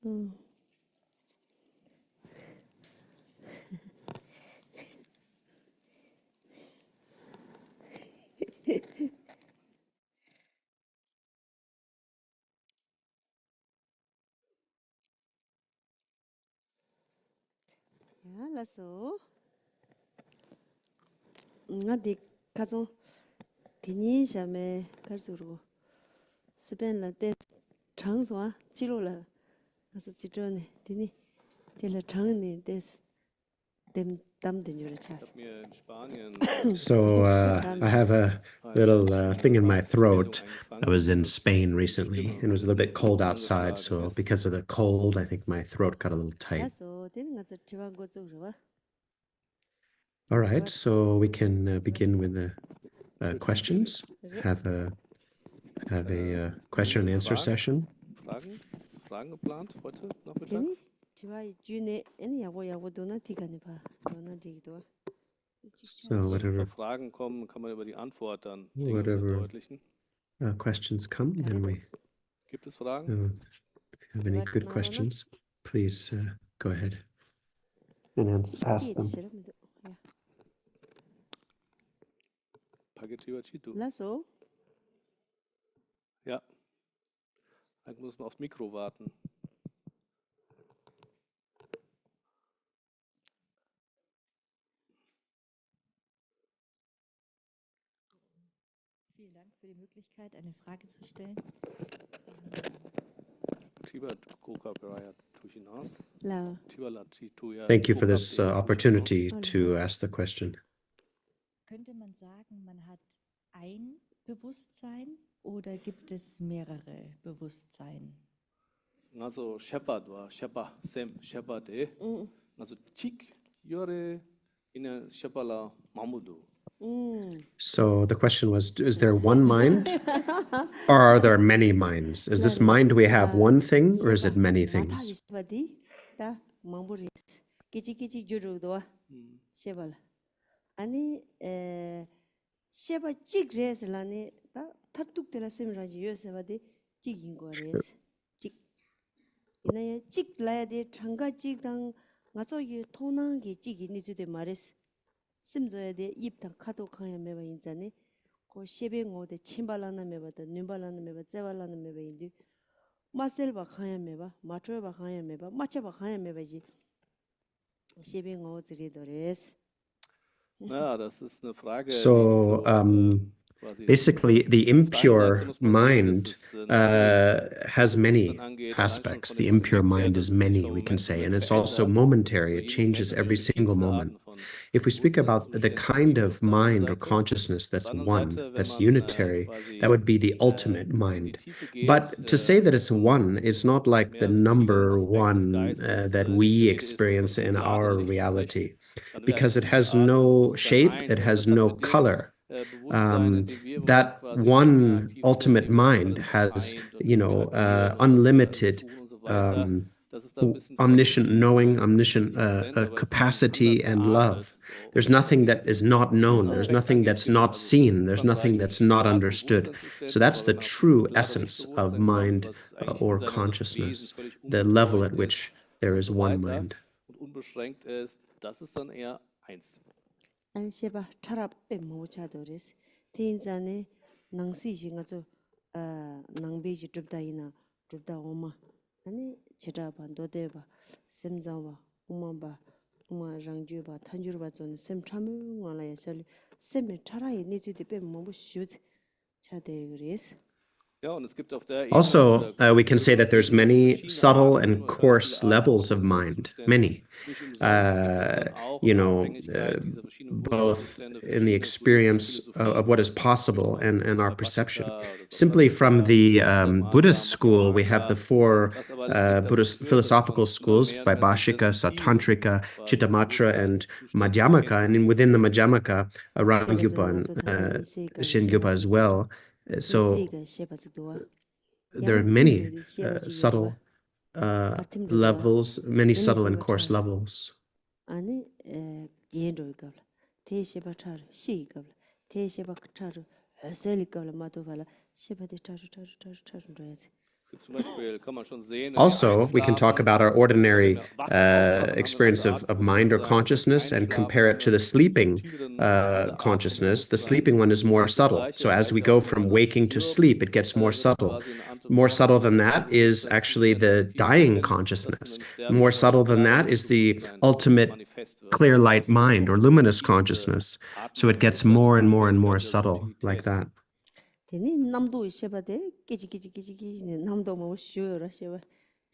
음. 야, 알았어. 어디 가서 디니샤메 갈수록 스펜라 때 장소아 지로라 가서 지전에 디니 딜라 장네 데스 댐 담든요라 차스. So I have a little thing in my throat. I was in Spain recently and it was a little bit cold outside. So because of the cold, I think my throat got a little tight. 알았어. 디니 가서 지방 거 쪽으로 All right, so we can begin with the questions. Have a question and answer session. Fragen geplant heute Nachmittag? 디니 지와이 주네 애니 야고 도나 디가니 봐. 도나 디기도. So Wenn whatever Fragen kommen, kann man über die Antwort dann Dinge whatever verdeutlichen. questions come, then we Gibt es Fragen? if you have any good questions, please go ahead and ask them. Lasso? Ja. Ich muss mal aufs Mikro warten. Vielen Dank für die Möglichkeit, eine Frage zu stellen. Thank you for this opportunity to ask the question. Könnte man sagen, man hat ein Bewusstsein oder gibt es mehrere Bewusstsein? Also Shepherd war Shepherd Sem Shepherd also Chik Yore in a Shepala Mamudu. So the question was, is there one mind or are there many minds? Is this mind we have one thing or is it many things? 아니 셰바 찍레스라니 다 탑뚝데라 셈라지 요세바디 찍인 거레스 찍 이나야 찍라야데 장가 찍당 가서이 토낭기 찍이니 주데 말레스 심조야데 입당 카도 칸야 메바 인자네 고 셰뱅오데 침발라나 메바다 님발라나 메바 제발라나 메바 인디 마셀바 칸야 메바 마초바 칸야 메바 마차바 칸야 메바지 셰뱅오 지리도레스. So basically, the impure mind has many aspects. The impure mind is many, we can say, and it's also momentary. It changes every single moment. If we speak about the kind of mind or consciousness that's one, that's unitary, that would be the ultimate mind. But to say that it's one is not like the number one that we experience in our reality, because it has no shape, it has no color. That one ultimate mind has, unlimited omniscient knowing, omniscient capacity and love. There's nothing that is not known. There's nothing that's not seen. There's nothing that's not understood. So that's the true essence of mind or consciousness, the level at which there is one mind. Das ist dann eher eins. 안시바 차랍에 모차도레스 테인자네 낭시싱가 저 낭베지 줍다이나 줍다 오마 아니 제라바 도데바 셈자와 오마바 오마 랑주바 탄주르바 존 셈참을 원라야 설 셈에 차라이 니주디 빼 모부 슈즈 차데그레스. Also, we can say that there's many subtle and coarse levels of mind, many. Both in the experience of what is possible and our perception. Simply from the Buddhist school, we have the four Buddhist philosophical schools, Vaibhashika, Sautrantika, Chittamatra, and Madhyamaka, and within the Madhyamaka, Rangyupa and Shingyupa as well. So there are many subtle levels, many subtle and coarse levels. Also, we can talk about our ordinary experience of mind or consciousness and compare it to the sleeping consciousness. The sleeping one is more subtle. So as we go from waking to sleep, it gets more subtle. More subtle than that is actually the dying consciousness. More subtle than that is the ultimate clear light mind or luminous consciousness. So it gets more and more and more subtle like that. Teni namdo sheba de kiji namdo mo shura sheba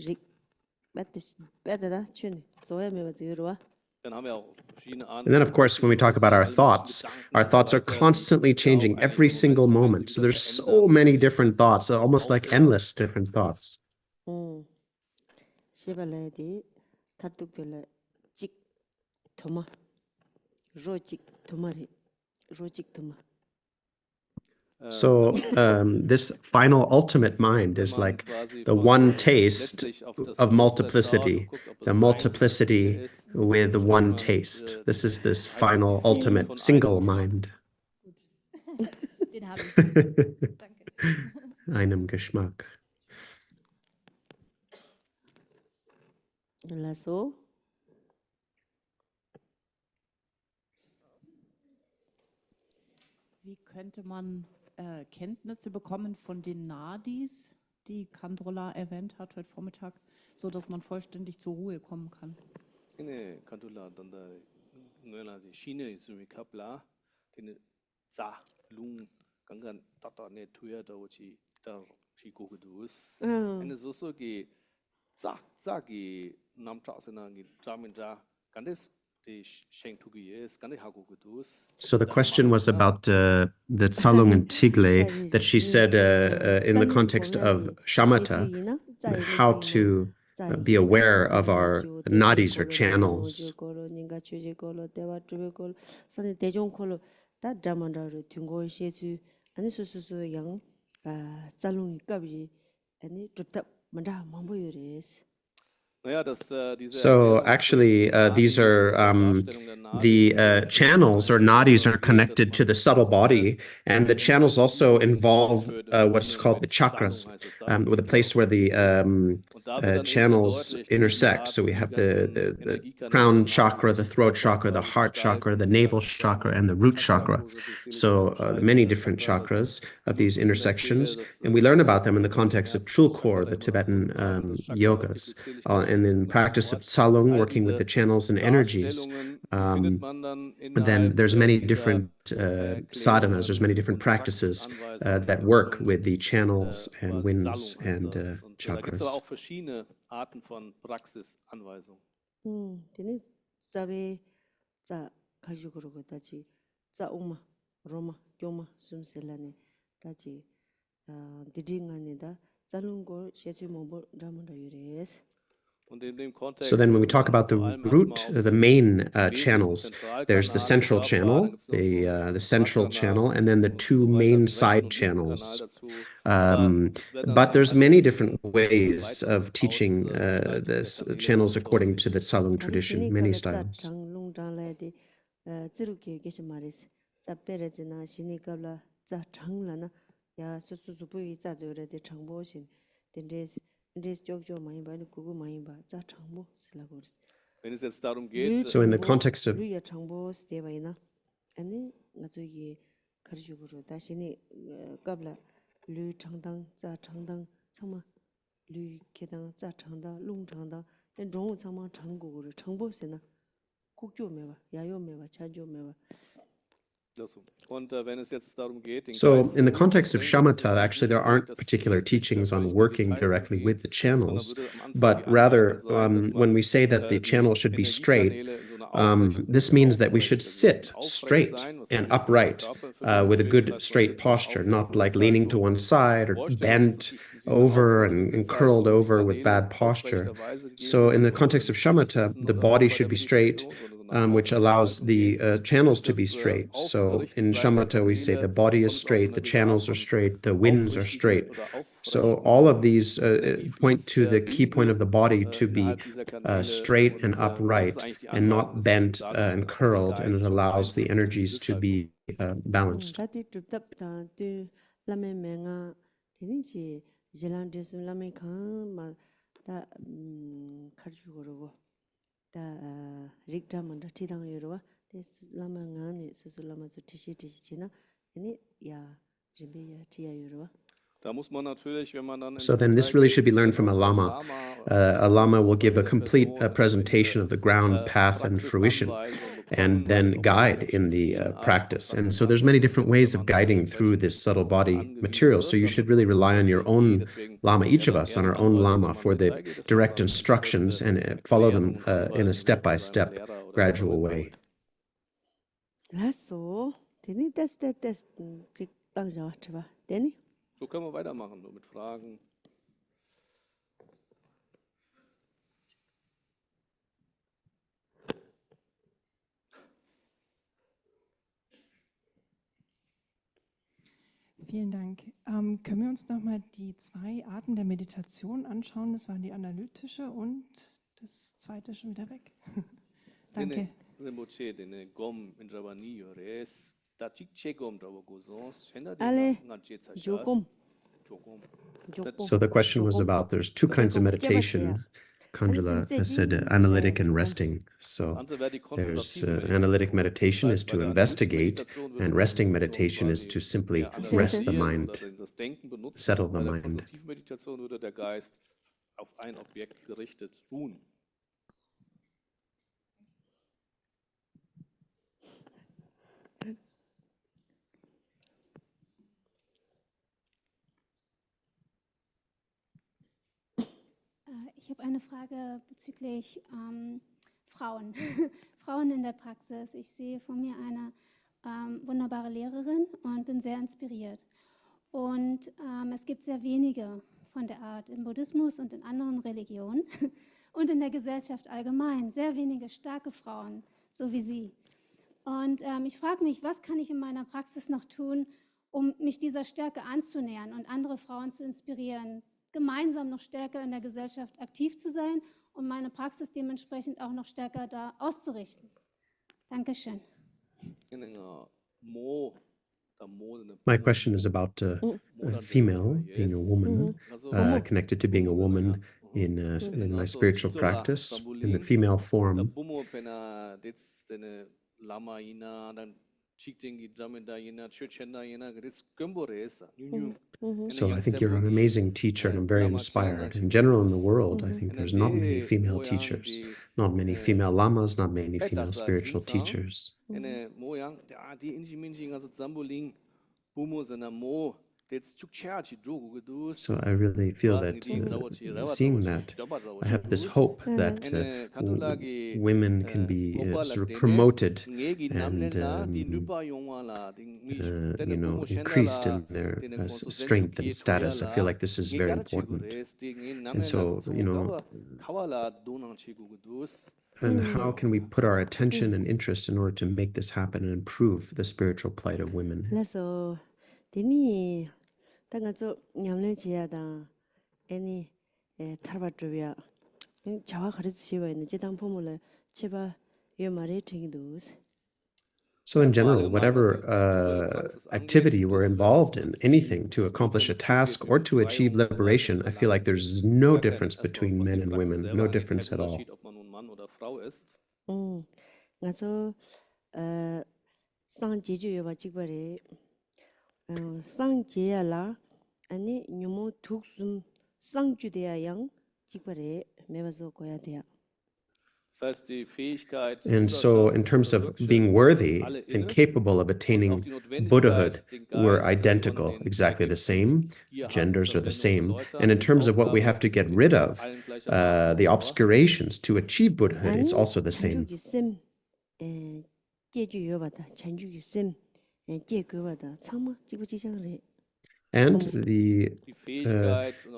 rik betta chune zoya me bazirwa. And then, of course, when we talk about our thoughts are constantly changing every single moment. So there's so many different thoughts, almost like endless different thoughts. Sheba le de tartuk de le jik thoma rojik thomari rojik thoma. So this final ultimate mind is like the one taste of multiplicity, the multiplicity with one taste. This is this final ultimate single mind. Den habe ich. Danke. Einem Geschmack. So. Wie könnte man Kenntnisse bekommen von den Nadis, die Khandro erwähnt hat heute Vormittag, so dass man vollständig zur Ruhe kommen kann? So the question was about the Tsalung and Tigle that she said in the context of shamatha, how to be aware of our nadis or channels. So actually, these are the channels or nadis are connected to the subtle body, and the channels also involve what's called the chakras, with a place where the channels intersect. So we have the crown chakra, the throat chakra, the heart chakra, the navel chakra, and the root chakra. So many different chakras of these intersections, and we learn about them in the context of Chulkor, the Tibetan yogas. And in practice of Tsalung, working with the channels and energies, then there's many different sadhanas, there's many different practices that work with the channels and winds and chakras. So then when we talk about the root, the main channels, there's the central channel, the central channel, and then the two main side channels. But there's many different ways of teaching this channels according to the Tsalung tradition, many styles. So in the context of So in the context of shamatha, actually there aren't particular teachings on working directly with the channels, but rather when we say that the channel should be straight, this means that we should sit straight and upright with a good straight posture, not like leaning to one side or bent over and curled over with bad posture. So in the context of shamatha, the body should be straight, which allows the channels to be straight. So in shamatha, we say the body is straight, the channels are straight, the winds are straight. So all of these point to the key point of the body to be straight and upright and not bent and curled, and it allows the energies to be balanced. Zealand desum lame khan ma da kharju gorogo da rigda manda tidang yorwa des lama ngani susu lama zu tishi china ni ya rimbe ya tia yorwa. Da muss man natürlich, wenn man dann So then this really should be learned from a lama. A lama will give a complete presentation of the ground, path, and fruition, and then guide in the practice. And so there's many different ways of guiding through this subtle body material. So you should really rely on your own lama, each of us, on our own lama for the direct instructions and follow them in a step-by-step, gradual way. Lasso, deni das lang jawa deni. So können wir weitermachen, nur mit Fragen. Vielen Dank. Können wir uns nochmal die 2 Arten der Meditation anschauen? Das waren die analytische und das zweite schon wieder weg. Danke. Ale jogum. So the question was about there's 2 kinds of meditation. Khandro said analytic and resting. So there's analytic meditation is to investigate, and resting meditation is to simply rest the mind, settle the mind. Meditation würde der Geist auf ein Objekt gerichtet ruhen. Ich habe eine Frage bezüglich Frauen. Frauen in der Praxis. Ich sehe vor mir eine wunderbare Lehrerin und bin sehr inspiriert. Und es gibt sehr wenige von der Art im Buddhismus und in anderen Religionen und in der Gesellschaft allgemein. Sehr wenige starke Frauen, so wie Sie. Und ich frage mich, was kann ich in meiner Praxis noch tun, um mich dieser Stärke anzunähern und andere Frauen zu inspirieren, gemeinsam noch stärker in der Gesellschaft aktiv zu sein und meine Praxis dementsprechend auch noch stärker da auszurichten. Dankeschön. My question is about a female being a woman, connected to being a woman in my spiritual practice, in the female form. So I think you're an amazing teacher, and I'm very inspired. In general, in the world, I think there's not many female teachers, not many female lamas, not many female spiritual teachers. So I really feel that seeing that, I have this hope that women can be sort of promoted and increased in their strength and status. I feel like this is very important. And so, and how can we put our attention and interest in order to make this happen and improve the spiritual plight of women? Dini 당가서 냠내지야다 애니 타르바트비야 자와 가르치시와 있는 지당 포물에 제바 요 말에 ting도스. So in general, whatever activity we're involved in, anything to accomplish a task or to achieve liberation, I feel like there's no difference between men and women, no difference at all. 가서 상제주여 바직바리 상제야라 아니 녀모 툭숨 상주대야양 직바리 매워서 고야 돼요. And so in terms of being worthy and capable of attaining Buddhahood, we're identical, exactly the same. Genders are the same. And in terms of what we have to get rid of, the obscurations to achieve Buddhahood, it's also the same. And the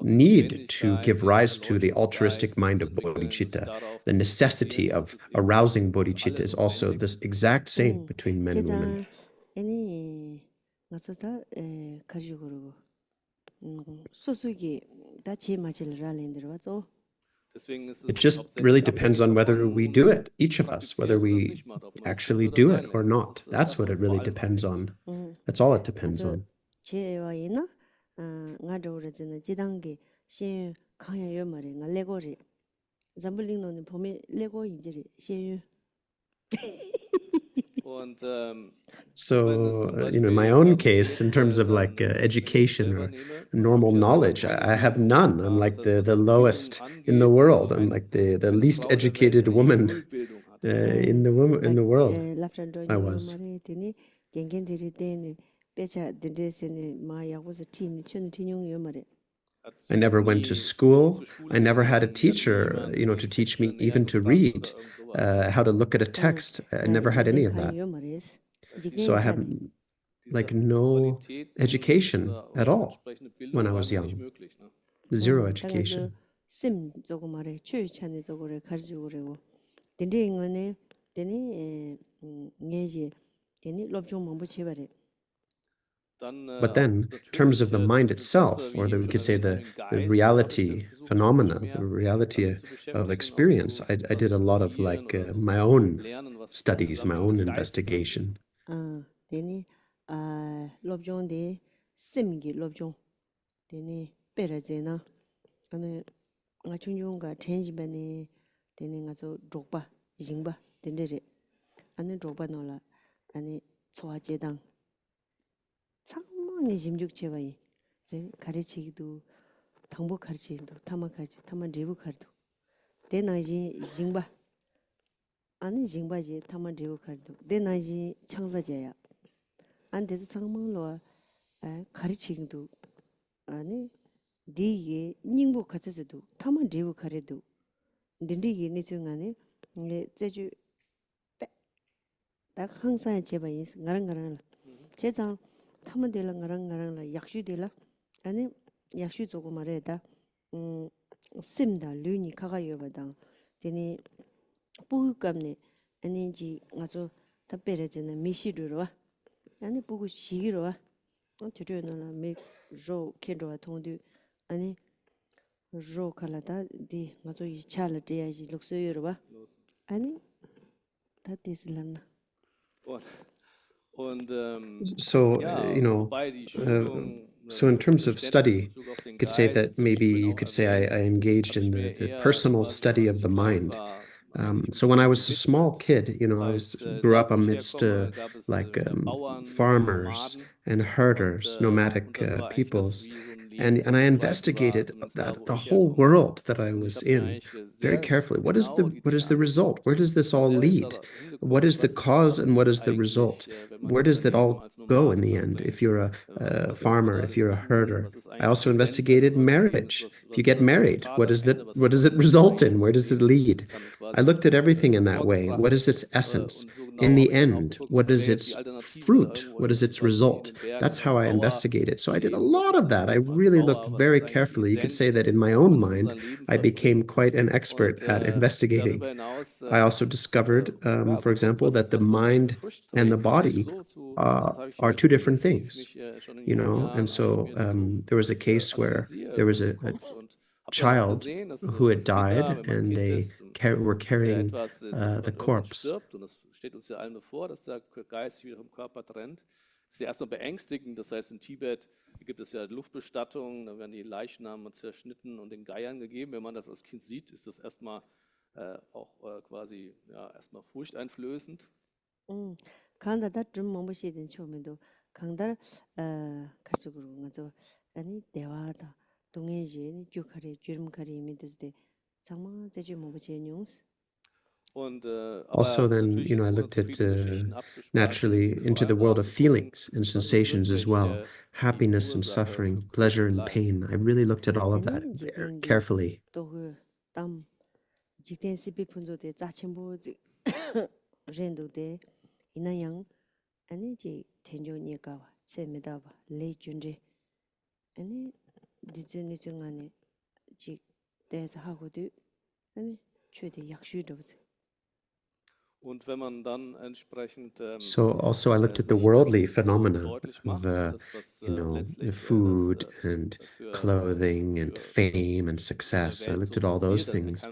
need to give rise to the altruistic mind of bodhicitta, the necessity of arousing bodhicitta is also this exact same between men and women. It just really depends on whether we do it, each of us, whether we actually do it or not. That's what it really depends on. That's all it depends on. nga do re zena jidang ge xie khang yo ma re nga lego re zambuling no ne phome lego yin je re xie Und So, in my own case, in terms of like education or normal knowledge, I have none. I'm like the lowest in the world. I'm like the least educated woman in the world. I was. gengen diri dene pecha dinde sene ma ya was a teen chun tinyung yo mare I never went to school. I never had a teacher, to teach me even to read, how to look at a text. I never had any of that. So I have like no education at all when I was young. Zero education. sim zogo mare chu chane zogo re kharju gore dinde ngone dene ngeje dene lobjong mongbo chebare. But then, in terms of the mind itself, or we could say the reality phenomena, the reality of experience, I did a lot of like my own studies, my own investigation. Dene lobjong de simgi lobjong dene perazena ane nga chungyong ga change bane dene nga zo drogba jingba dende re ane drogba nola ane chowa jedang 상망의 짐죽 제바이 가르치기도 당보 가르치기도 타마 리브 가르도 내 나이지 징바 아니 징바지 타마 리브 가르도 내 나이지 창사자야 안 돼서 상망로 가르치기도 아니 디게 닝보 가르쳐도 타마 리브 가르도 딘디게 니 중간에 이게 제주 딱 항상 제바이 nga랑 제장 타면 되라 nga랑 약슈 되라 아니 약슈 조금 말해다 심다 류니 가가요 바다 되니 부감네 아니지 아주 답베레지는 미시르로 와 아니 보고 시기로 와 어쩌려나 메조 켄로와 통도 아니 조 칼라다 디 아주 이 찰데야지 룩소요로 와 아니 다 디슬람나 So, so in terms of study, you could say that maybe you could say I engaged in the personal study of the mind. So when I was a small kid, grew up amidst farmers and herders, nomadic peoples, and I investigated the whole world that I was in very carefully. What is the result? Where does this all lead? What is the cause and what is the result? Where does that all go in the end? If you're a farmer, if you're a herder. I also investigated marriage. If you get married, what does it result in? Where does it lead? I looked at everything in that way. What is its essence? In the end, what is its fruit? What is its result? That's how I investigate it. So I did a lot of that. I really looked very carefully. You could say that in my own mind, I became quite an expert at investigating. I also discovered, for example, that the mind and the body are two different things, and so there was a case where there was a child who had died and they were carrying the corpse. Ist ja erstmal beängstigend. Das heißt, in Tibet gibt es ja Luftbestattung, da werden die Leichname zerschnitten und den Geiern gegeben. Wenn man das als Kind sieht, ist das erstmal auch quasi erstmal furchteinflößend. 강다다 좀 뭐시든 처음에도 강다 가지고 가서 아니 대화다 동해지 주카리 주름카리 미드스데 정말 제주 뭐지 뉴스. Also, then, I looked at naturally into the world of feelings and sensations as well, happiness and suffering, pleasure and pain. I really looked at all of that very carefully. So also I looked at the worldly phenomena of the food and clothing and fame and success. I looked at all those things.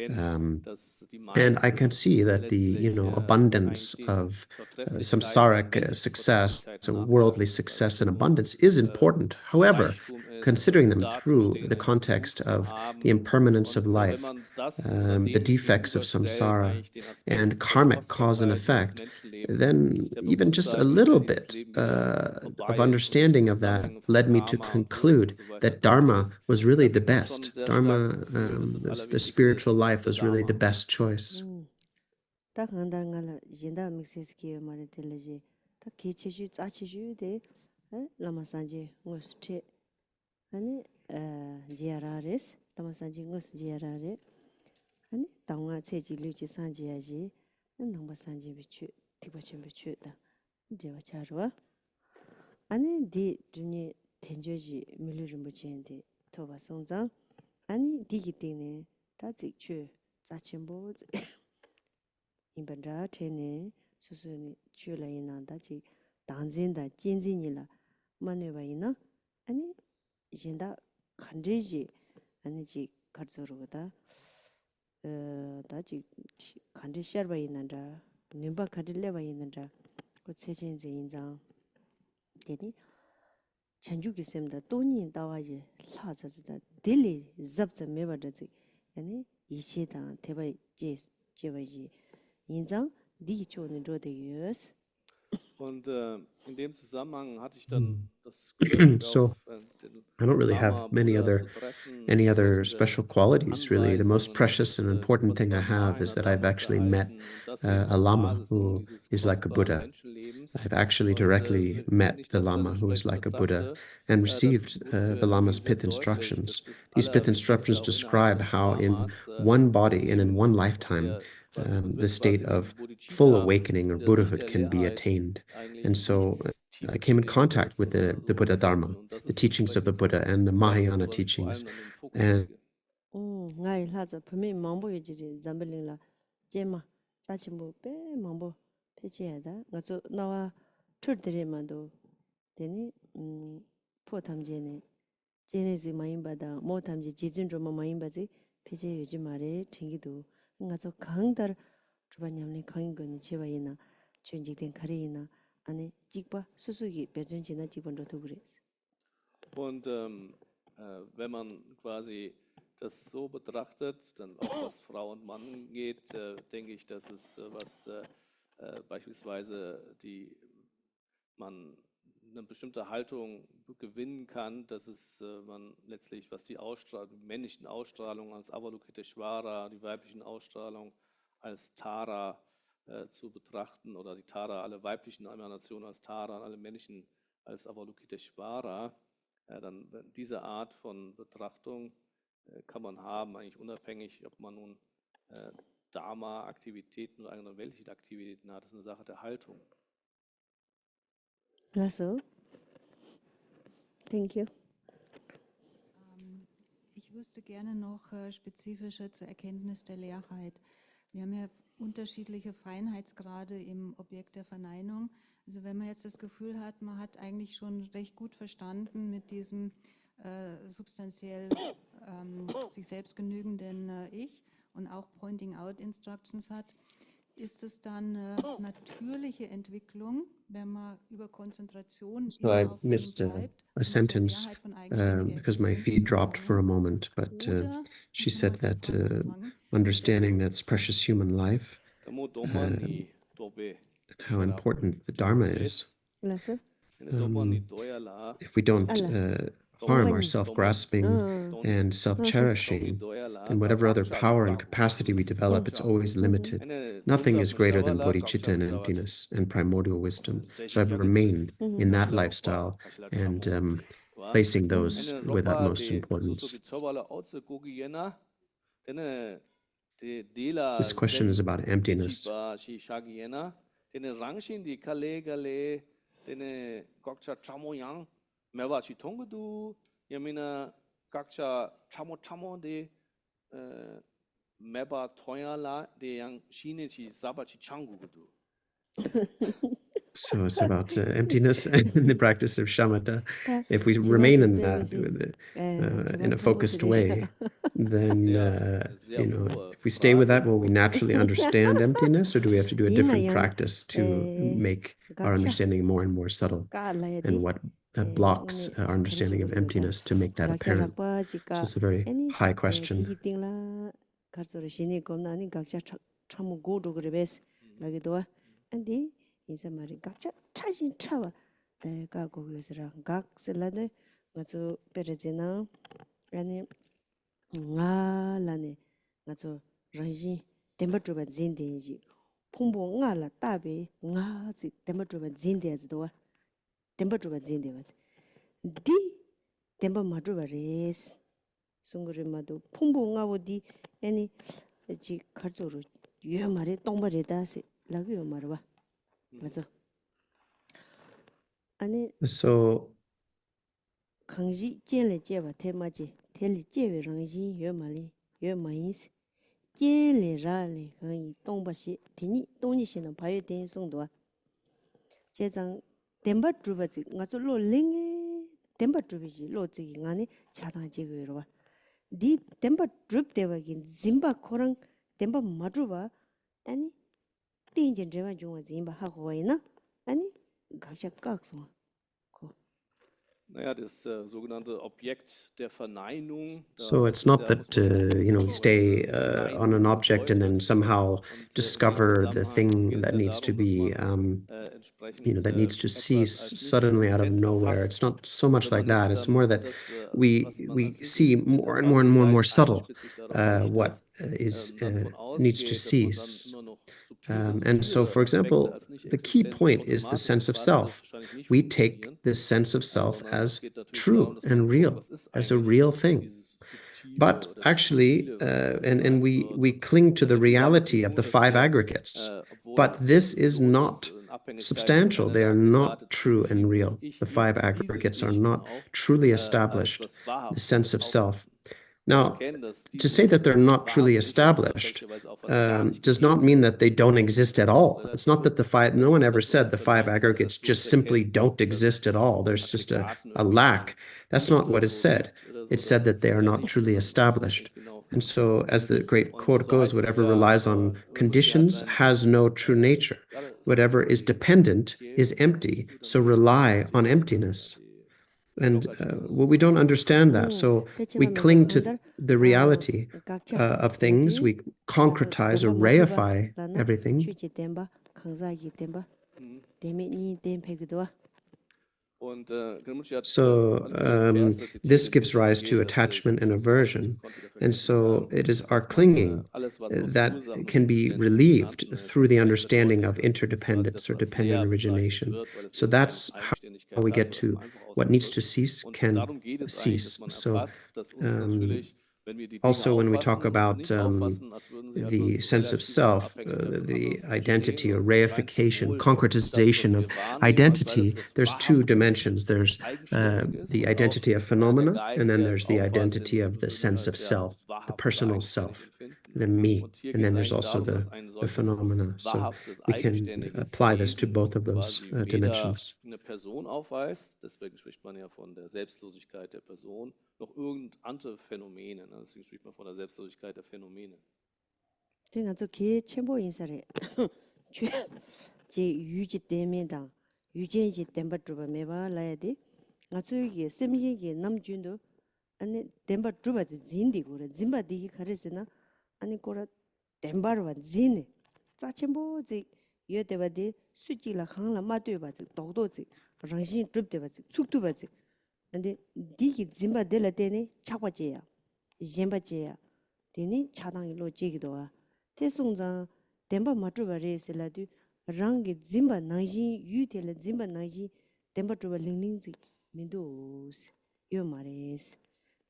And I can see that the abundance of samsaric success, so worldly success and abundance, is important. However, considering them through the context of the impermanence of life, the defects of samsara, and karmic cause and effect, then even just a little bit of understanding of that led me to conclude that Dharma was really the best. Dharma, the spiritual life, was really the best choice. 다 간다는 진다 믹스스키 말이 들리지. 다 기체주 짜치주데 라마산지 무스체 아니 지아라레스 라마산지 무스 지아라레 아니 당화 체지 류지 산지야지 남바산지 비추 티바chen 비추다 제가 차르와 아니 디 주니 텐저지 밀르름부체인데 토바 송장 아니 디기 때문에 다 직추 짜친보 인반자 테네 수수니 줄라이나다 지 당진다 진진이라 만네바이나 아니 진다 칸지지 아니 지 가르조로다 다지 칸지 샤바이나다 님바 카딜레바이나다 그 체진지 인장 되니 chanjuki semda toni dawaji lazaza dili zabza mebadazi yani yishe da teba jewaji inzang di choni rode yus. Und in dem Zusammenhang hatte ich dann das Glück, So I don't really have any other special qualities, really. The most precious and important thing I have is that I've actually met a Lama who is like a Buddha. I've actually directly met the Lama who is like a Buddha and received the Lama's pith instructions. These pith instructions describe how in one body and in one lifetime the state of full awakening or Buddhahood can be attained. And so I came in contact with the Buddha Dharma, the teachings of the Buddha and the Mahayana teachings. And ngai laza phami mangbo yiji zambeling la jema sachimbo pe mangbo peche da ngazo nawa thurdere mando deni po thamje ne jenezi mayimba da mo thamje jijin ro mayimba ji peche yoji mare thingido ngazo khangdar 주반냠네 강인거니 제와이나 전직된 카레이나 안에 직바 수수기 배전지나 기본적으로 그랬어. Und wenn man quasi das so betrachtet, dann auch was Frau und Mann geht, denke ich, dass es was beispielsweise man eine bestimmte Haltung gewinnen kann, dass es man letztlich, was die männlichen Ausstrahlungen als Avalokiteshvara, die weiblichen Ausstrahlungen als Tara zu betrachten oder die Tara, alle weiblichen Emanationen als Tara und alle männlichen als Avalokiteshvara, dann diese Art von Betrachtung kann man haben, eigentlich unabhängig, ob man nun Dharma-Aktivitäten oder andere weltliche Aktivitäten hat. Das ist eine Sache der Haltung. Also, thank you. Ich wüsste gerne noch spezifischer zur Erkenntnis der Leerheit. Wir haben ja unterschiedliche Feinheitsgrade im Objekt der Verneinung. Also wenn man jetzt das Gefühl hat, man hat eigentlich schon recht gut verstanden mit diesem substanziell sich selbst genügenden Ich und auch Pointing Out Instructions hat, ist es dann eine natürliche Entwicklung, wenn man über Konzentration so I missed a sentence because my feed dropped for a moment, but she said that understanding that's precious human life, how important the Dharma is. If we don't harm our self-grasping and self-cherishing, then whatever other power and capacity we develop, it's always limited. Nothing is greater than bodhicitta and emptiness and primordial wisdom. So I've remained in that lifestyle and placing those with utmost importance. This question is about emptiness. So it's about emptiness and the practice of shamatha. If we remain in that in a focused way, then, if we stay with that, will we naturally understand emptiness, or do we have to do a different practice to make our understanding more and more subtle? And what blocks our understanding of emptiness to make that apparent? So it's a very high question. Di temba madruba res sungure madu pumbu ngawodi yani ji kharzoru yomare tombare dase lagu yomarwa mazo ani So khangji jenle jeba temaji teli jewe rangji yomali yomayis jenle rale khangi tombashi tini toni shina payo ten songdo jezang temba drubaji ngazo lo linge temba drubaji lo zigi ngani chadang jigo yorwa di temba drub dewagi zimba korang temba madruba ani tinjen rewa junga zimba hakuwa ina ani gaksha kakso. Naja, das sogenannte Objekt der Verneinung. So it's not that, we stay on an object and then somehow discover the thing that needs to be, that needs to cease suddenly out of nowhere. It's not so much like that. It's more that we see more and more and more and more subtle what needs to cease. And so, for example, the key point is the sense of self. We take this sense of self as true and real, as a real thing. But actually, and we cling to the reality of the five aggregates. But this is not substantial. They are not true and real. The five aggregates are not truly established, the sense of self. Now, to say that they're not truly established does not mean that they don't exist at all. It's not that no one ever said the five aggregates just simply don't exist at all. There's just a lack. That's not what is said. It's said that they are not truly established. And so, as the great quote goes, whatever relies on conditions has no true nature. Whatever is dependent is empty. So rely on emptiness. And we don't understand that. So we cling to the reality of things. We concretize or reify everything. So this gives rise to attachment and aversion. And so it is our clinging that can be relieved through the understanding of interdependence or dependent origination. So that's how we get to what needs to cease can cease. So also when we talk about the sense of self, the identity or reification, concretization of identity, there's two dimensions. There's the identity of phenomena, and then there's the identity of the sense of self, the personal self, the me, and then there's also the phenomena. So we can apply this to both of those dimensions. Deswegen spricht man ja von der Selbstlosigkeit der Person, noch irgendeine andere Phänomene, deswegen spricht man von der Selbstlosigkeit der Phänomene. 근데 디기 짐바 델라 때네 차과제야 젬바제야 데니 차당이 로제기도 와 태송장 덴바 마트바레슬라디 랑게 짐바 나지 유텔 짐바 나지 덴바 트바 링링지 민도스 요마레스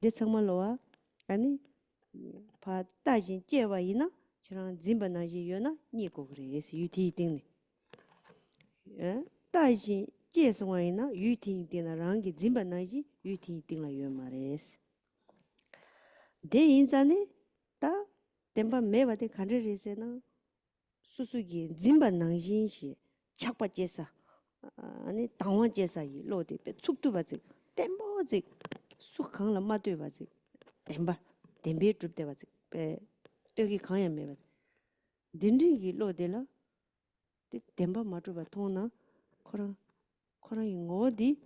데상말로와 아니 파 따진 제와이나 저랑 짐바 나지 요나 니고 그래스 유티 띵네 에 따진 제송아이나 유티 띵나 랑게 짐바 나지 유티 띵라 요마레스 데 인자네 다 덴바 메바데 칸레레세나 수수기 짐바 나진시 착바제사 아니 당원제사이 로데 축두바지 덴보지 수강라 마되바지 덴바 dembe drup de was pe togi khaya me was dindri gi lo de la de demba ma druba thona khora ngodi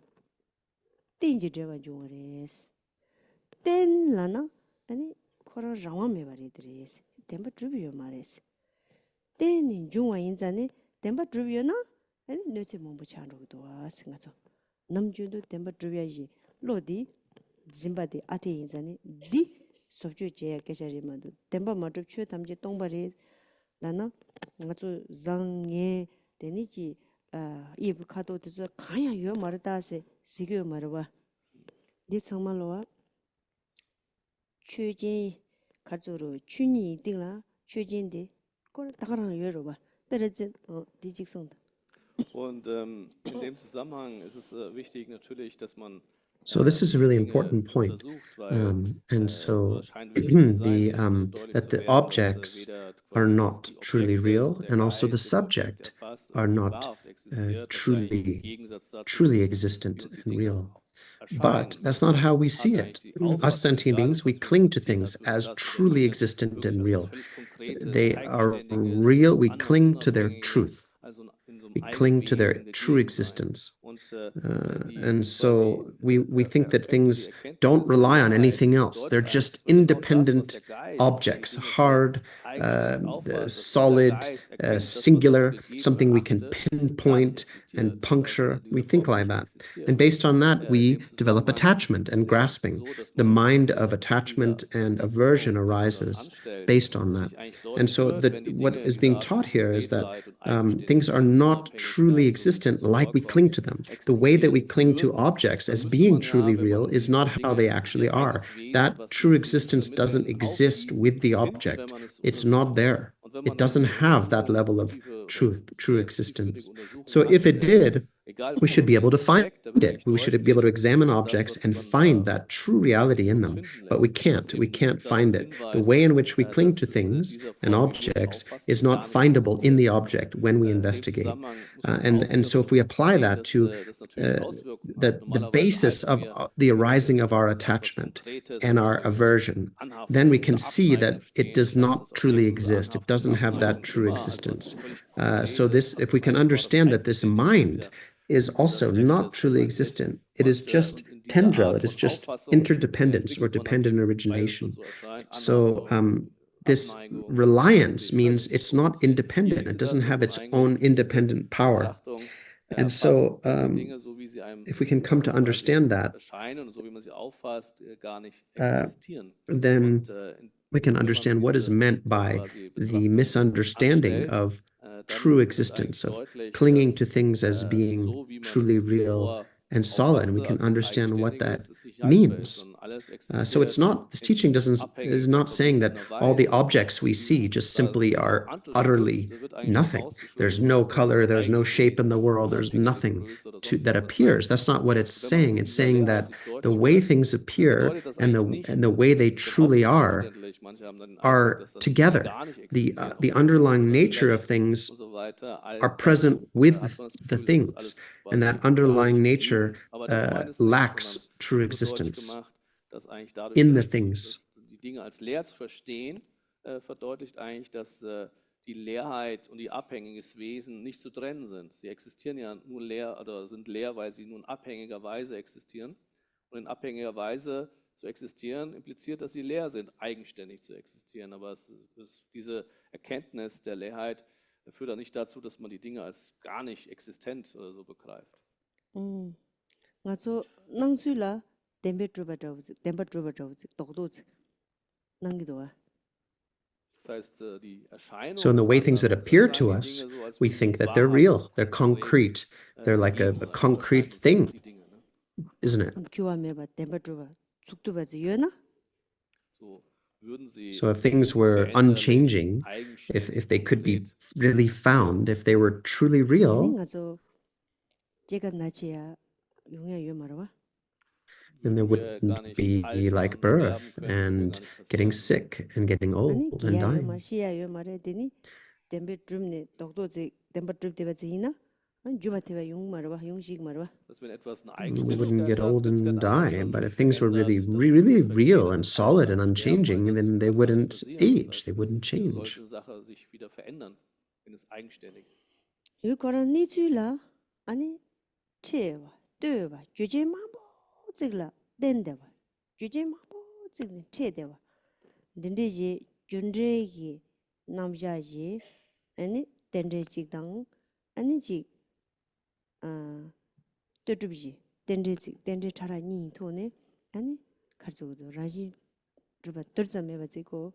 tinji de wa jungres ten lana ani khora rawa me bari dres demba drubi yo mares ten jungwa inzane demba drubi yo na ani nöse mombu chanro do was ngaso namjudo demba drubi yi lo di zimbadi ate inzane di sobju je keshari madu demba ma drub chue tamje tongbari lana ngaso zangye deni ji ib khado de kaya yo marda se sigyo marwa di samalowa 추진 가조로 춘이 띵라 추진데 걸 다가랑 여러봐 베르진 디직성도 Und in dem Zusammenhang ist es wichtig natürlich, dass man So this is a really Dinge important point. untersucht, weil And so scheint wichtig zu sein, deutlich that zu the werden, dass objects weder are quasi not die truly Objekte real, und der and also the Geist das Objekt subject erfasst are und not wahrhaft existiert, dass eigentlich im Gegensatz dazu truly ist, wie existent uns die and Dinge real. But erscheinen. that's not how we Hat see eigentlich it. die Us Auffassung, sentient egal beings, we was für cling uns to passiert, things dass wir as das oder truly jenes existent wirklich and als was real. völlig Konkretes, They are Eigenständiges, real. We von anderen cling to their Unabhängiges, truth. also in so einem We eigenen cling to their Wesen true gegeben sein. existence. Und And so we think that Aspekt oder die things Erkenntnis don't der rely on Leerheit anything else. They're bedeutet eigentlich, just dass man genau das, was independent der Geist objects, eigentlich Dinge für hard, eigenständig auffasst, dass dieser solid, Geist erkennt, das, was er singular, für gegeben something we can erachte, gar nicht pinpoint existiert. and Das heißt, puncture. We dieser think Gott like nicht that. existiert. And based on that, In we dem develop Zusammenhang attachment ist and es ja grasping. so, dass The man mind of dieser attachment and Untersuchung, aversion die man dort arises anstellt, based on that. sich eigentlich And deutlich so wird, wenn die what Dinge is dieser being Art taught von here is that Konkretheit und things are Eigenständigkeit und not truly Unabhängigkeit, so wie es existent im like we Vorklang cling to them. The way that we cling to existieren, objects dann as müsste being man ja, truly wenn real man is diese not how Dinge they mit actually are. reines Wesen, That was true sie existence doesn't vermitteln, exist aufgießen, with the finden, wenn object. man es It's not untersucht. there. Und wenn It man dann doesn't diese have that Untersuchung, level of tiefe oder truth, true sehr existence. tiefgründige Untersuchung So if it anstellt, did, egal we should von be able to welchem find Aspekt, dann wird it. eigentlich We should be able to deutlich, examine dass das, objects was and man find da that true reality in uns them. finden But we lässt, can't. was We eben can't darauf find it. The hinweist, way in which we cling dass to things dieser and Form, wie wir es objects auffassen, is not gar nicht findable in the existiert. object when we In dem investigate. Zusammenhang muss man auch And wieder so if we apply sehen, that dass to das natürlich Auswirkungen hat. the Normalerweise basis halten of wir the die Dinge arising of our als was attachment Konkretes and mit our aversion, then Anhaftung we oder can see Abneigung that it stehen. does Ich habe not das truly Objekt oder exist. It Anhaftung, doesn't have that Abneigung true immer als was existence. völlig So Konkretes, if we can einfach das understand that this Eigenständige mind wieder is etwas also not Schlechtes truly vermeintlich. existent, it is just Und in dieser tendril, Art it is von just Auffassung interdependence or entwickelt man dann dependent eben, weil uns origination. das so erscheint, So Anhaftung, this Abneigung, reliance sie means völlig it's not und independent. It genieße das, doesn't was have man its eigentlich own mit dieser independent power. Betrachtung And erfasst, so dass die Dinge, so wie sie einem if we can come to quasi understand that, erscheinen und so wie man sie auffasst, gar nicht uh, existieren. then Und we can wenn man understand what is diese meant by quasi the Betrachtung misunderstanding anstellt, of dann true wird existence, eigentlich of deutlich, clinging to dass things as being so wie man truly es real zuvor and solid. And we auffasste, can als was understand what that Eigenständiges, ist nicht haltbar ist, means. sondern alles So it's existiert not, this teaching is not saying that verbundener all the Weise. objects we Und see dieses, just was da simply so are handelsstützt, utterly wird eigentlich nothing. daraus There's geschlossen, no dass color, there's no eigene shape in the Wesen, world, there's unabhängige nothing Größe oder sonst that irgendwas sein appears. That's können. not what it's Und wenn man saying. von It's dieser saying Leerheit that sich the deutlich way wird, things dann appear bedeutet das eigentlich nicht, and the way they und auch truly are missverständlich, manche haben dann den Eindruck, are dass das together. gar nicht The existieren, the auch gut ist underlying oder nature of schlecht things und so weiter. are Dann present hat with man das the Gefühl, dass das things, alles and quasi that gar nicht underlying existiert. nature Aber das meint es nicht, sondern lacks true es wird deutlich existence gemacht, dass eigentlich dadurch, in the dass things. die Dinge als leer zu verstehen, verdeutlicht eigentlich, dass die Leerheit und die abhängiges Wesen nicht zu trennen sind. Sie existieren ja nur leer oder sind leer, weil sie nur in abhängiger Weise existieren. Und in abhängiger Weise zu existieren impliziert, dass sie leer sind, eigenständig zu existieren. Aber diese Erkenntnis der Leerheit führt dann nicht dazu, dass man die Dinge als gar nicht existent oder so begreift. Also nangzula dembe druba dokdoz nangidoa. Das heißt, die Erscheinung So in the way things that appear to die us, Dinge so als we wirklich think that they're wahrhaft, real, they're konkret, concrete, they're like a gegeben sein. Das concrete erscheint uns thing, die Dinge, ne? isn't it? Kiwa meba dembe druba zukduba ziyona. So würden sie So if things were unchanging, if they could be really found, if they were truly real, ngazo jega nachia yungya yomarwa. then there wouldn't be like birth and getting sick and getting Ani old and kiya dying. yomar shiya yomare deni dembe drumne dokdozi dembe drub deba ziyina Dass wenn etwas eine We wouldn't get Eigenständigkeit hat, old wenn es and keinen Anlass die, hat, but sich if things were really, verändert, dass es really nicht real vergeht, and dann solid and ist es wert, weil unchanging, das then they andere wouldn't interessieren. Das age, heißt, they wouldn't wieso change. sollte eine Sache sich wieder verändern, wenn es eigenständig ist? 아니 체와 뜨와 규제 마보 찍라 된대와 규제 마보 찍는 체대와 딘데지 준제기 남자지 아니 덴데 찍당 아니지 뜨줍지 덴데 차라니 토네 아니 가지고도 라지 주바 떨자매 가지고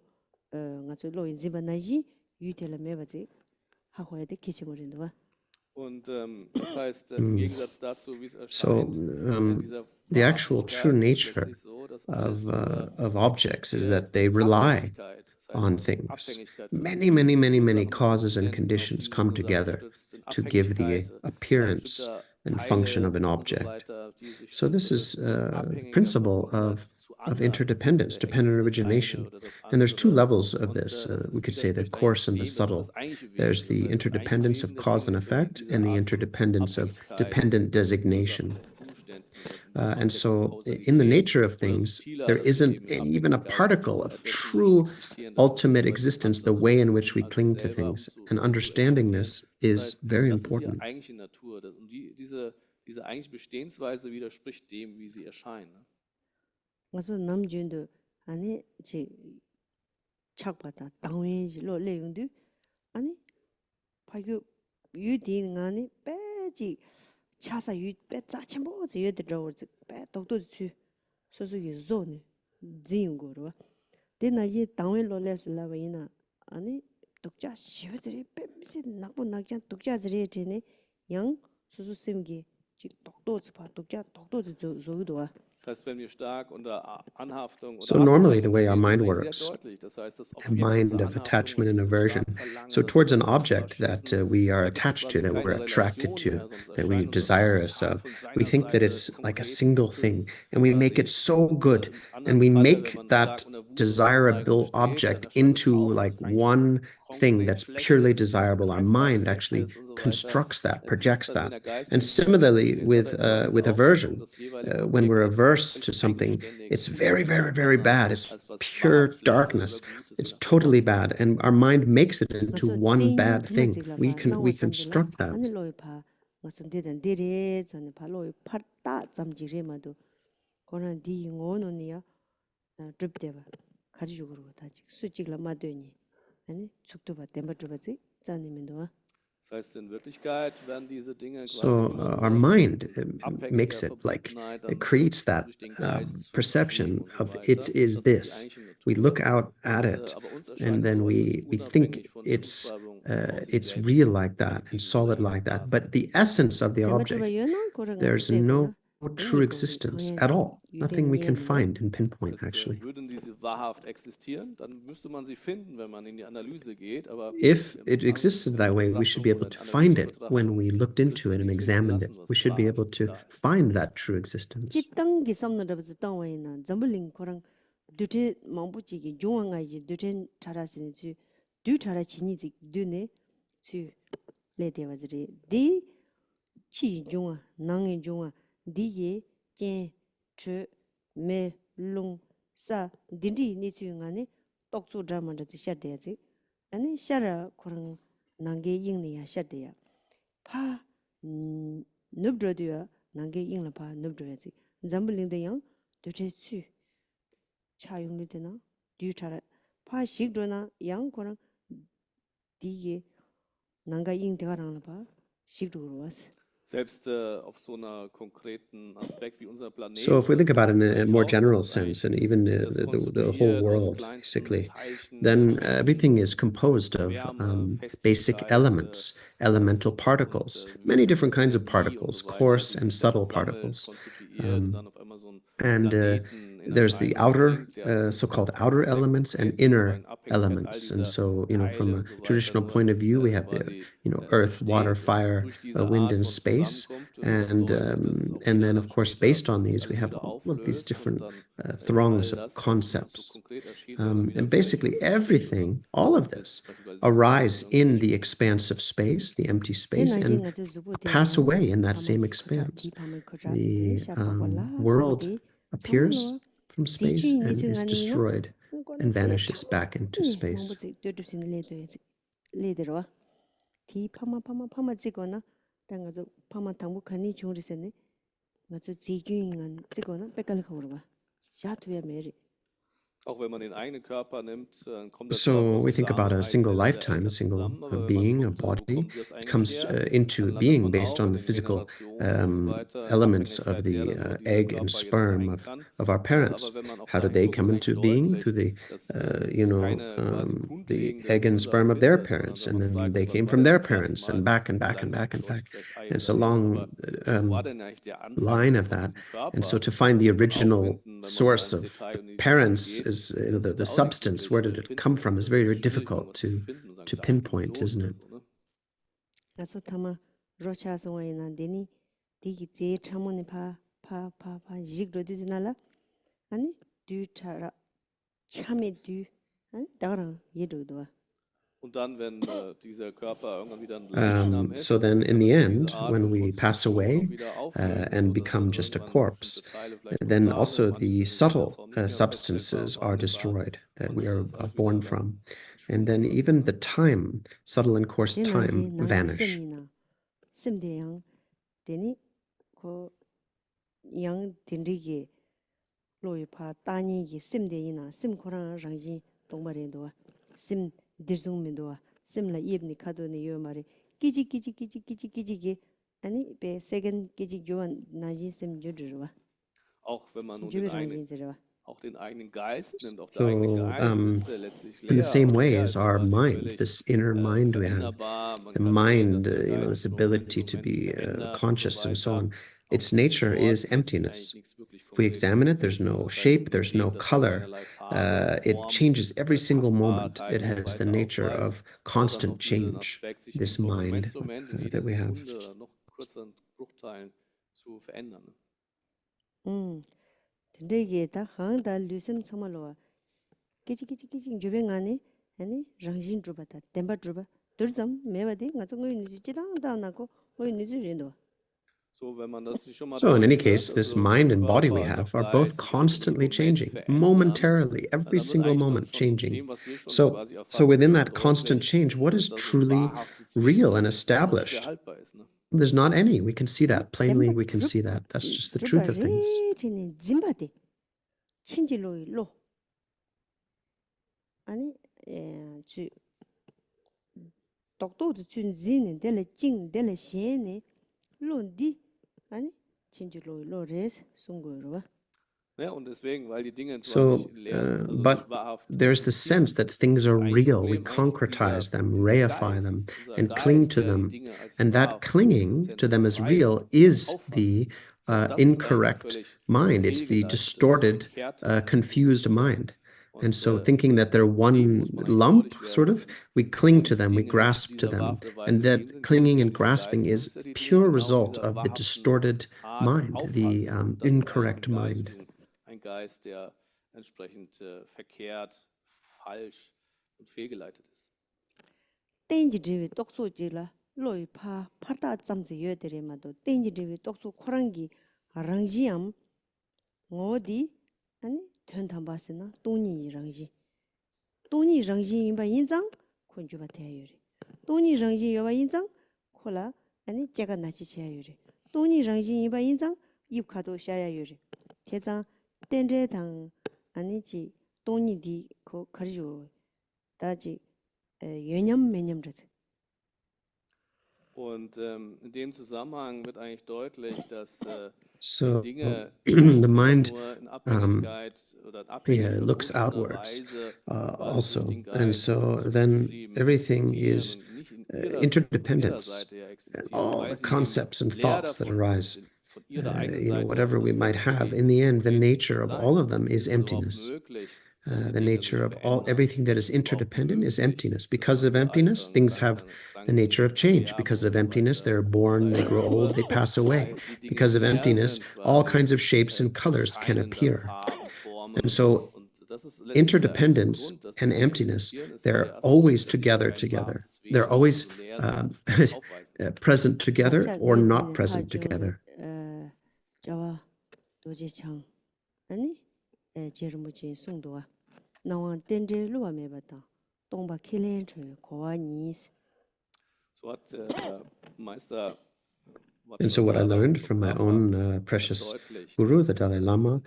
가서 로인지바나지 유텔매 가지 하고야 돼 기침을인도와. Und das heißt, im Gegensatz dazu, wie es So erscheint, in dieser the actual true Wahrhaftigkeit ist nature letztlich so, dass alles of objects is that they existiert, rely Abhängigkeit, das heißt, on in things. Abhängigkeit Many, von many, many, bestimmten many Ursachen, causes and Umständen, auf conditions diese come Ursachen together gestützt, in to give the Abhängigkeit appearance bestimmter and function of an Teile und so object. weiter, die sich So this is stützen, the abhängig principle davon oder of zu anderen interdependence, dependent hängt das eine origination. oder das And there's two andere. levels of Und this. das We could say the widerspricht coarse eigentlich and the dem, das ist subtle. das eigentliche Wesen. There's Das the heißt, das eigentliche interdependence Wesen of der cause and Dinge ist eben effect diese and the Art von interdependence of Abhängigkeit dependent von designation. Ursachen und Umständen. And so in the nature of things, there isn't even a particle of true ultimate existence, the way in which we cling to things. And understanding this is very Das ist ihre important. eigentliche Natur. Und diese eigentliche Bestehensweise widerspricht dem, wie sie erscheinen. 그래서 남준도 아니 제 착받아 당연히로 내용도 아니 파교 유디는 아니 빼지 차사 유빼 짜침보 여드로 빼 독도주 소소기 존이 진고로 데나지 당연히로 레슬라바이나 아니 독자 시외들이 뺨시 나쁜 낙장 독자들이 되네 양 소소심기 지 독도지 봐 독자 독도지 저기도와. Das heißt, wenn wir stark unter Anhaftung oder So normally the way our Abhängigkeit mind stehen, das works, sehr deutlich. Das heißt, das a Objekt mind dieser of Anhaftung, attachment was and ich so aversion. stark verlange, So was towards ich an so object that schließen, we are da gibt es attached to, quasi that we're keine attracted Relation to, mehr, sondern es that we erscheint uns das desire us Resultat of, von we seiner think that Seite it's like a konkret single gibt thing, es and we make quasi it so good, im and anderen we Falle, wenn make man that stark unter Wut und Abneigung desirable steht, dann object erscheint es into aus, like eigentlich one thing konkret that's purely Schlechtes, was desirable. Our greifbar mind actually Schlechtes und so weiter. constructs that, Das projects heißt, wenn that. der Geist And in similarly steht, hat er immer with diese Auffassung, aversion, das jeweilige when we're Objekt ist averse to völlig something, eigenständig, it's very, unabhängig very, vom very anderen, bad. It's als was pure wahrhaft Schlechtes darkness. oder Gutes It's in totally Erscheinung bad, and our mind makes it into 그래서 one bad 땡 thing. 그만직라 We 나와 construct that. 하늘로에 봐 무슨 데든 데레 전에 발로에 팔다 잠지레마도 그런 디고노니야 줍대봐 가지고 그러고 다지 수직라 마더니 아니 죽도 봐 땜바 줍지 자니면도 Das heißt, in Wirklichkeit werden diese Dinge So quasi immer our nur mind abhängiger makes it like Verbundenheit it dann creates that durch den Geist zu perception verstehen und so of weiter. it is Das ist die this. eigentliche We Natur. look out at Und, it, aber uns and erscheint then sowas we völlig think unabhängig von it's Zuschreibung aus sich it's selbst real like that als and dieses solid Sein, was like da that. sein But the soll. essence of the 땜바 object, 줍어요나 그런 there's no true 아니, existence 거기 at all. 유대인 Nothing we can 예문도 find and Das pinpoint heißt, actually. würden diese wahrhaft existieren, dann müsste man sie finden, wenn man in die Analyse geht. Aber If im it existed that way, we should be able to find it when we looked into it and examined it. We should be able to find that true existence. 기땅기 삼는다면서 땅와이나 잠블링 거랑 두테 망부지기 중앙아지 두테 차라시니 두 차라 지니지 두네 주 레데와지리 디 치중아 낭의 중아 디게 젠트메롱사 딘디 니츠응아니 똑주 드라마도 샤데야지 아니 샤라 거랑 낭게 잉니야 샤데야 파 늪드려도야 낭게 잉라 파 늪드려야지 잠블링데양 두체츠 차용리되나 뒤차라 파 식도나 양 거랑 디게 낭가 잉대가랑라 파 식도로 왔어 selbst auf so einer konkreten Aspekt wie unser Planet. So if we think about it in a more general sense, and even das the whole konstruiert aus world, kleinsten basically, Teilchen, then everything is composed of Wärme, basic Festigkeit, elements, elemental particles, many different kinds of Energie und particles, so weiter, coarse die and sich dann subtle sammelt, particles. konstituiert und dann auf einmal so ein And Planeten there's the outer, so-called outer elements and inner elements. And so, from a traditional point of view, we have the, earth, water, fire, wind, and space. And then, of course, based on these, we have all of these different throngs of concepts. And basically everything, all of this, arise in the expanse of space, the empty space, and pass away in that same expanse. The world appears from space and is destroyed and vanishes back into space. So we think about a single lifetime, a single being, a body, comes into being based on the physical elements of the egg and sperm of our parents. How did they come into being? Through the, the egg and sperm of their parents, and then they came from their parents, and back and back and back and back. And it's a long line of that. And so to find the original source of the parents is, the substance, where did it come from, is very, very difficult to pinpoint, isn't it? So then in the end, when we pass away and become just a corpse, then also the subtle substances are destroyed that we are born from. And then even the time, subtle and coarse time, vanish. So, in the same way as our mind, this inner mind we have, the mind, this ability to be conscious and so on, its nature is emptiness. If we examine it, there's no shape, there's no color. It changes every single moment. It has the nature of constant change, this mind that we have. So in any case, this mind and body we have are both constantly changing, momentarily, every single moment changing. So within that constant change, what is truly real and established? There's not any. We can see that plainly. We can see that. That's just the truth of things. So, but there's the sense that things are real. We concretize them, reify them, and cling to them. And that clinging to them as real is the incorrect mind. It's the distorted, confused mind. And so thinking that they're one lump, sort of, we cling to them, we grasp to them. And that clinging and grasping is a pure result of the distorted mind, the incorrect mind. Geist, der entsprechend verkehrt, falsch und fehlgeleitet ist. Und in dem Zusammenhang wird eigentlich deutlich, dass so Dinge the mind nur in Abhängigkeit oder in looks outwards also, and so then everything is interdependence, and all the concepts and thoughts that arise whatever we might have, in the end, the nature of all of them is emptiness. The nature of everything that is interdependent is emptiness. Because of emptiness, things have the nature of change. Because of emptiness, they're born, they grow old, they pass away. Because of emptiness, all kinds of shapes and colors can appear. And so interdependence and emptiness, they're always together. They're always present together or not present together. And so what I learned from my own precious guru, the Dalai Lama,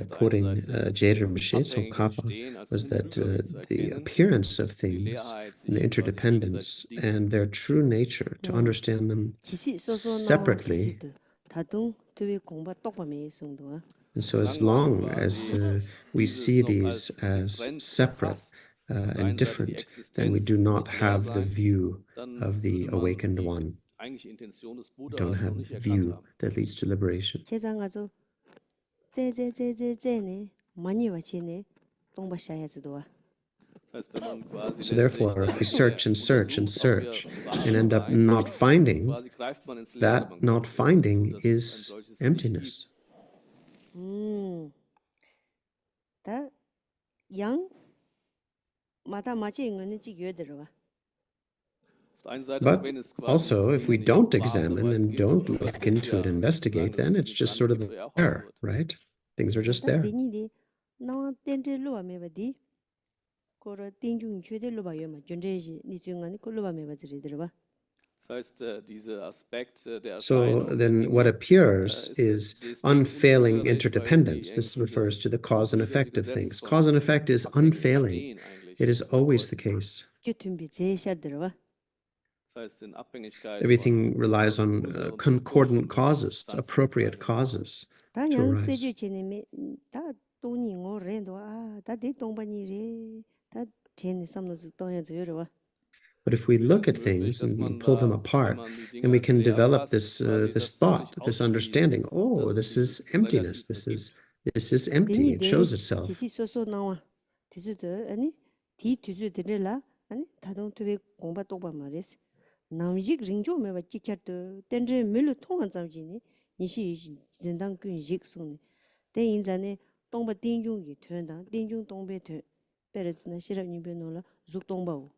quoting Jade Rinpoche, Tsongkhapa, was that the appearance of things and the interdependence and their true nature, to understand them separately. And so as long as we see these as separate and different, then we do not have the view of the awakened one. We don't have a view that leads to liberation. So therefore, if we search and search and search and end up not finding, that not finding is emptiness. But also, if we don't examine and don't look into it, investigate, then it's just sort of there, right? Things are just there. So then what appears is unfailing interdependence. This refers to the cause and effect of things. Cause and effect is unfailing. It is always the case. Everything relies on concordant causes, appropriate causes to arise. But if we look at things and pull them apart, then we can develop this thought, this understanding. Oh, this is emptiness. This is empty. It shows itself. 남직 링조 메바 찍혔도 덴제 밀로 통한 잠지니 니시 진당 근 직송니 대인자네 동바 딘중이 퇴한다 딘중 동배 퇴 베르스나 시럽니 변노라 죽동바오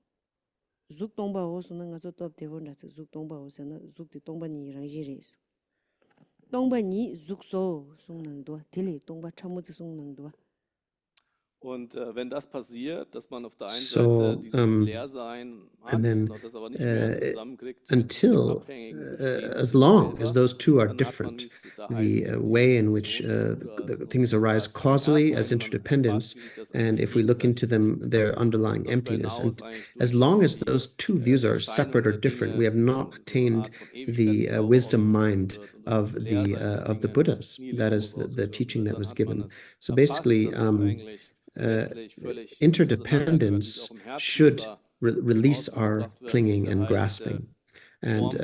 죽동바오 소는 가서 또 대본다 죽동바오서나 죽디 동바니 랑지레스 동바니 죽소 송능도 딜리 동바 참무지 송능도. Und wenn das passiert, dass man auf der einen Seite dieses Leersein hat und das aber nicht mehr zusammenkriegt, until as long as those two are different, the way in which the things arise causally as interdependence, and if we look into them, their underlying emptiness, and as long as those two views are separate or different, we have not attained the wisdom mind of the Buddhas. That is the teaching that was given. So basically, interdependence should release our clinging and grasping. And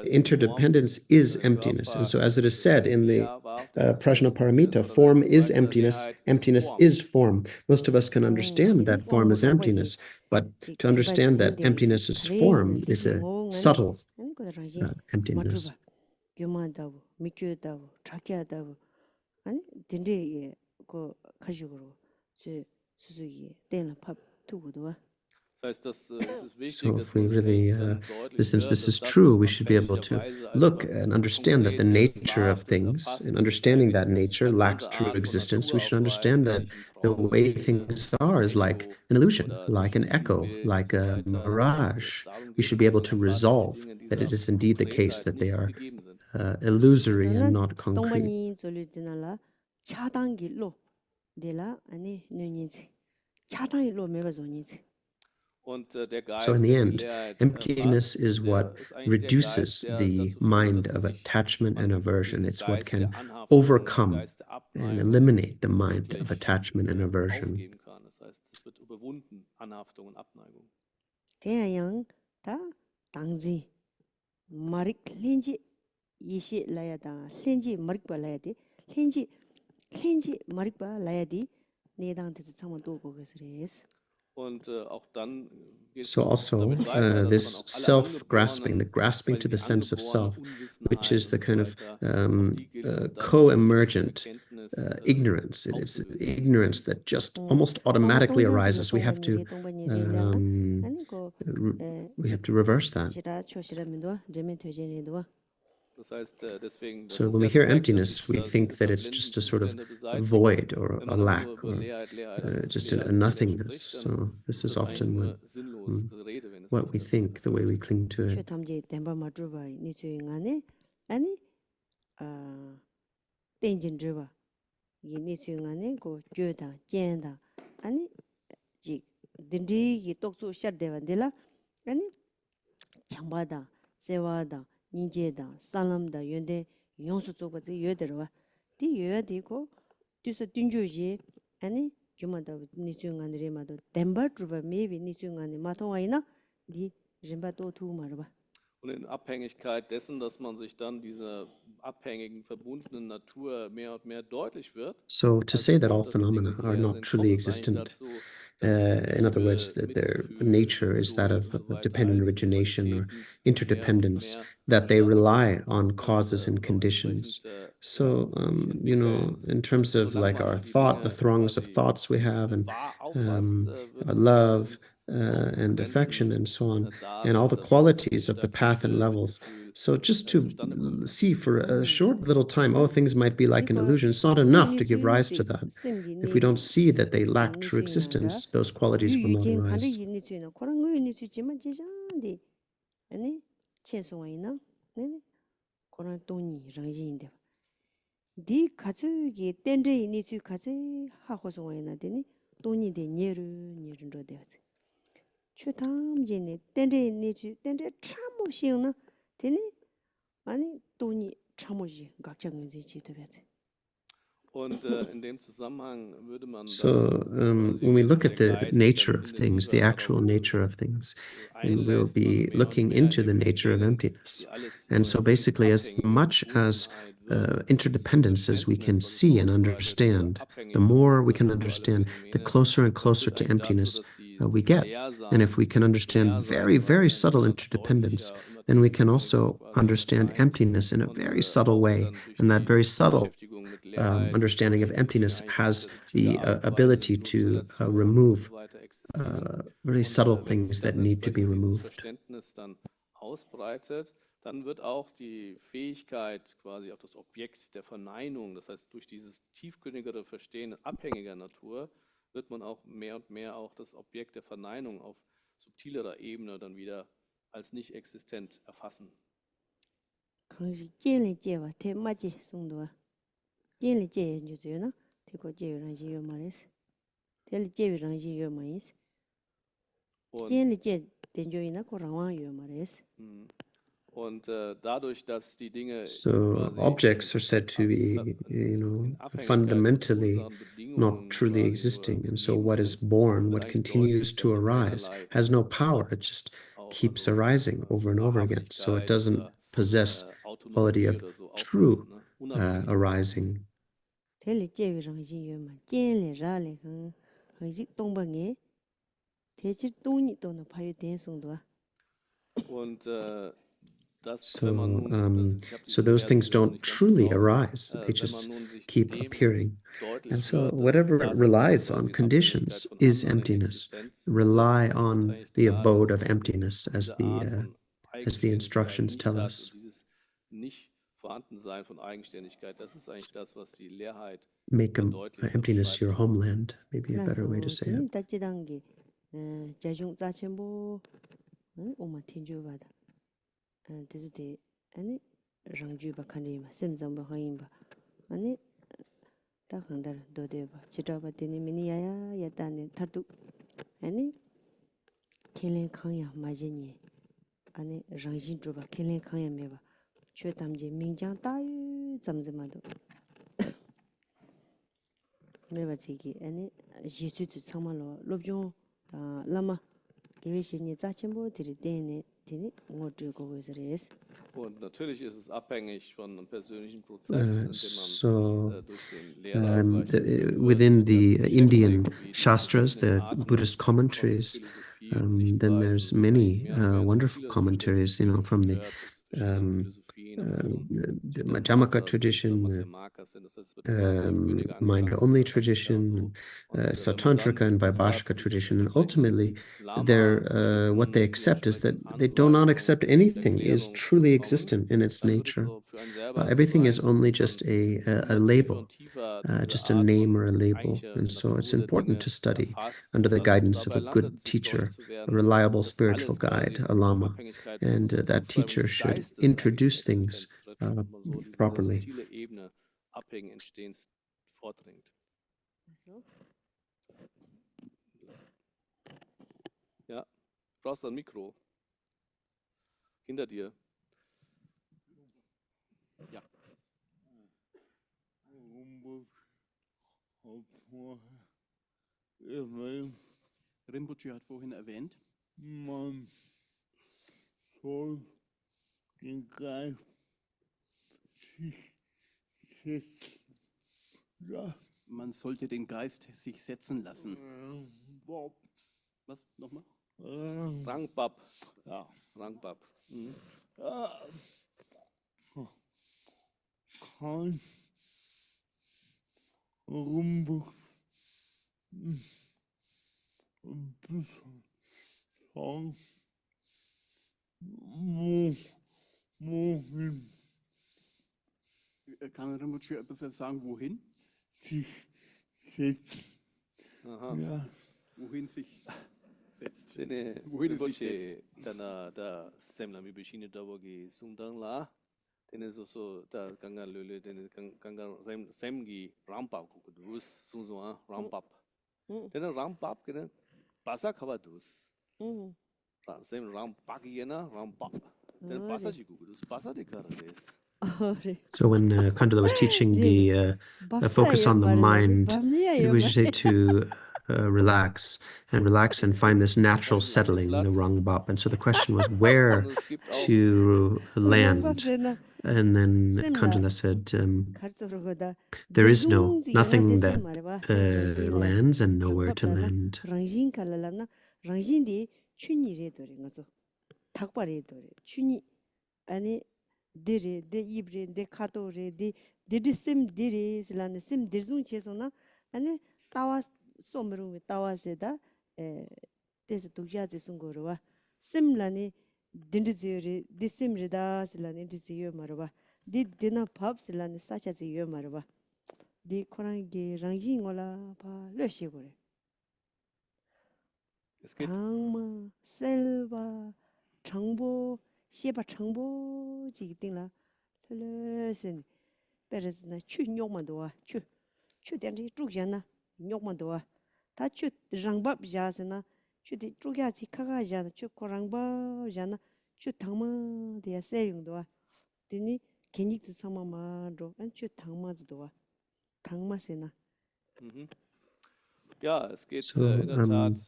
interdependence is emptiness. And so as it is said in the Prajnaparamita, form is emptiness, emptiness is form. Most of us can understand that form is emptiness, but to understand that emptiness is form is a subtle emptiness. So if we really, since this is true, we should be able to look and understand that the nature of things, and understanding that nature lacks true existence, we should understand that the way things are is like an illusion, like an echo, like a mirage. We should be able to resolve that it is indeed the case that they are illusory and not concrete. So in the end, emptiness is what reduces the mind of attachment and aversion. It's what can overcome and eliminate the mind of attachment and aversion. 이시 라야다 렌지 머릭바 라야디 렌지 머릭바 라야디 내당에서 참아 도고 그래서 Und auch dann geht es So also damit weiter, dass man this auch alle self-grasping, the angeborenen, grasping quasi to the die sense of self, angeborene which is Unwissenheit the und so kind of weiter, auch die gilt es dann durch co-emergent Erkenntnis ignorance. It is ignorance that just almost tonga automatically tongjang arises. We have to tongba ni relana 아니 고 we have to reverse that. 시라 초시라 민도 제메 퇴제니도 Das heißt, deswegen, das So ist when we der hear Zweck, dass emptiness, sich we diese think that it's verblendenden just a sort of Zustände a beseitigen. void or Wenn a man aber lack nur über or Leerheit als just Leerheit a nothingness. spricht, So dann this ist is das eigentlich often nur sinnlos Gerede, wenn es what nicht we dazu think, the way we führt. cling to it. 최탐제 덴바 마주바 니츠잉안에 아니 아 땡진즈바 이 니츠잉안에 고 쥐다 젠다 아니 지 딘디기 똑수 샤데반데라 아니 장바다 세와다 닌제다 살람다 연데 용수 쪽바지 여데로와 디 여야디고 뒤서 딘주지 아니 주마다 니츠잉안레마도 덴바 주바 메비 니츠잉안에 마통와이나 디 림바도 투마르바 Und in Abhängigkeit dessen, dass man sich dann dieser abhängigen, verbundenen Natur mehr und mehr deutlich wird. So to say that all dass die Dinge phenomena are leer not sind, truly kommt es eigentlich existent, dazu, dass in other Liebe, words, that their Mitgefühl, nature is that Geduld of und so weiter, dependent all diese origination or Qualitäten mehr und interdependence, mehr that they zustande rely kommen on und causes and auch conditions. entsprechend So, sich you know, entwickeln. in terms of Solange like man our die thought, the Dinge throngs of quasi thoughts we have, für and wahr auffasst, wird es love allerdings auch and affection Grenzen and so on, da and all sein, the dass qualities of the echter path and Friede, levels. Mitgefühl So just to zustande kommen kann. see for a short little time, oh, things might be like an illusion. It's not enough to give rise to that. If we don't see that they lack true existence, those qualities will not arise. 아니 최소와이나 네 그런 돈이 랑지인데 디 가족이 땡제 니주 가지 하고서와이나 되니 돈이 돼 녀르로 되었지 최탐진이 땡제 니주 땡제 참으시나 되니 아니 돈이 참으시 각장인지 지도베지 Und in dem Zusammenhang würde man So when we look at the nature of things, the actual nature of things, and we'll be looking into the nature of emptiness. And so basically, as much as interdependence as we can see and understand, the more we can understand, the closer and closer to emptiness we get. And if we can understand very, very subtle interdependence, then we can also understand emptiness in a very subtle way. And that very subtle understanding of emptiness has the ability to remove very subtle things that need to be removed. Dann wird auch die Fähigkeit, quasi auch das Objekt der Verneinung, das heißt durch dieses tiefgründigere Verstehen abhängiger Natur, wird man auch mehr und mehr auch das Objekt der Verneinung auf subtilerer Ebene dann wieder als nicht existent erfassen. Und dadurch, dass die Dinge so objects are said to be, you know, fundamentally not truly existing. And so what is born, what continues to arise, has no power. It just keeps arising over and over again. So it doesn't possess quality of true arising. Und so those things don't truly arise. They just keep appearing. And so whatever relies on conditions is emptiness. Rely on the abode of emptiness, as the instructions tell us. Make emptiness your homeland, maybe a better way to say it. 데즈데 아니 랑주바 칸리마 셈잠바 하임바 아니 다 한달 도데바 지다바 데니 미니야야 야다네 타두 아니 켈렌 칸야 마제니 아니 랑진 주바 켈렌 칸야 메바 최담제 민장 따유 잠잠마도 메바지기 아니 예수도 참말로 롭종 라마 게베시니 자침보 드리데네 되니 못 들고 그래서 Und natürlich ist es abhängig von einem persönlichen Prozess, in dem So man durch den Lehrer vielleicht within the Indian beschäftigt, wie die Shastras, the verschiedenen Arten Buddhist von commentaries, Philosophie und then Sichtweisen there's sich many mehr und mehr zu wonderful vieles commentaries, you know, from the gehört, zu verschiedenen Philosophien, aber so the Siddha Madhyamaka Markas sind, tradition, Markas sind, das heißt, es wird immer tiefgründiger mind-only angegangen, tradition, und wenn man dann Sautrantrika and Lust hat, Vaibhashika sich tradition, and entsprechend ultimately, Lama zu stützen, what they die accept is that entsprechenden they do not Anleitungen accept und anything is Erklärungen zu truly bekommen, existent in its dann wird es nature. so für einen selber so Everything is sein, only dass just man a immer tiefer label, und tiefer diese just a Art name or a von label. eigentlicher And so it's Natur der important Dinge to study erfasst under und the dann guidance of dabei a good landet, sich teacher, deutlich zu a werden, reliable dass spiritual alles quasi guide, a in lama, Abhängigkeit and der that Zuschreibung teacher des should Geistes eigentlich introduce in things Existenz tritt und man so diese sehr properly. subtile Ebene Abhängen, Entstehens vordringt. Ja, brauchst du ein Mikro. Hinter dir. Ja. Rinpoche hat vorhin erwähnt, man soll den Geist sich setzen. Ja. man sollte den Geist sich setzen lassen. Bob. Was? Nochmal? Rangbab. Ja. Rangbab. Mhm. Kein Rinpoche sagen, wohin Kann Rinpoche etwas sagen, wohin? sich setzen. Aha. Ja. Wohin sich setzt. Wohin es sich setzt. Da semla mi bishini dawogi sumdang la. Dene so da ganga lele dene ganga semgi rampap kudus sungzwa rampap. Dene rampap kene pasa khaba dus. Sem rampaki yena rampap. Dene pasa ji kudus pasa de karades. So when Khandro was teaching the focus on the mind, it was usually to relax and find this natural settling, the Rangbap. And so the question was where to land. And then Khandro said, there is nothing that lands and nowhere to land. Diri, de ibre, de katore, de sim diri, silane sim dirzun chesona, ane tawa somrung tawa seda, des dugya disungorwa, sim lane dindizuri, de sim rida silane diziyo marwa, di dina pub silane sacha ziyo marwa, di korangi rangi ngola pa löshigore. Tangma, selva, changbo, xeba changbo ji ding la le sen beres na chu nyok ma do chu den ji zhu yan na nyok ma do ta chu rang ba ja se na chu de zhu ya ji ka ga ja na chu ko rang ba ja na chu tang ma de ya se yung do de ni kenik de sama ma do an chu tang ma do tang ma se na. Ja, es geht So, in der Tat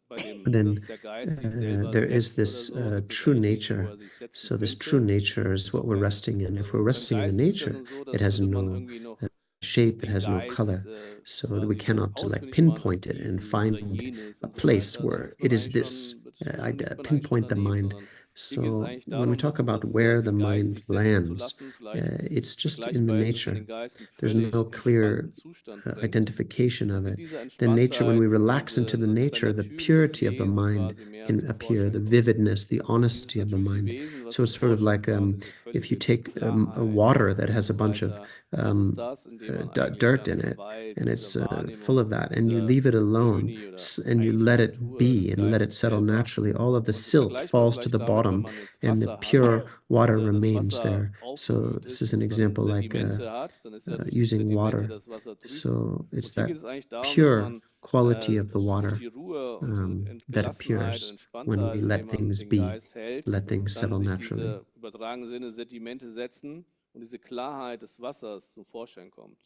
bei dem, dass der Geist sich selber there is setzt this oder so, da geht true eigentlich nicht, wo nature. er sich setzen So this könnte. true nature is what we're resting in. If we're Beim resting in the Geist ist es ja nature, nun so, it das has würde man no irgendwie noch shape, it den has no Geist color. So that we quasi cannot ausfindig machen als pinpoint it and dieses oder find jenes a und so place weiter. Da where ist it man is eigentlich this. schon, liegt man eigentlich schon Pinpoint the daneben, mind. sondern hier geht es So eigentlich when we darum, talk about dass where the den Geist mind sich setzen zu lands, lassen, vielleicht it's just in the vergleichbar ist es, wenn nature. den Geist in There's no völlig clear entspannten Zustand bringt. identification of Und in it. dieser Then nature, when we Entspanntheit, relax into the sein nature, the natürliches purity of the Wesen mind quasi mehr can zum appear, the Vorschein kommt. vividness, the Und dieses honesty of the natürliche mind. Wesen, was So zum it's sort of Vorschein like kommt, diese if you völlige take a Klarheit water that und has a so bunch of weiter, das ist das, in dem man eigentlich dirt dann in it, verweilt, and in it's dieser full Wahrnehmung of that, and you dieser leave it alone, Schöni oder and you let eigentlichen it Natur be des and let it Geistes settle selber. naturally, all of the Und es ist silt vergleichbar falls to vielleicht the damit, wenn bottom, man jetzt and the Wasser hat pure water und das remains Wasser there. So aufgewühlt this ist is an und dann example like Sedimente hat, dann ist ja durch die using Sedimente water. das Wasser trüb. So Und it's hier that geht es eigentlich darum, dass pure man quality of the durch water die Ruhe und that Gelassenheit und appears when we Entspanntheit, let indem man things den be, Geist hält, let things dann settle sich naturally. diese übertragenen Sinne Sedimente setzen und diese Klarheit des Wassers zum Vorschein kommt.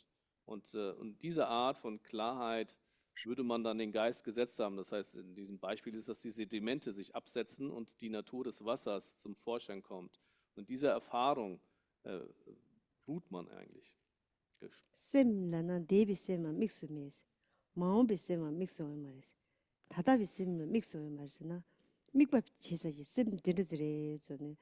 Und diese Art von Klarheit würde man dann den Geist gesetzt haben. Das heißt, in diesem Beispiel ist, dass die Sedimente sich absetzen und die Natur des Wassers zum Vorschein kommt. Und diese Erfahrung ruht man eigentlich. 셈 라나 데비 셈마 믹스 메스 마오비 셈마 믹스 오 마레스 다다비 셈마 믹스 오 마레스나 믹밥 제사지 셈 데르즈레 저네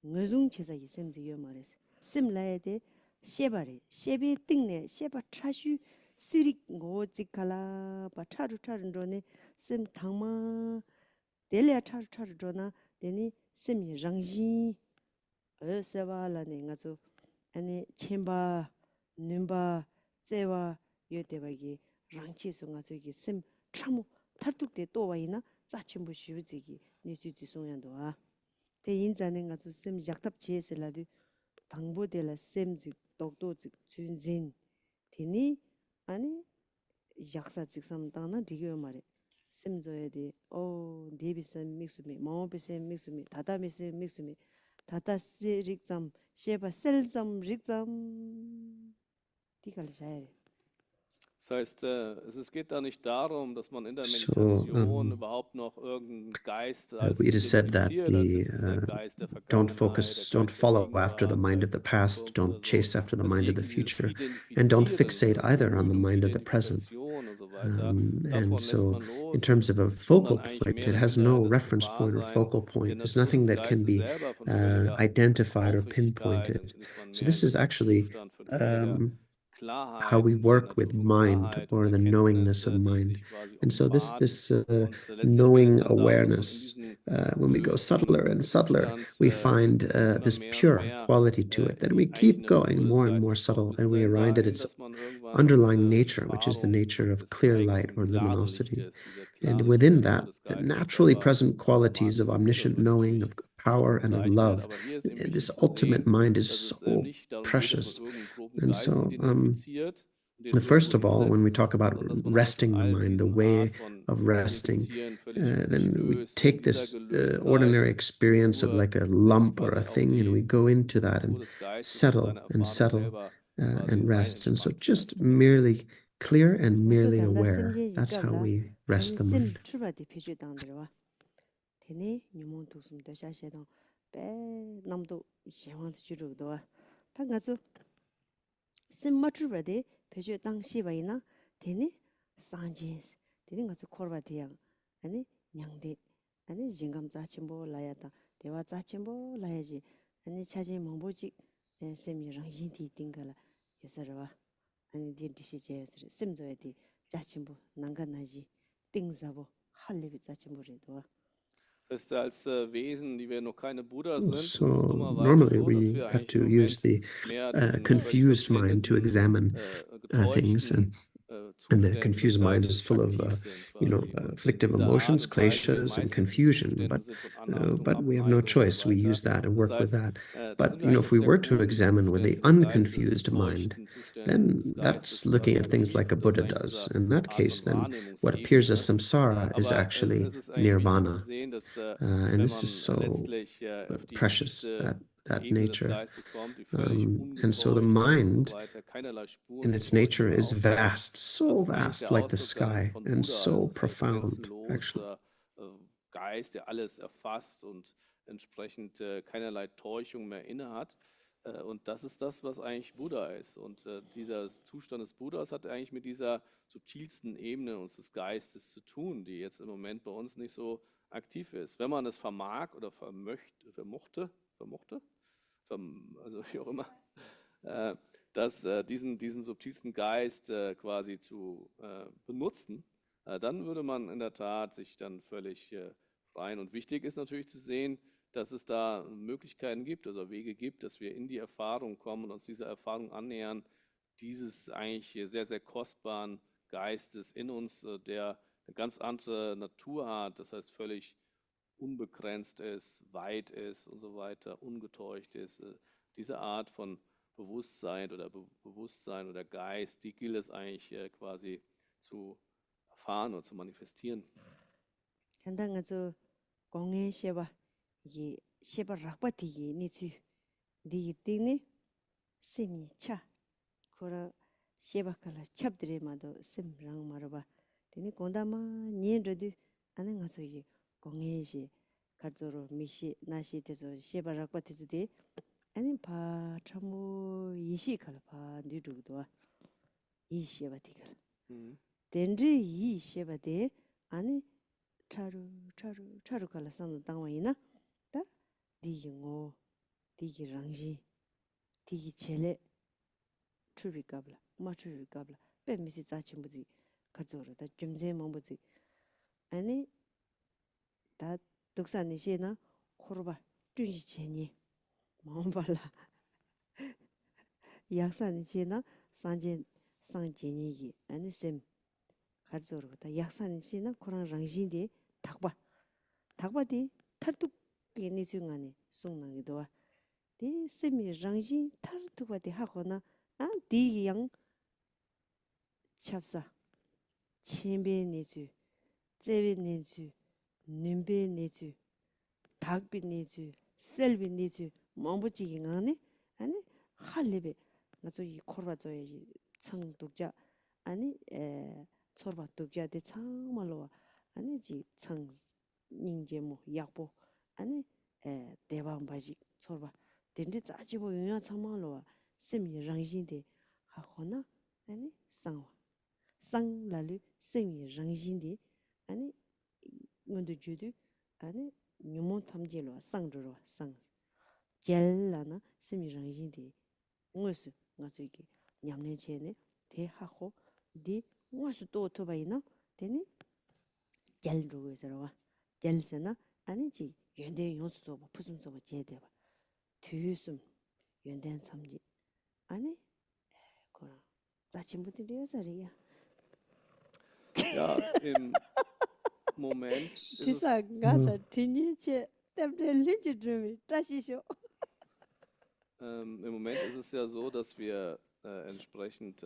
ngözung chesa yi sem zi yo mares sim lae de shebare shebe tingne sheba chashu sirik ngo jikala ba charu charu rone sim thangma delya charu charu rona deni sim yi rangji seba la ne nga zo ani chemba nimba zewa yo dewa gi rangchi so nga zo gi sim chamu tartuk de to wa ina za chimbu shu zi gi ni ju ji song yan do wa 대 인자는 가서 쌤 약탑 지에서라도 당보대라 쌤지 독도지 준진 되니 아니 약사 직삼 당나 디교 말에 쌤 줘야 돼. 데비쌤 믹스미 마오비쌤 믹스미 다다미쌤 믹스미 다다시 릭잠 셰바 셀잠 릭잠 디갈 자야 돼. Das heißt, es geht da nicht darum, dass man in der So, Meditation überhaupt noch irgendeinen Geist als we just said that identifiziert, als ist es der Geist der don't Vergangenheit, focus, der don't Geist der follow after the Gegenwart, mind of Geist the der past, Zukunft don't oder so. chase after the Das mind of the jegliches future, and don't Identifizieren, fixate das either on the Bemühen um mind of the present. Identifikation und so weiter, And davon lässt so, man in los terms und of a kommt focal dann eigentlich point, mehr it oder has minder no in das reference point or Gewahrsein focal der point. There's Natur nothing des that can Geistes be selber, von der Welle der identified or Aufrichtigkeit, pinpointed. dann ist man So mehr this in is diesem actually Zustand von völliger how Klarheit, we in dieser work with Natur von mind, Klarheit und or the Erkenntnis, knowingness of die mind. sich quasi And so offenbart. this Und letztlich geht es knowing dann darum, dass man in awareness, diesem when we go subtler and subtler, Zustand we find immer this mehr und pure mehr quality to it. Then we eigentlich keep in der Natur going des more and more Geistes kommt, subtle, bis and we arrive at dahin, its dass man irgendwann underlying diese nature, which is the Erfahrung nature of des clear light eigentlichen or klaren luminosity. Lichtes, dieser And klaren within Lichtnatur that, des the Geistes naturally selber present qualities of wahrzunehmen. Das omniscient wird knowing, natürlich of ein power, großes and of Zeichen, love. aber hier ist eben This wichtig zu ultimate sehen, mind is dass es so nicht darum geht, dass man precious. irgendeinen groben And Geist so, identifiziert und den first irgendwo of all, when we hinsetzt, talk about sondern dass man einfach von resting the all mind, the diesen way Art von of resting, Identifizieren völlig sich then we löst und in take dieser this Gelöstheit ordinary experience of nur like a sich lump or a quasi auf thing, and we die go into that Natur and des Geistes und settle seine and Erfahrung settle selber quasi and rein rest. And so entspannt just werden. merely clear and 먼저 merely 단다 aware. 셈제 That's how 이갑라 we rest 아니 the 셈 mind. 출바디 표주 당들와 되네 뉴몬 도숨도 샤샤동 빼 남도 샤완트 주르도와 당가서 셈 마출바디 표주 당시바이나 되네 산진스 되는 것도 코르바디양 아니 냥데 아니 진감 자침보 라야다 대화 자침보 라야지 아니 차지 몽보지 셈이랑 인디 띵가라 예서와 아니 디디시 제스르 셈조에디 자침보 난간나지 띵자보 할리비 자침보리도 Das ist als Wesen, die wir noch keine Buddha sind, ist es So dummerweise normally so, dass we wir have eigentlich im to use Moment the mehr diesen völlig confused mind to verblendeten, examine things, getäuschten and the Zuständen des confused mind is Geistes full of aktiv sind quasi. Und afflictive diese Art emotions, und Weise, wie wir kleshas, and meistens in confusion. Zuständen sind von Anhaftung, But we have no Abneigung und so choice. We weiter. use that and Das work with heißt, that. da But sind wir eigentlich if auf we sehr were to guten examine with the Zuständen des Geistes, unconfused mind, getäuschten Zuständen then des that's Geistes looking quasi at things like a aktiv. Das ist Buddha eigentlich does. unsere In that Art case, von then what appears as Wahrnehmungsebene. samsara is Aber actually es ist eigentlich wichtig zu nirvana. sehen, dass And wenn this is man so letztlich auf die precious, tiefste that Ebene des nature. Geistes kommt, die völlig And so the ungetäuscht ist und so mind weiter, keinerlei Spuren in von its nature Täuschung is aufweist. vast, so Das ist eigentlich vast, der like the Ausdruck dann sky, von and Buddha. so Das ist eigentlich profound, actually. grenzenloser Geist, der alles erfasst und entsprechend keinerlei Täuschung mehr innehat. Und das ist das, was eigentlich Buddha ist. Und dieser Zustand des Buddhas hat eigentlich mit dieser subtilsten Ebene unseres Geistes zu tun, die jetzt im Moment bei uns nicht so aktiv ist. Wenn man es vermag oder vermochte, also wie auch immer, diesen subtilsten Geist quasi zu benutzen, dann würde man in der Tat sich dann völlig freien. Und wichtig ist natürlich zu sehen, dass es da Möglichkeiten gibt, also Wege gibt, dass wir in die Erfahrung kommen und uns dieser Erfahrung annähern, dieses eigentlich sehr, sehr kostbaren Geistes in uns, der eine ganz andere Natur hat, das heißt völlig unbegrenzt ist, weit ist und so weiter, ungetäuscht ist. Diese Art von Bewusstsein oder Geist, die gilt es eigentlich quasi zu erfahren und zu manifestieren. 단당아서 공에 쉐바 이게 쉐바 락바티기 니치 디티니 세미차 코라 쉐바칼라 찹드레마도 셈랑 마르바 되니 공다마 니엔르디 아는 가서 이게 공에시 Kadzoro mishi nashi tezo sheba rakwa tezo de ani pa chamu ishi kala pa ndidu do I sheba tikala dendri I sheba de ani charu kala sanu tangwa ina ta digi ngo digi rangji digi chele chubi kabla ma chubi kabla pe misi zachimbuzi kadzoro da jumze mambuzi ani 다 독산이시나 코르바 준시 체니 마음발라 약산이시나 상제니기 아니 셈 가르조르다 약산이시나 코란 랑진디 닭바디 탈뚝 게니 중간에 송나기도 디 셈이 랑진 탈뚝바디 하거나 아 디양 찹사 쳔베니주 제베니주 nimbe neju dagbi neju selbi neju mambuji ngane ani halebe ngazo I korba zoe chang dugja ani chorba dugja de changmalwa ani ji chang ningje mo yakbo ani debang baji chorba denje 자지보 영야 changmalwa semi rangjin de ha khona ani sang lalu semi rangjin de ani ngundu judu 아니 nyumon 탐제로 상주로 상 젤라나 스미 랑진디 무슨 가지기 냠내체네 대하고 디 무슨 또 오토바이나 되니 젤루에서와 젤세나 아니지 연대 용수도 부순서 제대로 뒤숨 연대 참지 아니 그런 자친구들이어서리야 Ja, im Moment ist es, im Moment ist es ja so, dass wir entsprechend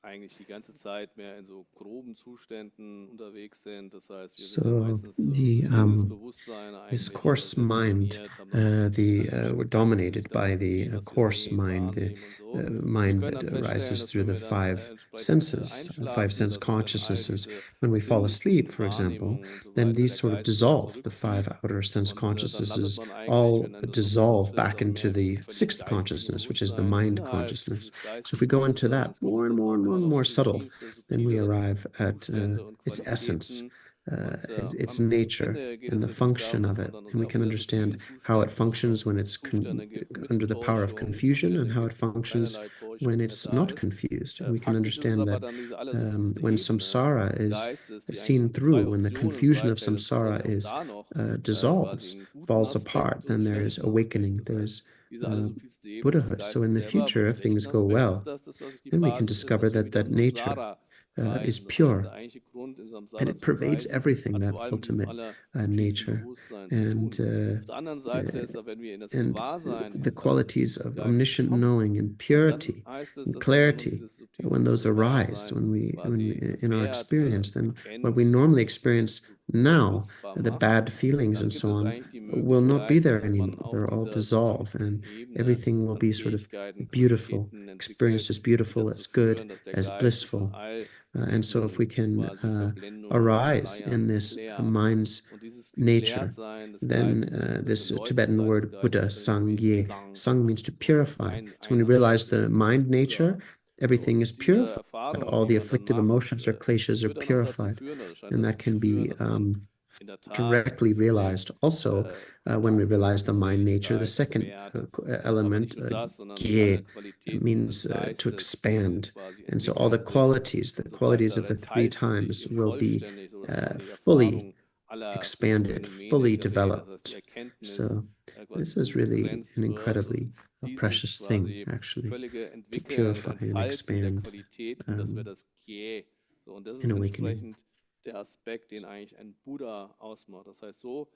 eigentlich die ganze Zeit mehr in so groben Zuständen unterwegs sind. Das heißt, wir sind ja meistens so durch Sinnesbewusstsein this eigentlich coarse sehr mind, definiert, haben dann we're dominated by the gesehen, was wir coarse sehen, mind, the wahrnehmen und so. Wir mind können that dann feststellen, arises dass through wenn the wir dann five entsprechend senses, five einschlafen, sense dass wir dann all consciousnesses. diese When we fall asleep, for example, Wahrnehmungen und so then weiter, these der sort of Geist wieder dissolve. The five zurückzieht. outer sense Und dann landet consciousnesses man eigentlich, all wenn dann das so dissolve bewusst ist, back auch into mehr the diesem völlig sixth geistigen consciousness, which is the Bewusstsein mind innerhalb consciousness. dieses So if geistigen we go into Bewusstseins that more kommen and dann more and more irgendwann and auch more die subtle, verschiedensten then we subtileren arrive at Zustände und its essence, Qualitäten. Und its am nature, Ende geht and es the natürlich darum, function of dass man it. dann And we auf can sehr subtilen understand how it Zuständen, wo es functions auch when it's Zustände gibt mit under the power of Täuschung, confusion, and Zustände how it gibt, wo functions keinerlei Täuschung when mehr it's da not ist. confused. And we can Faktisch ist es understand aber that dann diese allersiebste when Ebene samsara des is Geistes, die eigentlich seen so zwei through, when the Optionen confusion of bereithält, dass man samsara quasi auch is da noch quasi dissolves, einen guten falls Aspekt apart, und einen then there is schlechten Aspekt. awakening, Das there heißt, is diese uh, allersubtilste Ebene des Buddhahood. So Geistes in the selber future, beim if things schlechten go Aspekt ist well, das, was die then we can Basis ist, discover dass wir that wieder that im nature Samsara is kreisen. Das heißt, der pure, eigentliche Grund, im and Samsara it zu pervades kreisen, everything, hat that vor allem mit diesem ultimate allersubtilsten nature. Bewusstsein zu And tun. Auf der anderen Seite ist, wenn wir in das and Gewahrsein the dieses qualities allersubtilsten of Geistes omniscient kommen, knowing and dann purity heißt es, and dass wir dann nur clarity, dieses when subtilste those arise, Gewahrsein when we quasi in our erfährt oder experience, then what we erkennt normally und experience now, nutzbar the macht, bad feelings dann and gibt so es on, eigentlich die will not be Möglichkeit, there dass man anymore. auf They're all dieser dissolve, subtilsten and Ebene everything will dann be sort of Fähigkeiten, beautiful, Qualitäten experienced entwickelt, as die beautiful, dazu as good, führen, dass der as Geist sich von blissful. all And so if we diesen can quasi Verblendungen und arise in Schleiern this klärt. mind's Und dieses nature, Geklärt-Sein des then Geistes oder this Geläutert-Sein Tibetan des word Buddha, Geistes bringt so wie Sangye, Sang. Sang means to So, das ist purify. So when ein we realize Aspekt the des mind Buddha. nature, So, everything is und diese purified. Erfahrung, All die the man dann afflictive macht, emotions or kleshas die are wird dann auch dazu purified. führen, oder scheint And dazu that zu can führen, be dass man in der Tat directly realized. vermehrt Also, when we realize the mind Gedanken, nature, the Geist second klärt, aber element, nicht nur das, sondern alle kie, Qualitäten des means to Geistes expand. quasi And so all the entwickeln sich qualities, und so weiter, of the three entfalten sich times im will be vollständig, sodass man die fully Erfahrung aller expanded, Phänomene fully gerät, das heißt die developed. Erkenntnis So quasi this is really begrenzt an wird und incredibly dieses precious thing, quasi actually, völlige to Entwickeln und purify and Entfalten der expand Qualitäten, das wäre das Kie. So, und das ist in awakening. entsprechend der Aspekt, den eigentlich ein Buddha ausmacht. Das heißt, so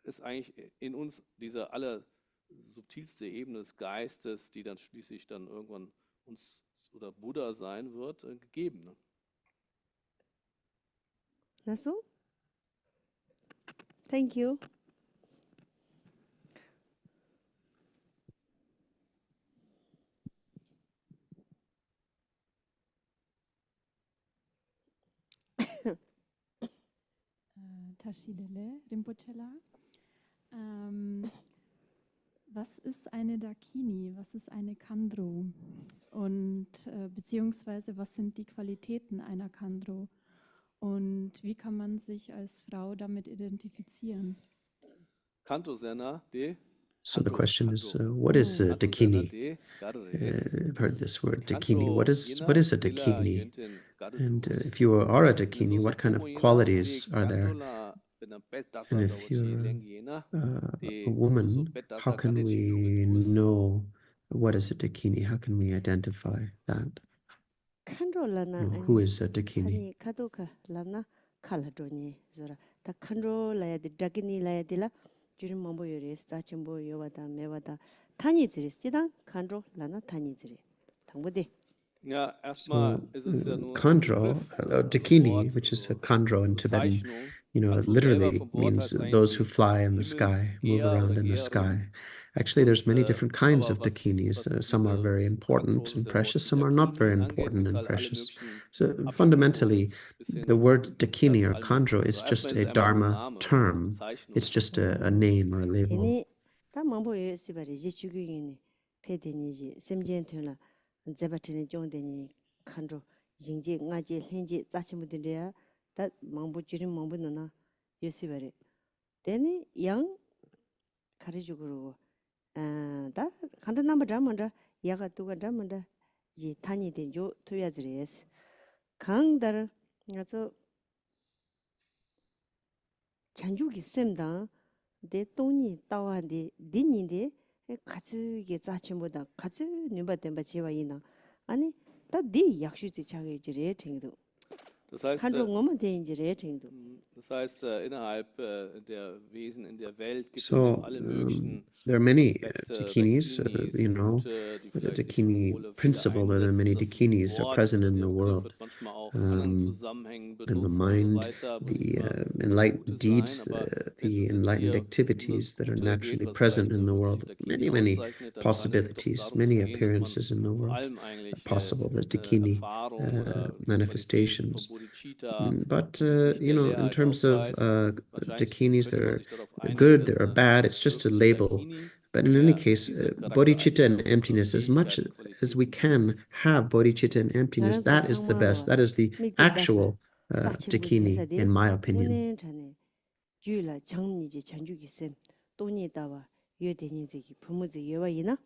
ist eigentlich in uns diese allersubtilste Ebene des Geistes, die dann schließlich dann irgendwann uns oder Buddha sein wird, gegeben. Ne? That's all? Thank you. Tashidele Rinpochela. Was ist eine Dakini? Was ist eine Khandro? Und beziehungsweise was sind die Qualitäten einer Khandro? Und wie kann man sich als Frau damit identifizieren? Khandro sehr nah, de. So the question is, what is a dakini? I've heard this word, dakini. What is a dakini? And if you are a dakini, what kind of qualities are there? And if you're a woman, how can we know what is a dakini? How can we identify that? Khandro lana Who is a dakini? kadoka lana kaladoni zora. Ta khandro la de dakini la de la jurim mambo yore sta chimbo yowada mewada tani ziris jida khandro lana tani ziri. Tangbode. Ja, So, erstmal ist es ja nur Khandro, dakini, which is a Khandro in Tibetan, literally means those who fly in the sky, move around in the sky. Actually, there's many different kinds of dakinis. Some are very important and precious, some are not very important and precious. So fundamentally, the word dakini or Khandro is just a Dharma term. It's just a name or a label. Ta mambo yo sibari je chuguyini pedeni je semjen tuna zebatene jongdeni khandro jingje ngaje henje zachimudindeya ta mambo jurim mambo nona yo sibari deni yang karijuguru da khanda namba dramanda yaga tuga dramanda ji tani denjo toyazres kangdar ngaso chanjugi semda 데 돈이 따와데 디니데 가츠게 자침보다 가츠 뉴바덴바 제와이나 아니 다디 약슈지 차게지레 팅도 Das heißt, 칸조 ngomen 데인지레 팅도 das heißt, innerhalb der Wesen in der Welt gibt es So ja alle möglichen there are many Aspekte, dakinis, Gute, die the vielleicht sich dakini Symbole principle, viele there are many einsetzen. Das dakinis are Wort present oder in der the Begriff world. wird manchmal auch in anderen Zusammenhängen In the benutzt und so mind, weiter. Muss the nicht immer was enlightened Gutes deeds, sein, aber wenn es the uns jetzt enlightened hier activities das that are Gute naturally geht, was present vielleicht in the wirklich world. die Dakini Many auszeichnet, dann scheint es doch possibilities, darum many zu gehen, dass man appearances in the vor world allem eigentlich possible, the dakini Erfahrung oder die Qualitäten vom manifestations. Bodhicitta, But, die Sicht der in Leerheit terms of aufweist. Wahrscheinlich dakinis, könnte man they're sich darauf einigen, good, dass they're eine bad, it's just a wirkliche label. Dakini But in any ja case, diese bodhicitta and Charaktereigenschaften oder emptiness, as much Fähigkeiten, as we Qualitäten can besitzt. have bodhicitta and emptiness, 나라서 that is the best. 창마로 That is the 미게 actual 다서 자치부 dakini, 지사데 in my opinion. 오늘 전에 주일날 장니지 전주기 쌤 돈이다와 여대니지기 부모지 여와이나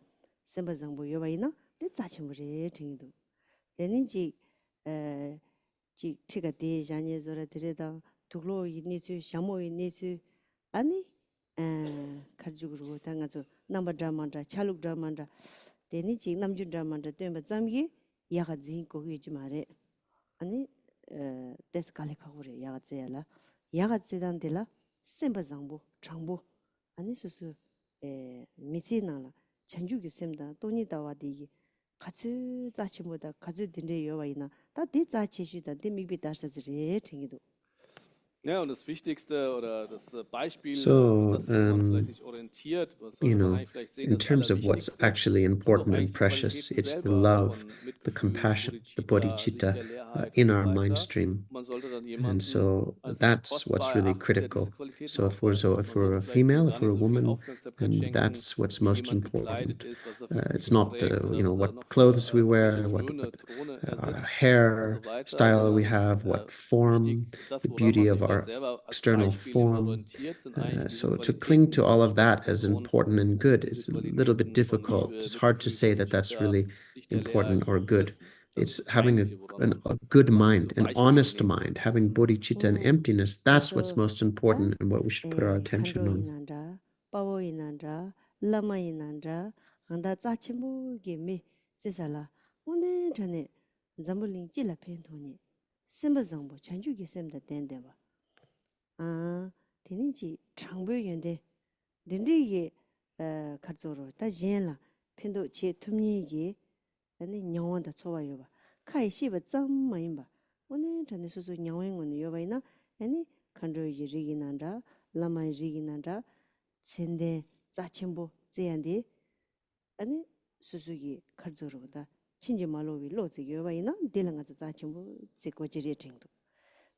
셈바장보 여와이나 데 자치무레 ting도 되는지 지 제가 대자니 저라 들여다 두글로 이니주 샤모 이니주 아니 가지고 당가서 남바 드라마다 찰룩 드라마다 되는지 남주 드라마다 되면 잠기 야가진 거기지 말에 아니 데스칼레카고레 야가제라 야가제단데라 셈바장보 장보 아니 수수 미치나라 전주기 셈다 돈이다와디 같이 자치보다 같이 딘데 여와이나 다디 자치시다 디미비 다서지레 팅이도 Ja, und das Wichtigste oder das Beispiel, So, das man vielleicht sich orientiert, was sollte man eigentlich vielleicht sehen, in das terms of what's Allerwichtigste actually sind doch important eigentlich and die precious, Qualitäten it's the selber love, von the Mitgefühl, compassion, the Bodhicitta, Sicht der bodhicitta Leerheit in und so our mind weiter. stream. Man sollte dann And jemanden so als that's kostbar what's really erachten, der diese critical. Qualitäten So if we're aufweist. Man a sollte vielleicht female, gar if we're a nicht so viel woman, Aufmerksamkeit then schenken, that's what's wie most jemand gekleidet important. ist, was er für It's Anzug not trägt oder was er what noch clothes we für irgendwelche wear, what Throne ersetzt und hair so weiter, style we sondern have, what wichtig, form, das, the woran beauty man of sich vielleicht our selber als external Beispiel immer form. orientiert, sind eigentlich diese So to cling Qualitäten to all of bestimmter that as Personen. important and good Diese is a little bit Qualitäten von difficult. Liebe, It's hard to Mitgefühl, say that that's Bodhicitta, really Sicht der important Leerheit or good. besitzen. Das It's ist das having Eigentliche, woran man a good sich mind, so an Beispiele honest nehmen mind, sollte. having bodhicitta and emptiness. That's what's 그래서 most important and what we should put our attention 칸도 on. 이난다 빠워 이난다 라마 이난다 한다 자치무게 미 제살라 오늘 전에 잠불링 찔라 펜토니 셈바장보 전주기 셈다 된데봐 되는지 장보연데 딘디게 가조로 다 옌라 펜도 제 툼니게 아니 냥원다 초와요 봐 카이시바 짬마임바 오늘 전에 수수 냥원은 요바이나 아니 칸드로지 리기난다 라마이 리기난다 첸데 자침보 제안데 아니 수수기 가조로다 친지 말로위 로지 요바이나 딜랑가 자침보 제고지리 팅도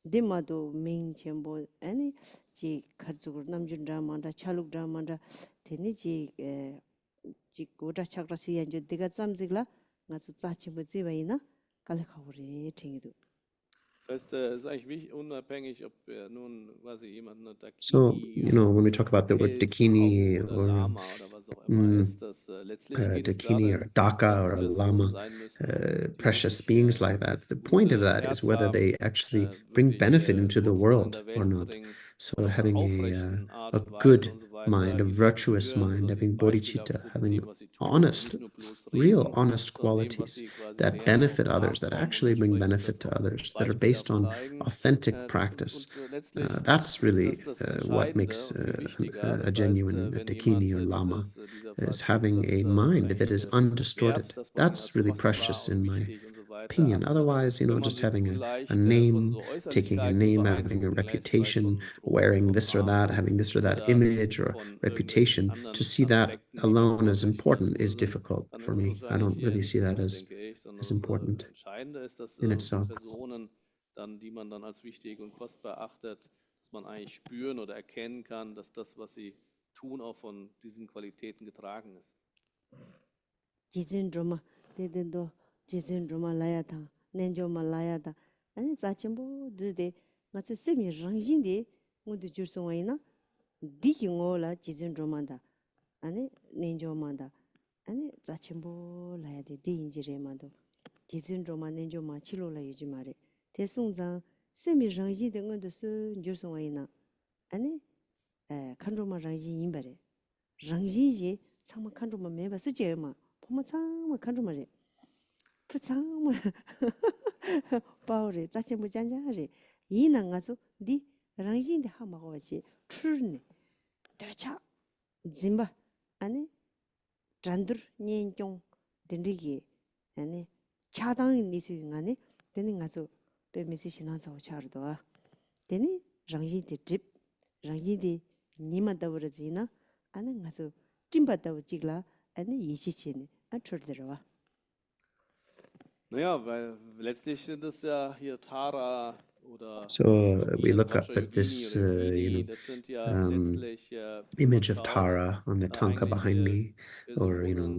Demado main chamber any ji Khandro namjun dramanda chaluk dramanda teni ji goda chakrasi yanjo diga zamzigla ngazu zachimbo ziwaina kale khawre tingidu. Das heißt, es ist eigentlich unabhängig, ob nun quasi jemand eine So, Dakini when we talk about the word hält, dakini oder or Lama oder was auch immer ist, dass letztlich geht es dakini or darum, a daka dass or es a Personen lama, sein müssen, die precious wirklich beings like that. das The point of gute that is Herz whether haben, they actually bring wirklich benefit into the Nutzen in world der or Welt not. bringen, So auf einer having aufrechten Art a und Weise good und so weiter, mind, a wie sie virtuous führen, mind, sodass sie having beispielhaft bodhicitta, sind in having dem, was sie tun und honest, nicht nur bloß real reden, honest sondern dem, was qualities sie quasi that lehren, auch benefit others, that nachkommen und actually bring entsprechend benefit das to auch others, that are based beispielhaft on zeigen. authentic practice. Letztlich That's ist really das what Entscheidende makes und viel wichtiger. a Das heißt, genuine wenn dakini jemand or lama, dieser is Prinzip having dann a das mind that is eigentlich undistorted. Wert, das man That's als really kostbar precious in und my wichtig und so weiter opinion. erachtet. Otherwise, Wenn man just sich having zu a leicht von name, so taking a Äußerlichkeiten name, having a beeindrucken lässt, sei es reputation, von Drogen, wearing von this or that, Nahrung having this or that oder image or von irgendwelchen reputation, to anderen see that Aspekten, die alone manchmal as vielleicht viel important größer is sind, difficult dann for ist das me. I wahrscheinlich don't really nicht see so that gut, denke ich, sondern as das important Entscheidende ist, dass in die itself. Personen dann, die man dann als wichtig und kostbar achtet, dass man eigentlich spüren oder erkennen kann, dass das, was sie tun, auch von diesen Qualitäten getragen ist. Jizin drama dedendo jizin drama layata nenjo malayata ani zachimbo de ngachu semi rangjin de ngundu jurso waina diki ngola jizin drama da ani nenjo manda ani zachimbo layade de injire mando jizin drama nenjo ma chilo la yuji mare te songzang semi rangjin de ngundu su jurso waina ani Khandro ma rangjin yimbare rangjin je changma Khandro ma meba su je ma poma changma Khandro ma re pu changma paure zachembu janja re yina ngazo di rangjin de ha ma wa ji churne dacha zimba ani jandur nyenkyong dendigi ani chadang ni su ngani deni ngazo pe mesi sinan sa chardo deni rangjin de drip rangjin de nima da wura zina ani ngazo timba da jigla ani yishi chene an churdero Naja, weil letztlich sind es ja hier Tara oder So we look Vajrayogini up at this, oder Yogini, das sind ja letztlich, wenn man image of schaut, Tara on the tanka eigentlich behind me, or Personen,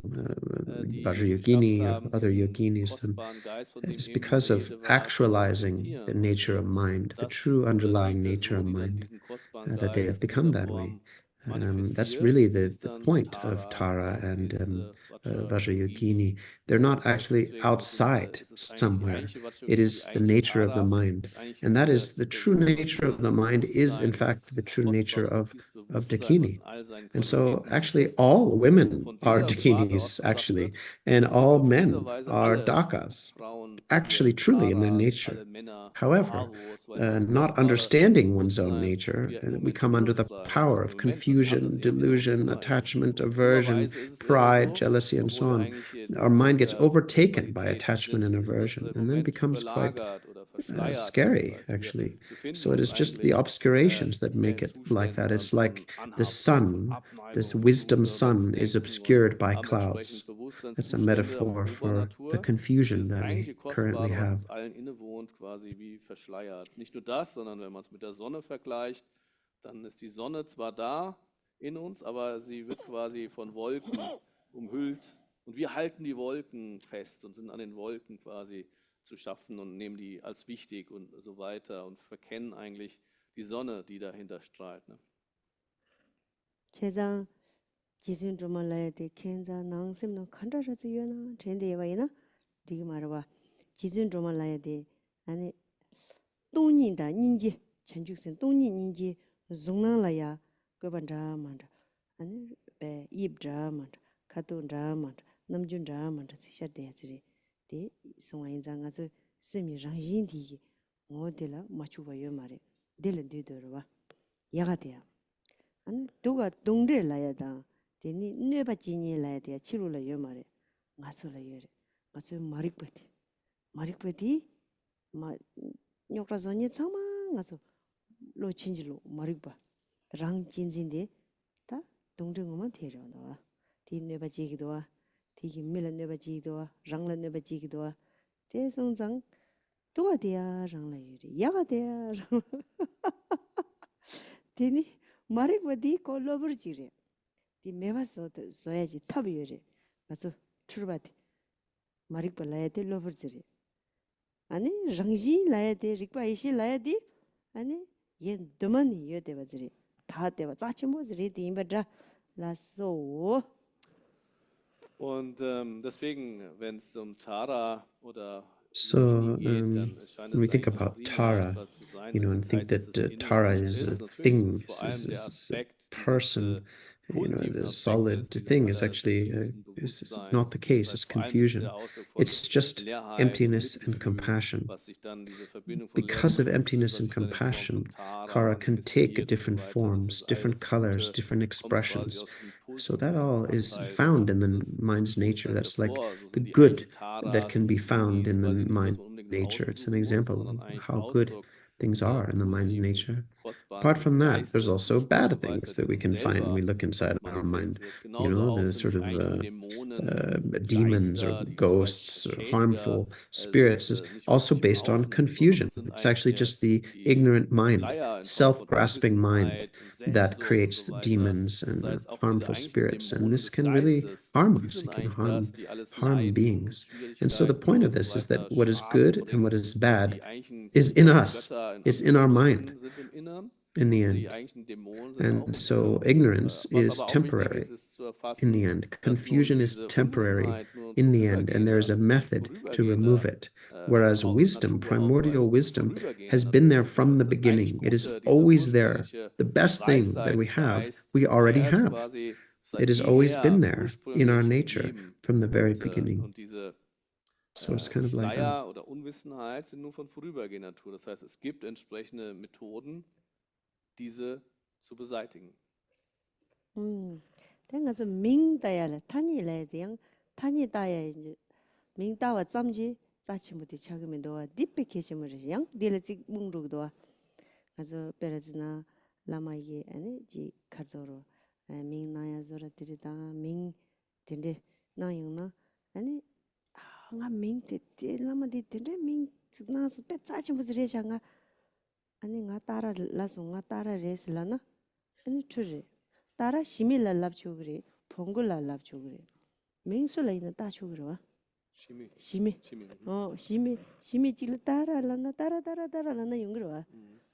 die es Vajrayogini geschafft or haben, other diesen yoginis, and kostbaren Geist, von dem it's eben die because of Rede war, zu actualizing the manifestieren. nature of mind, the Das true oder die underlying nature Person, of die dann mind, diesen kostbaren that they have Geist in become dieser that way. Form That's manifestiert, really die the ist dann point of Tara, Tara genau, die and ist Vajrayogini. Vajrayogini. They're not Das heißt, actually deswegen outside ist es eigentlich die somewhere. eigentliche It Vajrayogini, die is the eigentliche nature of the Tara, mind. ist eigentlich And that is the der true nature of dieses the mind is, in Bewusstsein, fact, the dieses true nature Kostbare, of dieses Bewusstsein, was Dakini. in all seinen And so Qualitäten actually manifest ist. all women Von are dieser Warte aus Dakinis, actually, betrachtet and sind wir all auf gewisser men Weise are alle Dakas, Frauen actually hier truly in their Taras, nature. alle Männer However, Aros, weil dieses not kostbare understanding one's own Bewusstsein nature, wir im we Moment come under the Bewusstsein, das power heißt of im Moment, und wir haben das confusion, eben immer, delusion, immer eigentlich attachment, so. Und aversion, dummerweise ist es immer pride, so, jealousy, and so obwohl wir on. eigentlich hier Our mind mit gets der overtaken by Qualität attachment and sind, ist das aversion, im and then Moment becomes quite überlagert oder verschleiert. Das scary, heißt, wir actually. befinden So it uns is just the eigentlich obscurations that hier make in it like that. Zuständen dann It's von like the Anhaftung, von sun, this Abneigung, von wisdom sun, ungehörbares is Denken und obscured by haben entsprechend clouds. That's a Bewusstseinszustände auf metaphor for the Obernatur. confusion Dieses that we eigentliche currently Kostbare, was have. uns allen innewohnt, quasi wie verschleiert. Nicht nur das, sondern wenn man es mit der Sonne vergleicht, dann ist die Sonne zwar da in uns, aber sie wird quasi von Wolken umhüllt. Und wir halten die Wolken fest und sind an den Wolken quasi zu schaffen und nehmen die als wichtig und so weiter und verkennen eigentlich die Sonne, die dahinter strahlt. Ne? 제장 지진 좀 말라야 돼. 켄자 낭심는 컨트라스 유나 젠데 와이나 디기 말아 지진 좀 말라야 돼. 아니 동인다 닌지 전죽선 동인 닌지 종나라야 그반자 만다. 아니 에 입자 만다. 카톤자 만다. 남준자 만다. 시샤데지. 데 송아인장아서 스미 장인디기 모델라 맞추바요 말에 델렌데더와 야가데야 안 누가 동들 라야다 데니 네바지니 라야데 치루라 요 말에 가서라 요래 가서 마릭베티 마 녀크라존이 참아 가서 로 친지로 마릭바 랑 진진데 다 동정어만 데려와 디 네바지기도와 디기 밀라 네바지기도와 랑라 네바지기도와 대송장 tuwa dia rangla yuri, yaga dia rangla. Tini marikwa di ko lobur jire. Di mewa soya ji tabi yuri. Mazu turbati. Marikwa laya di lobur jire. Ani rangji laya di, rikwa ishi laya di, ani yen dumani yo dewa jire. Ta dewa zachimo jire di imba dra. La so. Und deswegen, wenn es um Tara oder So Mini geht, dann scheint when we es think eigentlich about prima Tara, etwas zu sein, you wenn know, es and jetzt think heißt, dass that es innen Tara etwas is a ist. Natürlich ist thing, es vor allem der is a Aspekt, person, you know, positiven the Aspekte solid dieses thing is actually diffusen is not the case. It's Bewusstseins. Das heißt, vor allem ist confusion. der Ausdruck von It's just Leerheit und emptiness and Mitgefühl, compassion. was sich dann diese Verbindung von Leerheit Because und of Mitgefühl, emptiness was and sich dann in Form compassion, von Tara Kara can take manifestiert und so different weiter. Das forms, ist all different das colors, Gute, different kommt quasi expressions. aus diesem So positiven that all is Anteil found in the dieses mind's nature. Bewusstseins That's like hervor. So the sind die good eigentlichen that Taras can und be die found Minis in the quasi nichts, was mind man unbedingt nature. It's an aussuchen muss, example sondern of eigentlich how good Ausdruck things der are in the mind's positiven, nature. kostbaren Apart from that, there's Geistes, also bad things Weisheit that in we uns can find when we selber, look inside was our mind. manifest wird. You Genauso know, auch the sind sort die of eigentlichen Dämonen, demons or Geister, die ghosts vielleicht or schädiger harmful spirits is sind, nicht also wirklich im based on Außen, sondern confusion. das sind It's eigentlich actually just the die ignorant mind, Schleier in Form von self-grasping mind Unwissenheit und that Selbstsucht und creates so the weiter. demons Das and heißt, auch diese harmful eigentlichen spirits. And Dämonen this des can really Geistes, harm die us. sind It can eigentlich das, die alles harm Leiden und beings. And so the Schwierigkeiten point of und so this is that weiter, what is Schaden good and what bringen. is Und bad die eigentlichen is in us. Götter in It's in our mind Anführungsstrichen sind im Innern in the und die end. eigentlichen Dämonen sind auch And im so Innern. ignorance Was is aber auch wichtig temporary ist, ist zu in the erfassen, end. dass nun Confusion is diese temporary Unwissenheit nur ein in the end, and there is a method to remove it. Whereas wisdom, Natur auch primordial ist, wisdom, vorübergehende has been there Natur. from the Das eigentlich beginning. It is Gute, dieser always there. ursprüngliche The best thing that we have, Weisheitsgeist, we already der ist have. quasi seit It has always been jeher there in our ursprünglich im nature Leben. from the very beginning. Und diese So it's kind of like that. Schleier oder Unwissenheit sind nur von vorübergehender Natur. Das heißt, es gibt entsprechende Methoden, diese zu beseitigen. 땡가서 밍다야래 타니래 대양 타니다야 이제 밍다와 짬지 자치무디 차금이 너와 딥베 계시므리 양 딜지 뭉룩도와 아주 베르즈나 라마이게 아니 지 카조로 밍나야 조라들이다 밍 딘데 나용나 아니 anga ming te lama di tende ming na su pe cha chi mu re sha nga ani nga tara la su nga tara res la na ani chure tara shimi la lab chu gre phongul la lab chu gre ming su la ina ta chu gre wa shimi shimi chi la tara la na tara la na yung gre wa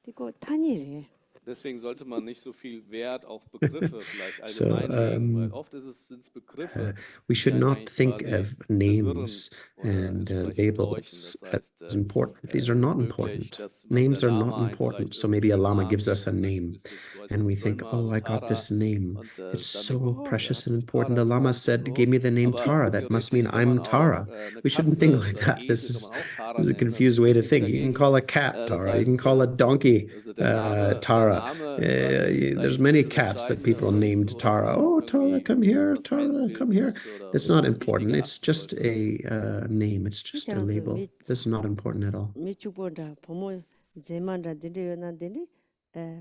ti ko tani re. Deswegen sollte man nicht so viel Wert auf Begriffe vielleicht allgemein legen, weil oft sind es Begriffe, we should die not eigentlich think quasi of names verwirren and oder entsprechend labels täuschen. Das heißt, as important. These are es ist not möglich, important. dass man der Names are not Lama einen important. vielleicht So maybe a irgendeinen lama Namen gives us gibt a und sagt, name, du heißt and we jetzt think, Dolma, oh, also I got Tara, this name. und It's dann so denkt man, oh, der precious hat and sich important. Tara The lama getauft und said, gave so. me the name Aber Tara. That must mean theoretisch kann man I'm Tara. auch eine We shouldn't think Katze like oder einen that. Esel kann man auch Tara This is a nennen, da confused spricht way to nichts think. You can dagegen. call a cat Das Tara. You can heißt, call a donkey also der Tara. Name quasi ist There's eigentlich many nicht das cats that Entscheidende people oder ist, named woran Tara. man Oh, Tara, irgendwie come here. was Tara, come einbilden here. muss oder It's not das important. Wichtige It's achten just sollte. a name. It's just a label. This is not important at all. 미축본다 보모 제만다 데려나 데리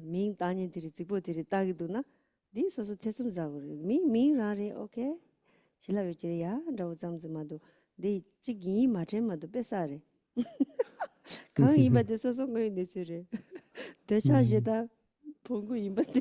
민 다니들이 집어들이 따기도나 디 소소 태숨자고 미라레 오케이 질라요지야 라고 잠즈마도 디 찌기 마체마도 뺏사레 강 이마데 소소 거이 내스레 대차제다 본고 이마데.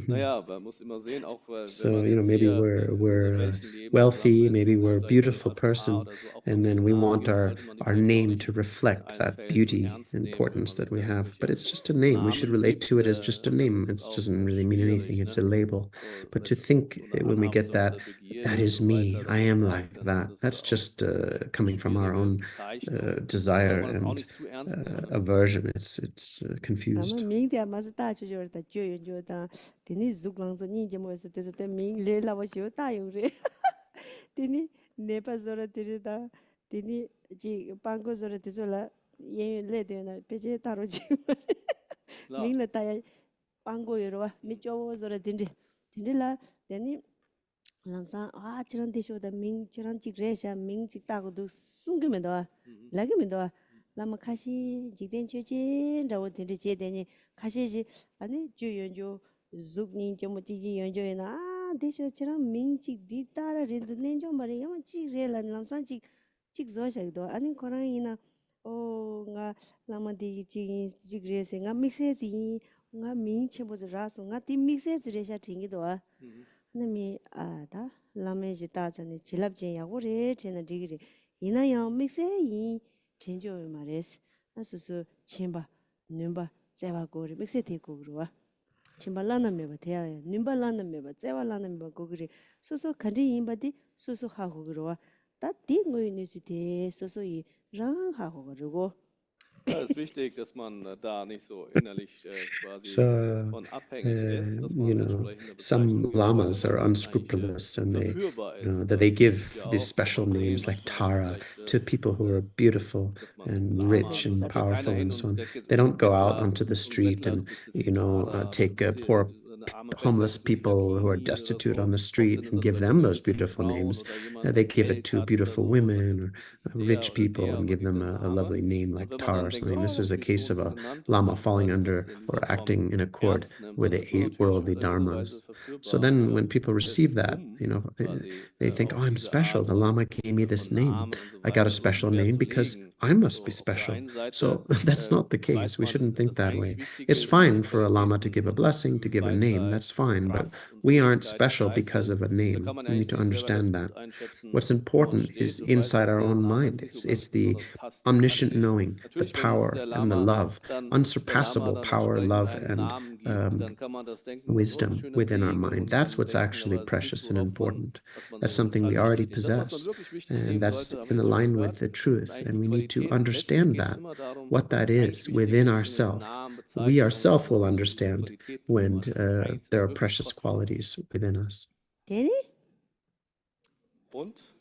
Naja, man muss immer sehen, auch wenn So, man you know, jetzt maybe hier we're in unserer Welchen leben, wealthy, zusammen ist maybe und sich we're a vielleicht beautiful als Paar person, oder so auch and irgendwelche then we Namen want gibt, sollte man die our vielleicht auch name nicht to reflect in allen that Fällen zu beauty, ernst nehmen, wenn importance man that sich we da have. But irgendwelche it's just a name. We should Namen relate gibt, to it as just a dann name. ist It es auch doesn't really mean anything. schwierig, It's ne? a label. So But to mit think so einer when we get Anhabe that, oder Begierde that und is so me, weiter, I dass am das like dann that. alles That's auch just eine coming from our schwierige own Bezeichnung. Da soll desire man das auch and nicht zu ernst nehmen, ne? aversion. It's 아마 confused. 민대 맞아 다 주저다 줘요다 되니 죽랑서 니제 뭐서 돼서 민 레라워시오 다용레 되니 네파서라 들이다 되니 지 방고서라 돼서라 예 레데나 베제 다로지 Klar. 민라 다야 방고여와 미쪼서라 딘디 딘디라 되니 람사 아 저런 데쇼다 민 저런 찍레샤 민 찍다고도 숨기면도 라기면도 라마 카시 지된 최진 라고 딘디 제되니 카시지 아니 주연조 죽니 좀 지지 연조에나 아 대쇼 저런 민 찍디 따라 린드 nen조 말이야 뭐 찍레라 람사 찍 직조셔도 아닌 거랑이나 nga lama di jigrese nga mixezi nga min chebo raso nga ti mixezi resha tingi do na mi da lama ji ta chane chilap jin ya go re chena digri ina ya mixe yi chenjo ma res na su su chemba numba zewa go re mixe te go ro chemba lana me ba te ya numba lana me ba zewa lana me ba go gri su su kanji yin ba di su su ha go ro da di ngoy ni su te su su yi rang ha go ro. Ja, es ist wichtig, dass man da nicht so innerlich quasi So, von abhängig ist, dass man entsprechende some Bezeichnungen lamas are eigentlich unscrupulous and they, verführbar you know, ist. that they Es give gibt ja these auch, special wenn man names Bremen like meint, Tara vielleicht, to people who are beautiful dass man and Lama, rich das and geht keiner powerful hin and so und on. sagt jetzt, They oh, don't go out Bettler onto the und street Bettler, du and, bist jetzt you know, Tara, du take bist hier poor eine arme homeless Bettlerin, bist die people who are Dakini oder destitute so, on the oft street sind es and also give them those irgendwelche beautiful Frauen names. oder jemand, They der give it Geld to hat oder beautiful so, und dann women or ist es der rich oder people der and und man give gibt them den a Namen. lovely name Und like wenn man Tara dann or denkt, something. oh, This das is a habe ich case so of und so a genannt und lama man falling das under in or dieser Form acting in accord ernst nimmt, with dann the ist man eight natürlich worldly auf diese dharmas. Weise So verführbar. then Also when people es receive ist that, dumm, you know, quasi they think, auf oh, I'm diese special. Art The Lama von, gave me this name. Namen und so I got a weiter so special Wert name zu because legen. I must be So auf der special. einen Seite So that's not the case. weiß We man, shouldn't think das that eigentlich way. Wichtige It's ist, diese fine for a Lama to give a Qualitäten, blessing, to give a name. Weisheit, That's fine. But Kraft und we aren't Fröhlichkeit des special because of Geistes. a Da name. kann man We need eigentlich to sich selber ganz understand that. gut einschätzen, What's wo man important is steht und weiß, inside dass our der own Lama mind. jetzt nicht so It's ganz the besonders passt, omniscient inhaltlich. knowing, the Natürlich, wenn uns power and the love, der Lama unsurpassable dann power, entsprechend love, einen and Namen gibt, dann kann man das denken als, oh, ein wisdom schöner within our Segen mind. und That's dann what's denken, actually aber es ist nichts, precious and important. was man That's so something we total already wichtig nimmt. Das, was man possess, wirklich wichtig and nehmen that's sollte, haben wir in jetzt schon line with gehört, the sind truth. eigentlich And die we need to Qualitäten. Letztlich understand geht es that, immer darum, what that das eigentlich is Wichtige within in irgendwelchen ourself. Namen, We Bezeichnungen, ourselves will dass man diese understand Qualitäten when kümmert. Das ist eigentlich there are wirklich precious kostbar. qualities within us. Danny? Und?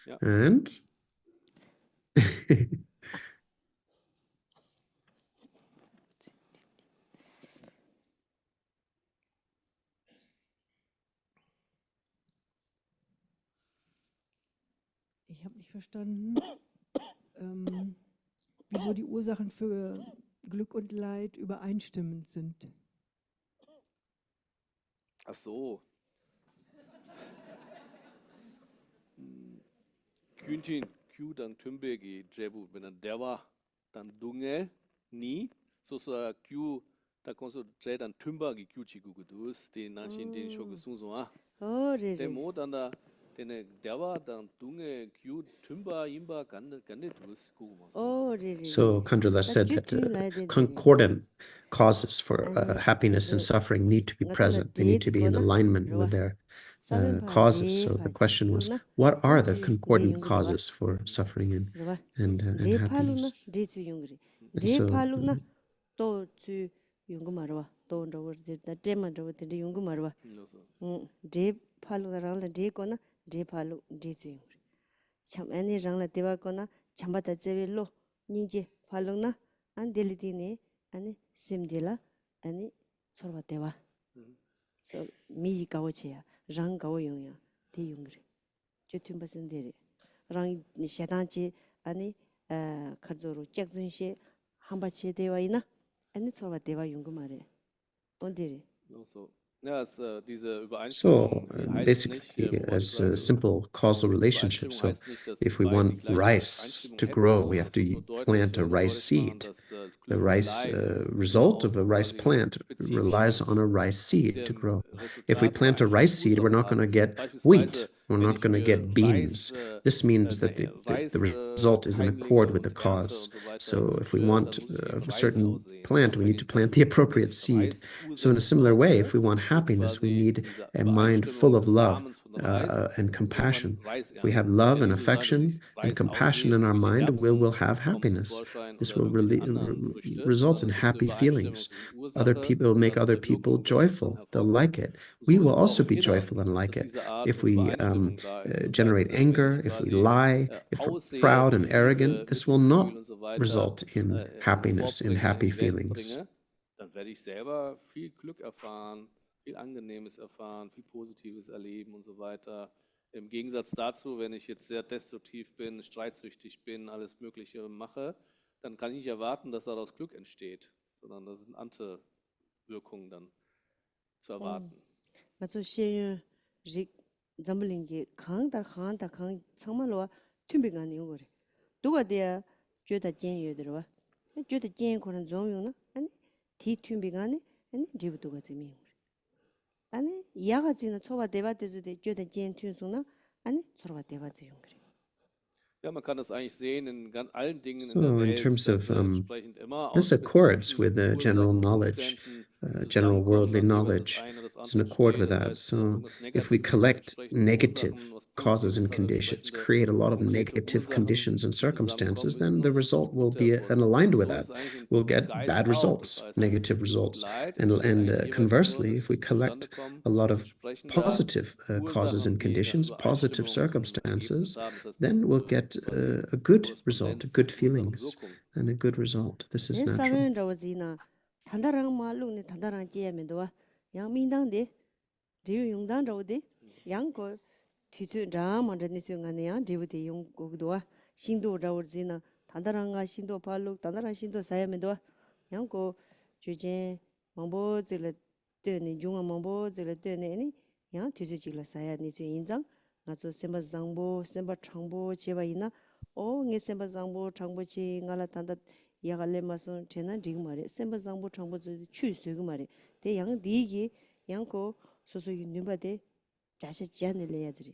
Ja. And Ich habe nicht verstanden, wieso die Ursachen für Glück und Leid übereinstimmend sind. Ach so. Küntin, Q, dann Tümbegi, Jebu, wenn dann der war, dann Dunge, nie. So Q, da kannst du J dann Tümbagi, Q, Chigugudus, den Nanchin, den Shogusun, so, Oh, Demo, dann da, der war, dann Dunge, Q, Tümba, Imba, Gandidus, Guguma. oh, so Khandro said that that concordant causes for happiness and suffering need to be Nga present. They need to be in alignment with their causes. So the question was, what are the concordant causes for suffering and happiness? And so, to yungu marwa to ndo de tema ndo de yungu marwa de phalu rang la de ko na de phalu de chu yungu cham ani rang la dewa ko na chamba ta chewe lo ni je phalu na an deli di ne ani sim de la ani sorwa dewa so mi ka wo che ya rang ka wo yung ya de yungu re ju tum ba sen de re rang ni shedan chi ani kharzo ro chek zun she hamba che dewa ina ani sorwa dewa yungu mare ondere So. Ja, diese so Übereinstimmung heißt basically, nicht, as a simple causal relationship. So if we want rice to grow, we have to plant a rice seed. The rice result of a rice plant relies on a rice seed to grow. If we plant a rice seed, we're not going to get wheat. We're not going to get beans. This means that the result is in accord with the cause. So if we want a certain plant, we need to plant the appropriate seed. So in a similar way, if we want happiness, we need a mind full of love and compassion. If we have love and affection and compassion in our mind, we will have happiness. This will really result in happy feelings. Other people will make other people joyful. They'll like it. We will also be joyful and like it. If we generate anger, if we lie, if we're proud and arrogant, this will not result in happiness and happy feelings. Dann werde ich selber viel Glück erfahren, viel Angenehmes erfahren, viel Positives erleben und so weiter. Im Gegensatz dazu, wenn ich jetzt sehr destruktiv bin, streitsüchtig bin, alles Mögliche mache, dann kann ich nicht erwarten, dass daraus Glück entsteht, sondern das sind Antewirkungen dann zu erwarten. Also schön rik zamlinge khang da khang tsangma lo 튠비가니 요거래. 누가 돼야 죄다 쟁여 들어와. 죄다 쟁 거는 좀요나. 아니 디 튠비가니 아니 지부도가 재미. 아니 야가지나 초바 대바데즈데 죄다 쟁 튠소나 아니 초바 대바즈 용그래. Ja, man kann das eigentlich sehen in allen Dingen in So der in Welt, terms dass of entsprechend immer this aus accords with the spezifischen general Ursachen und knowledge, Umständen general zusammenkommen, worldly dann jeweils das knowledge. eine das It's in andere accord steht. with Das that. heißt, So irgendwas if we Negatives hat collect entsprechende negative Ursachen, was causes Positives and hat conditions, entsprechende create a lot of konkrete negative Ursachen, conditions and die zusammenkommen circumstances, müssen, then the und das result will tut der be aligned Buddhismus. with So that. ist eigentlich im We'll get Geist bad auch. Das results, heißt, negative Glück und results. Leid And entsteht eigentlich jeweils nur conversely, if we durch collect Zustandekommen a lot of entsprechender positive causes Ursachen, and die eine conditions, positive Übereinstimmung zum Ergebnis circumstances, haben. Das heißt, then we'll get quasi a good result, Korrespondenz, good Ursache, feelings, Wirkung. and a good result. This is natural. 사면 저지나 단다랑 말로네 단다랑 지에면도와 양민당데 리우 용당 저데 양고 뒤주 라만데 순간에야 디부디 용고도와 신도 저지나 단다랑가 신도 발로 단다랑 신도 사야면도와 양고 주제 망보질레 되니 중앙 망보질레 되니 양 뒤주질레 사야 니주 인장 나저 셈바 장보 셈바 창보 제바이나 오 셈바 장보 창보치 nga라 단다 야갈레 마선 제나 지금 말에 셈바 장보 창보 추스그 말에 대 양 디기 양고 소소 윤바데 자세 지안을래야지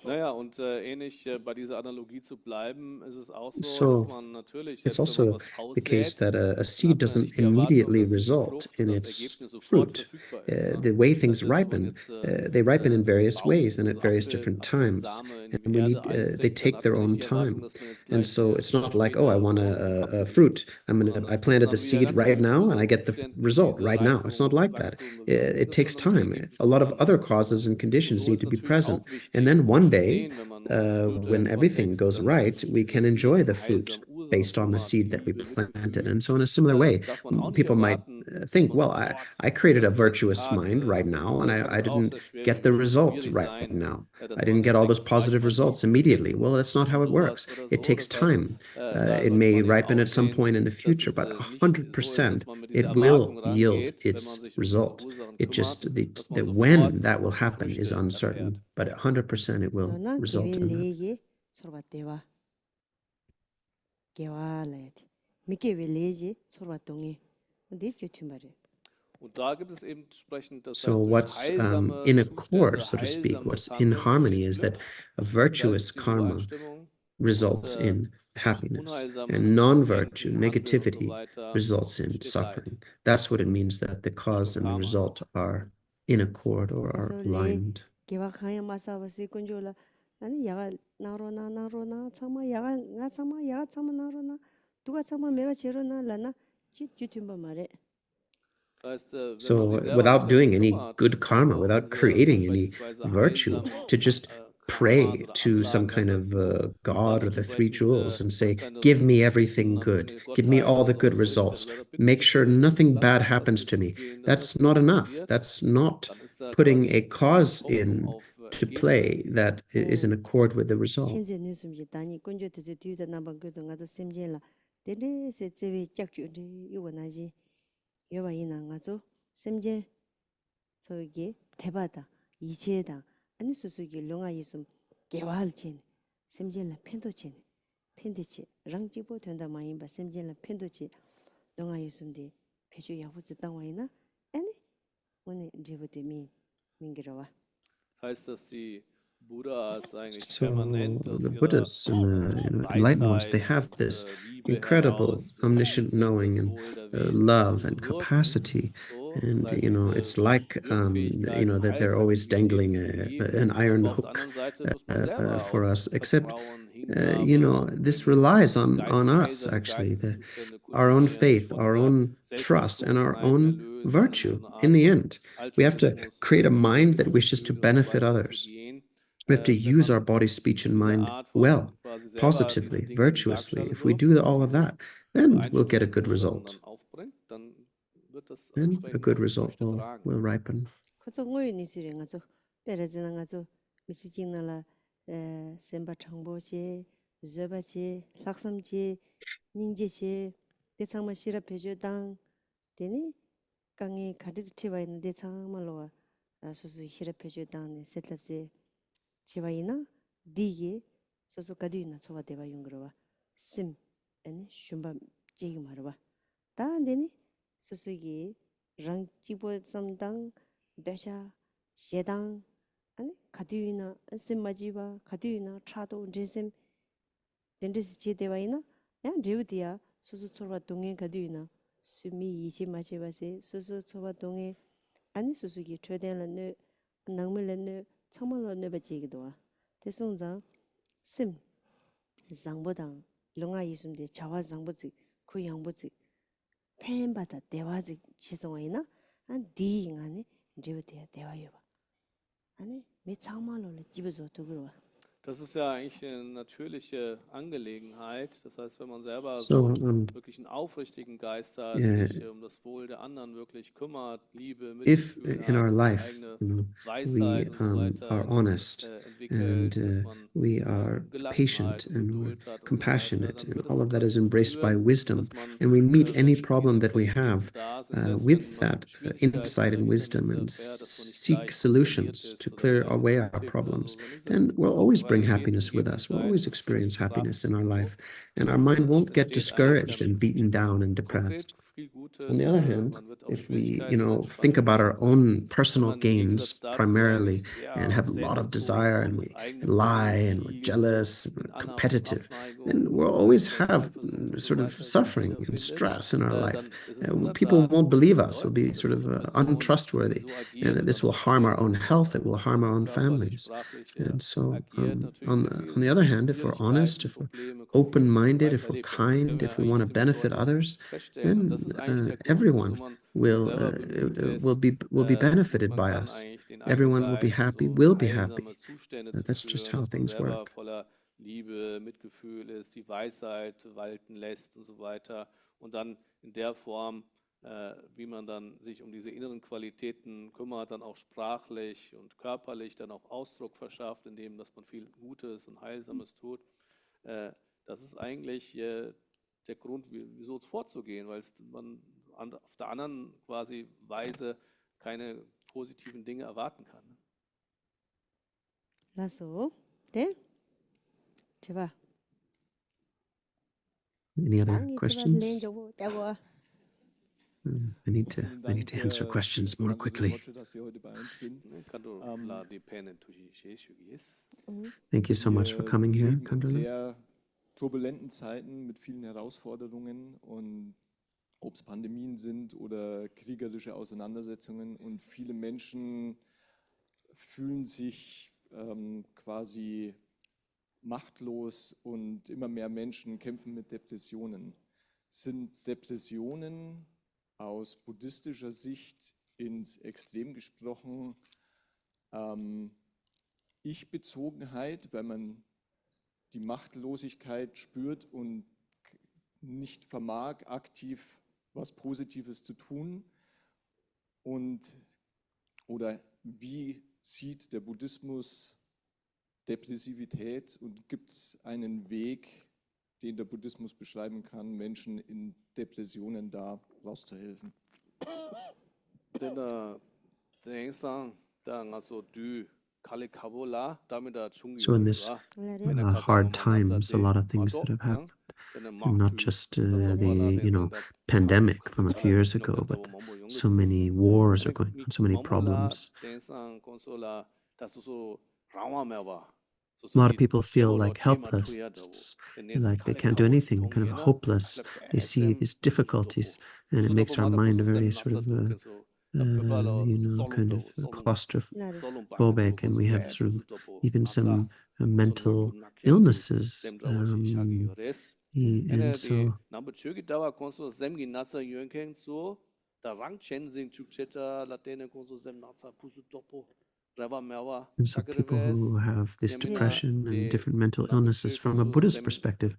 Naja, und ähnlich bei dieser Analogie zu bleiben, ist es auch so, dass So man natürlich it's jetzt, wenn man also was the case aussät, that a dann seed hat man ja doesn't nicht die Erwartung, immediately dass die result Frucht, in das its Ergebnis sofort fruit. verfügbar ist. Ne? The way Das heißt things jetzt, wenn man ripen, jetzt they ripen in various Baum ways and also at various different times, Apfelsame in die and we Erde need they einbringt, dann take hat their man nicht own die Erwartung, time. dass man jetzt And gleich so it's not like, oh, I später want dort a Apfel fruit. isst, sondern I das planted braucht the dann wieder seed ganz right now, and I äußere get the Umstände, result diese right now. It's not Reifung, like that. Wachstum bewirken, It dass takes dann ein time. Ergebnis A lot of zustande other kommt. causes and Und conditions so need ist to be natürlich present. auch wichtig And then one zu day, sehen, wenn man aufs Gute when everything kontext, goes dann right, we can diese enjoy the fruit heilsamen Ursachen, based on the Format, seed that we Liebe, planted. Mitgefühl, And so in a similar way, darf man auch nicht people might erwarten, dass think, man well, sofort I created a das virtuous Resultat mind right sieht. now, and Kann I es auch didn't sehr get the result schwierig right sein, now. dass I man didn't get all those denkt, vielleicht positive mal die results immediately. dritten Well, that's not how it works. sowas oder It so. takes Das heißt, time. da It sollte may man eben ripen auch at some sehen, point in the dass future, es but nicht so ist, 100% dass man mit dieser it will Erwartung yield rangeht, wenn its man sich um diese result. Ursachen It kümmert, just dass man the sofort when that will die happen is Früchte uncertain, erfährt. but 100% it will 너나 result in that. 개벨레게 서로바대와 개와라야지 미개벨레지 서로바동에 근데 주팀바래 Und da gibt es eben entsprechend, das So heißt, durch what's heilsame in accord, Zustände, so to speak, heilsames what's in Handeln harmony entsteht is that Glück, a dann virtuous ist diese karma Übereinstimmung, und results in durch happiness, unheilsames and non-virtue, Denken, Handeln und so negativity, weiter results in entsteht Leid. suffering. That's what it means that the Nicht cause nur and the Karma. result are in accord or are 그래서 aligned. 개와카야 마사바시 군조라 아니 야가 나로나 참마 야가 나 참마 야가 참마 나로나 누가 참마 매가 제로나 라나 주팀바 말에 Das heißt, wenn man sich So selber without nicht doing darum any kümmert, good karma, auch without diese creating any vergleichsweise virtue, heilsamen to just pray Karmas oder to some Anlagen kind of dazu, God dann or the three entsprechend jewels and say, seine give me Sünden everything bitten, also wenn good, die give me Gottheit all oder the good sowas ist, der results, sagt, bitte, make sure nothing lass bad uns das happens gut to me. gehen, dass That's das not alles enough. passiert, That's not dann ist da putting quasi a cause Hoffnung in auf to play Ergebnis. that is in accord with the result. 신세 뉴스지 다니 군조 되지 뒤다 남방 그도 가서 셈제라 데데 세제비 짝주리 요거나지 여바이나 가서 셈제 저기 대바다 이제다 아니 수수기 롱아 있음 개활진 셈제라 펜도진 펜디치 랑지보 된다 마인바 셈제라 펜도치 롱아 있음데 배주 야부지 땅와이나 아니 오늘 지부데미 민기로와 Heißt, dass die Buddhas eigentlich So permanent aus the ihrer Buddhists and the enlightened ones, they Weisheit have und this Liebe incredible heraus für omniscient uns und knowing das and Wohl der Wesen love zu and wirken. capacity. So, das And, heißt, you know, diese it's like, Wirkfähigkeit, that they're always Heilsaktivität dangling ist gegeben, an iron aber auf der hook anderen Seite muss man selber for auch us, except, Vertrauen, you know, Hingabe, this in relies on us, heilsame actually, Geisteszustände our own kultivieren, faith, von our dieser own trust, and our Selbstbezogenheit own erlösen, in so virtue eine in Art the von end. We have to Altruismus, create a mind that wishes to Mitgefühl und so benefit weiter zu others. gehen. We have to Wenn use our man body, speech, and diese mind Art von well, quasi selber diese positively, Dinge in die virtuously. Waagschale If we wirft do und all of diese that, then we'll get a good Übereinstimmungsursachen result. dann aufbringt, dann wird das And a entsprechend good auch die result Früchte tragen. will ripen. 그저 ngoyni siren가서 때려지나가서 미시징나라 셈바 창보시 저바시 락삼지 닝제시 대창마 시라 배주당 되니 강이 가르치 치와 있는데 창말로와 수수 시라 배주당네 셋랍지 치와이나 Digi soso kaduna soba deba yungrova sim and shumba jig marwa. Ta deni soso gi rang chibo samdang dasha shedang and kaduna sim majiba kaduna trado jisim dendis chi deba ina and jibudia soso soba dongen kaduna sumi ichi machiba se soso soba dongen and soso gi choden ne nangmel 참말로 내버지기도와 대송장 심 장보당 롱아 이숨데 자와 장보지 그 양보지 팬바다 대화지 지송이나 안 디잉하니 이제부터 대화요 봐 아니 미 참말로 집에서 두고 Das ist ja eigentlich eine natürliche Angelegenheit. Das heißt, wenn man selber So, so wirklich einen aufrichtigen Geist hat, yeah, sich um das Wohl der anderen wirklich kümmert, Liebe, if Mitgefühl in our hat, seine life, eigene we Weisheit und so are weiter honest and entwickelt, dass man we are Gelassenheit patient und and we're Geduld hat und so weiter, compassionate, dann and wird es all auch of that is dazu embraced by führen, wisdom, dass man and we meet any Menschen, für problem diese that we Qualitäten have da sind, selbst with wenn man that Schwierigkeiten insight oder and wisdom Hindernisse and erfährt, dass man nicht seek gleich frustriert solutions to ist oder clear gleich away our tickt oder so, problems, sondern dieser then we'll always bring Qualität happiness with gegebene us. We'll always Geist hat experience wirklich happiness Kraft in our und so. life, and our Und mind won't es get entsteht eigentlich discouraged dann and beaten down and konkret depressed. viel On the Gutes. other hand, Man wird auf if we, Schwierigkeiten think entspannt about our reagieren. own Wenn personal man im gains Gegensatz dazu primarily eigentlich and sehr have a lot of selbstbezogen desire and auf we das eigene lie Wohl and we're zielt jealous und and in we're Annahme und competitive, then Abneigung we'll und always Neid und have Eifersucht und so sort of weiter sich suffering and wiederfindet, stress in our life. dann ist es in der People Tat won't believe us. We'll be bedeutend, dass sort so of eine Person, die untrustworthy, so agiert and und this dann will auch harm our own health. It will harm our also own körperlich, families. sprachlich And so, agiert, natürlich on sehr on the viel other hand, if we're honest, Schwierigkeiten, if we're Probleme, Konflikte und so open-minded, weiter if we're erlebt. Das können kind, wir if we want to eigentlich ziemlich benefit deutlich others, feststellen. Und das then ist eigentlich der Grund, wieso everyone man will selber bemüht ist. will be benefited Man by kann us. eigentlich den eigenen Everyone will be Geist in happy, so will be heilsame happy. Zustände zu That's just führen, how dass man things selber work. voller Liebe, Mitgefühl ist, die Weisheit walten lässt und so weiter. Und dann in der Form, wie man dann sich um diese inneren Qualitäten kümmert, dann auch sprachlich und körperlich dann auch Ausdruck verschafft, indem dass man viel Gutes und Heilsames tut. Das ist eigentlich der Grund, wieso es vorzugehen, weil man auf der anderen quasi Weise keine positiven Dinge erwarten kann. 라소 네 제발 Any other 땅이 제발 questions? 렌저고 자고 I need to answer questions more quickly. Dass Sie heute bei uns sind. Thank you so much for coming here, Wir leben in Khandro. sehr turbulenten Zeiten mit vielen Herausforderungen, und ob es Pandemien sind oder kriegerische Auseinandersetzungen, und viele Menschen fühlen sich quasi machtlos, und immer mehr Menschen kämpfen mit Depressionen. Sind Depressionen aus buddhistischer Sicht ins Extrem gesprochen Ich-Bezogenheit, weil man die Machtlosigkeit spürt und nicht vermag, aktiv was Positives zu tun? Oder wie sieht der Buddhismus Depressivität, und gibt es einen Weg, den der Buddhismus beschreiben kann, Menschen in Depressionen da rauszuhelfen? So in this hard times, a lot of things that have happened, and not just the pandemic from a few years ago, but so many wars are going on, so many problems. A lot of people feel like helpless, like they can't do anything, kind of hopeless. They see these difficulties, and it makes our mind very sort of, kind of claustrophobic, and we have sort of even some mental illnesses. And so and so people who have this depression and different mental illnesses, from a Buddhist perspective,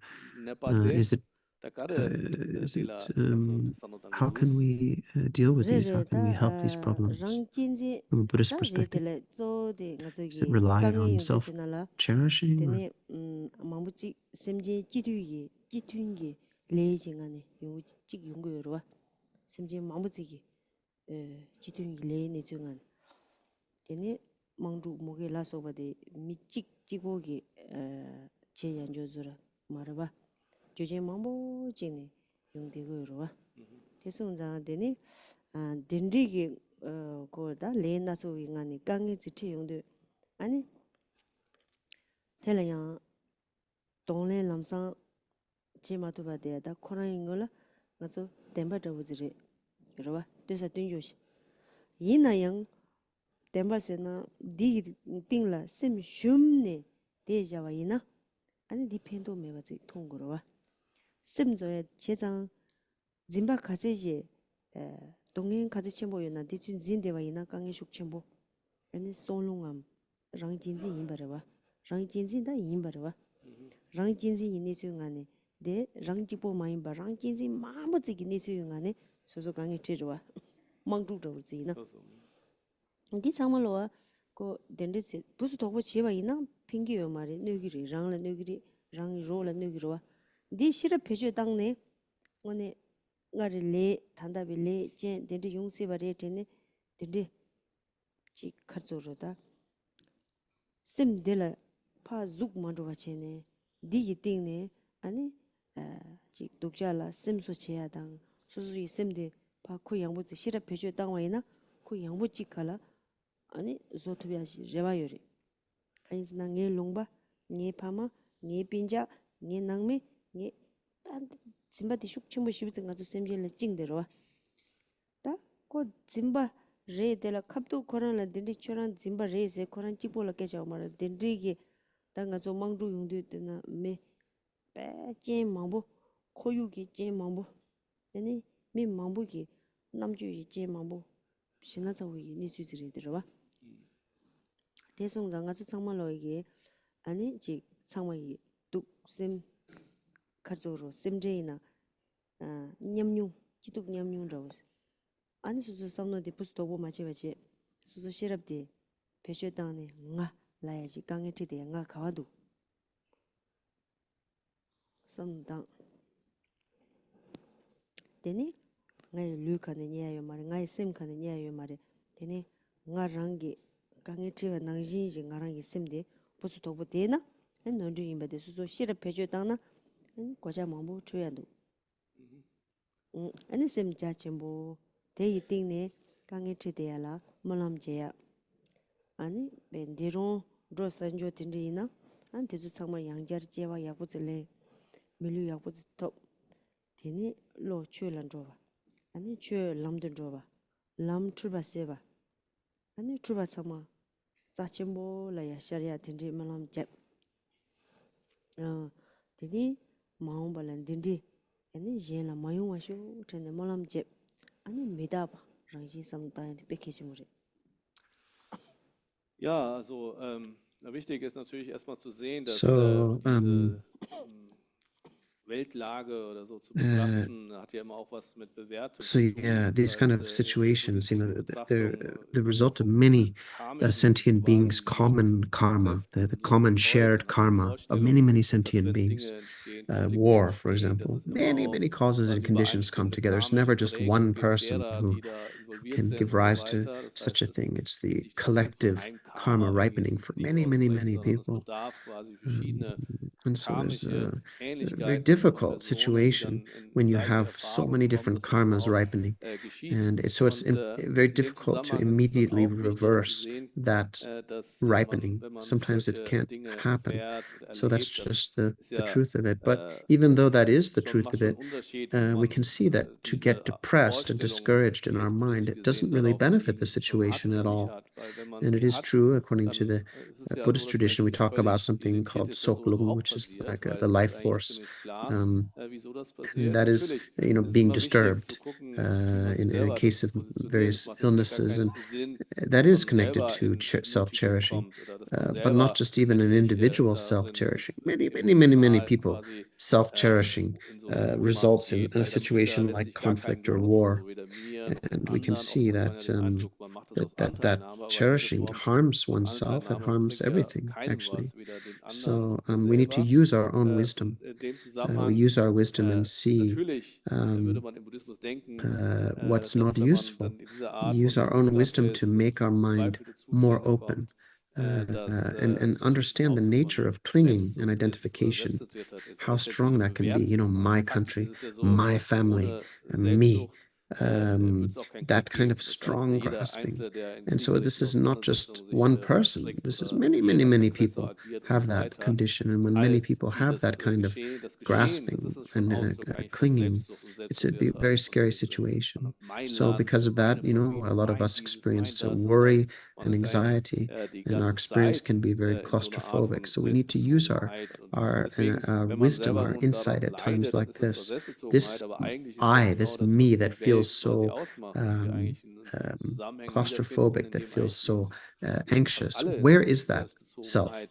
how can we deal with these? How can we help these problems from a Buddhist perspective? Is it rely on self-cherishing? 지고기 제 연주주라 말아봐 주제 망보 지네 용되고요와 대송자 되니 딘디기 거다 레나소 인간이 강이 지체 용도 아니 텔레야 동네 남상 지마도 바데다 코라인걸 가서 덴바더우지리 여러와 그래서 뜬조시 이나양 덴바세나 디 띵라 심 shum네 데자와 이나 아니 디펜도 메바지 통거와 심조에 제장 짐바 가지지 동행 가지치 모여나 디준 진데와 이나 강의 숙침보 아니 솔롱암 랑진지 임바라와 랑진지다 임바라와 랑진지 이니중안에 데 랑지보 마임바 랑진지 마모지기 니수용안에 소소 강의 trewa 망두도 지나 디 상말로와 고 덴데스 부스 도보 지와 이나 핑기요 말이 느기리 랑라 느기리 랑이 로라 느기로와 디 시라 표주 당네 오네 가리레 단다빌레 제 덴데 용세바레 테네 덴데 지 카조로다 심델라 파 죽만도 와체네 디 이팅네 아니 지 독자라 심소 제야당 수수이 심데 바쿠 양부지 시라 표주 당와이나 그 양부지 칼라 아니 조토비아지 제바요리 아니스나 게 롱바 게 파마 게 빈자 게 낭메 게 짐바디 숙침부 시비등 가서 셈젤레 찡데로와 다고 짐바 레데라 캅도 코란라 딘디 초란 짐바 레세 코란 찌볼라 깨자오 마라 딘디게 당가 좀 망두 용도 있나 메 빼제 망보 코유기 제 망보 아니 미 망보기 남주이 제 망보 신나자위 니주지리들와 대송장 가서 정말로 이게 아니 지 상황이 뚝심 가져로 셈제이나 냠뇽 지독 냠뇽라고 아니 수수 삼노디 부스도보 마치바지 수수 시럽디 배셔당네 nga 라야지 강에 티데 nga 가와도 삼당 되니 ngay 루카네 냐요 말에 ngay 셈카네 냐요 말에 되니 nga 랑기 강에 티가 낭진지 nga랑기 셈데 부스도보 되나 너도 임바데 수수 시럽 배셔당나 고자 망보 줘야도 아니 셈 자침보 대이 띵네 강에 티데야라 몰람제야 아니 벤디론 로산조 틴디나 안 대주 상마 양자르제와 야부질레 밀류 야부지 톱 되니 로 추란조바 아니 추 람든조바 람 출바세바 아니 출바사마 자침보 라야 샤리아 틴디 몰람제 되니 마음발란 딘디 아니 제나 마용와쇼 전에 몰람제 아니 메다바 랑지 삼다인데 베케지무리 Ja, also wichtig ist natürlich erstmal zu sehen, dass So, diese Weltlage oder so zu betrachten, hat ja immer auch was mit Bewertung So zu tun. yeah, these Das kind heißt, of in der situations, you know, buddhistischen they're Betrachtung the result of many karmischen sentient beings' quasi common karma, the common shared Folgen, also karma of Vorstellung, many dass sentient wenn beings. Dinge entstehen, Konflikte War, for entstehen, dass example, es immer auch many causes and quasi conditions come übereinstimmende together. It's karmische never just one Prägungen gibt person derer, who die da involviert can sind give und so rise to weiter. Das such heißt, a es thing. It's the nicht davon von collective einem karma Karma irgendwie ripening jetzt for Ding many aussprechen, sondern es people. bedarf quasi verschiedene And so there's karmische very Ähnlichkeiten von difficult Personen, die situation dann in when you gleiche have so Erfahrungen many kommen, different dass das karmas überhaupt ripening. geschieht. And so it's Und very in dem difficult to Zusammenhang ist es dann immediately auch wichtig zu reverse sehen, that dass man, ripening. wenn man Sometimes it solche can't Dinge happen. erfährt oder So that's erlebt, das just ist the ja truth of it. But even though that is the schon, truth macht of schon it, einen Unterschied, ob we man can see that to diese get depressed and Vorstellungen, discouraged in die our jetzt mind, buddhistisch it gesehen doesn't really darauf benefit the liegen, ob man hat situation at oder nicht all. hat. Weil wenn man And it sie is hat, true, according to dann the ist es ja so, Buddhist dass tradition, we letztlich talk about völlig something irritiert called ist, dass sowas soklung, überhaupt which is passiert, like weil the es ist life eigentlich force. ziemlich klar, wieso das passiert. That is, Natürlich you know, ist es being immer wichtig zu disturbed gucken, wie man sich in a selber case of positioniert. Es various macht jetzt ja gar illnesses, and keinen Sinn, that dass is man connected selber to in Missfügung self-cherishing, kommt oder dass man but not selber just even an irgendwelche individual darin self-cherishing. Many emotional people quasi self-cherishing in so ein Hochmaß results in geht, a weil dann ist ja situation like letztlich gar kein conflict or Genuss, war. so weder mir noch dem And we can anderen. Oft see hat man ja that den Eindruck, man macht das aus that Anteilnahme, aber in dieser cherishing Form harms von oneself. It Anteilnahme harms bringt ja everything, keinem actually. was, weder den anderen So noch mir we need to selber. use our own wisdom. Und in dem We Zusammenhang use our wisdom and see natürlich würde man im Buddhismus denken, what's dass not wenn man useful. dann in dieser Art Use von our own Zustand wisdom to ist und make our mind verzweifelte more Zustände open, kommt, and understand the nature of clinging and identification, how strong that can be. You know, my country, my family, me. That kind of strong grasping. And so this is not just one person. This is many, many, many people have that condition. And when many people have that kind of grasping and clinging, it's a very scary situation. So because of that, you know, a lot of us experience worry and anxiety, and our experience can be very claustrophobic. So we need to use our wisdom, our insight at times like this. This this me that feels so claustrophobic, that feels so anxious. Where is that self?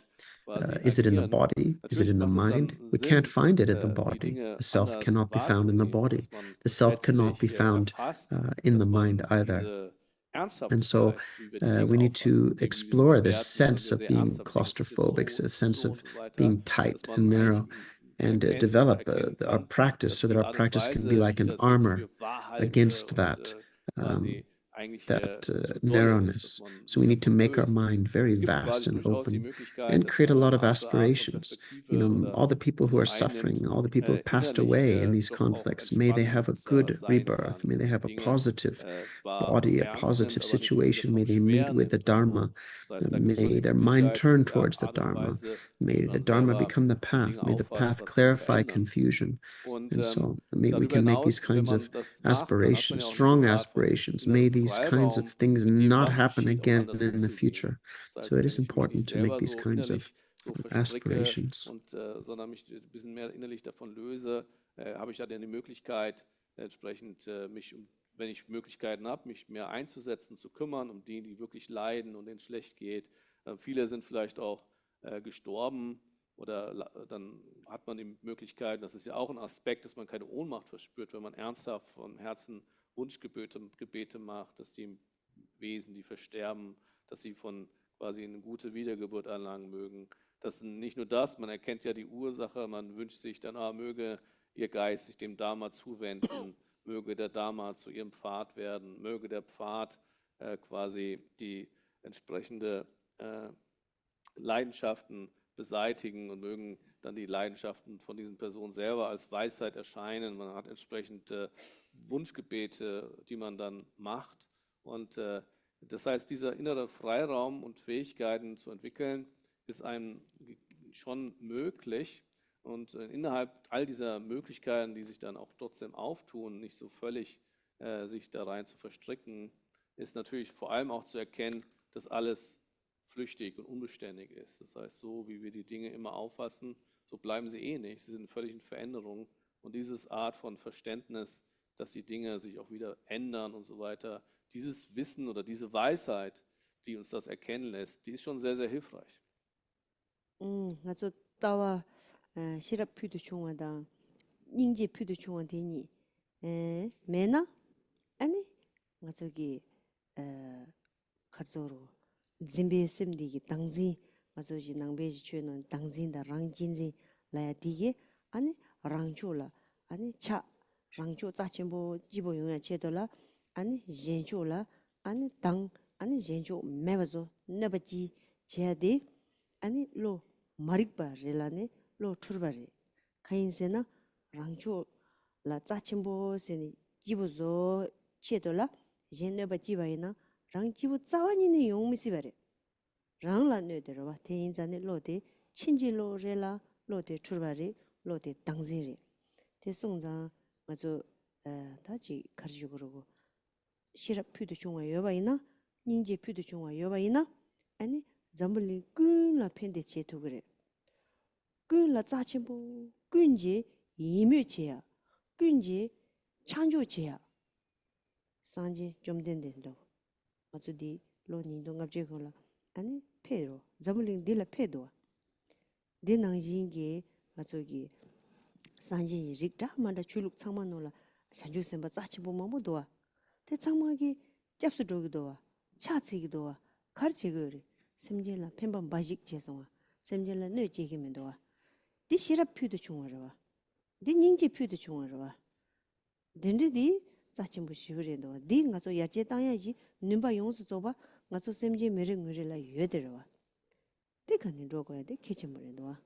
Is it in the body? Is it in the mind? We can't find it in the body. The self cannot be found in the body. The self cannot be found in the mind either. And so we need to explore this sense of being claustrophobic, a sense of being tight and narrow, and develop our practice so that our practice can be like an armor against that narrowness. So we need to make our mind very vast and open and create a lot of aspirations. You know, all the people who are suffering, all the people who have passed away in these conflicts, may they have a good rebirth, may they have a positive body, a positive situation, may they meet with the Dharma, may their mind turn towards the Dharma, may the Dharma become the path, may the path clarify confusion. And so we can make these kinds of aspirations, strong aspirations. May these kinds of things not happen again in the future. So it is important to make these kinds of aspirations. Sondern mich ein bisschen mehr innerlich davon löse, habe ich ja dann die Möglichkeit, entsprechend mich, wenn ich Möglichkeiten habe, mich mehr einzusetzen, zu kümmern, um die wirklich leiden und denen es schlecht geht. Viele sind vielleicht auch gestorben. Oder dann hat man die Möglichkeit, das ist ja auch ein Aspekt, dass man keine Ohnmacht verspürt, wenn man ernsthaft von Herzen Wunschgebete macht, dass die im Wesen, die versterben, dass sie von quasi eine gute Wiedergeburt erlangen mögen. Das ist nicht nur das, man erkennt ja die Ursache, man wünscht sich dann, möge ihr Geist sich dem Dharma zuwenden, möge der Dharma zu ihrem Pfad werden, möge der Pfad quasi die entsprechende Leidenschaften beseitigen und mögen dann die Leidenschaften von diesen Personen selber als Weisheit erscheinen. Man hat entsprechend Wunschgebete, die man dann macht. Und das heißt, dieser innere Freiraum und Fähigkeiten zu entwickeln, ist einem schon möglich. Und innerhalb all dieser Möglichkeiten, die sich dann auch trotzdem auftun, nicht so völlig sich da rein zu verstricken, ist natürlich vor allem auch zu erkennen, dass alles flüchtig und unbeständig ist. Das heißt, so wie wir die Dinge immer auffassen, so bleiben sie eh nicht. Sie sind völlig in Veränderung. Und diese Art von Verständnis, dass die Dinge sich auch wieder ändern und so weiter, dieses Wissen oder diese Weisheit, die uns das erkennen lässt, die ist schon sehr, sehr hilfreich. Also dawa shirap pyudu chungwa da ningje pyudu chungwa deni mena ani nga 저기 카르조로 Zimbe simdigi tangzi mazoji nangbeji chuenon tangzi da rangjinzi laya digi ani rangchola ani cha rangcho tachembo jibo yongya chedola ani jenchola ani tang ani jencho mebazo nebaji cheyadi ani lo marikba relane lo turbare kayinsena rangcho la tachembo seni jibozo chedola jen nebaji bayina 랑지부 짜와니네 용미시바레 랑라 뇌데로와 대인자네 로데 친지로레라 로데 출바리 로데 당지리 대송자 맞아 다지 가르쳐 그러고 시랍 퓨드 중화 여바이나 닌제 퓨드 중화 여바이나 아니 잠블리 꾼라 펜데 제토 그래 꾼라 짜침보 꾼지 이묘체야 꾼지 창조체야 산지 좀 된den도 맞으디 로니도 갑제고라 아니 페로 잠블링 딜라 페도 데낭진게 맞저기 산지 릭다 만다 출룩 창만노라 산주셈바 짜치보 뭐도와 대창마기 짭수도기도와 차치기도와 가르치거리 샘젤라 펜밤 바직 제송아 샘젤라 뇌지기면도와 디 시랍 퓨드 중어라와 디 닝지 퓨드 중어라와 딘디디 짜침부 시브레도와 디 가서 야제 땅야지 님바 용수 줘봐 가서 샘제 메르 응으리라 여데라와 때 가는 로고야 돼 키치물에도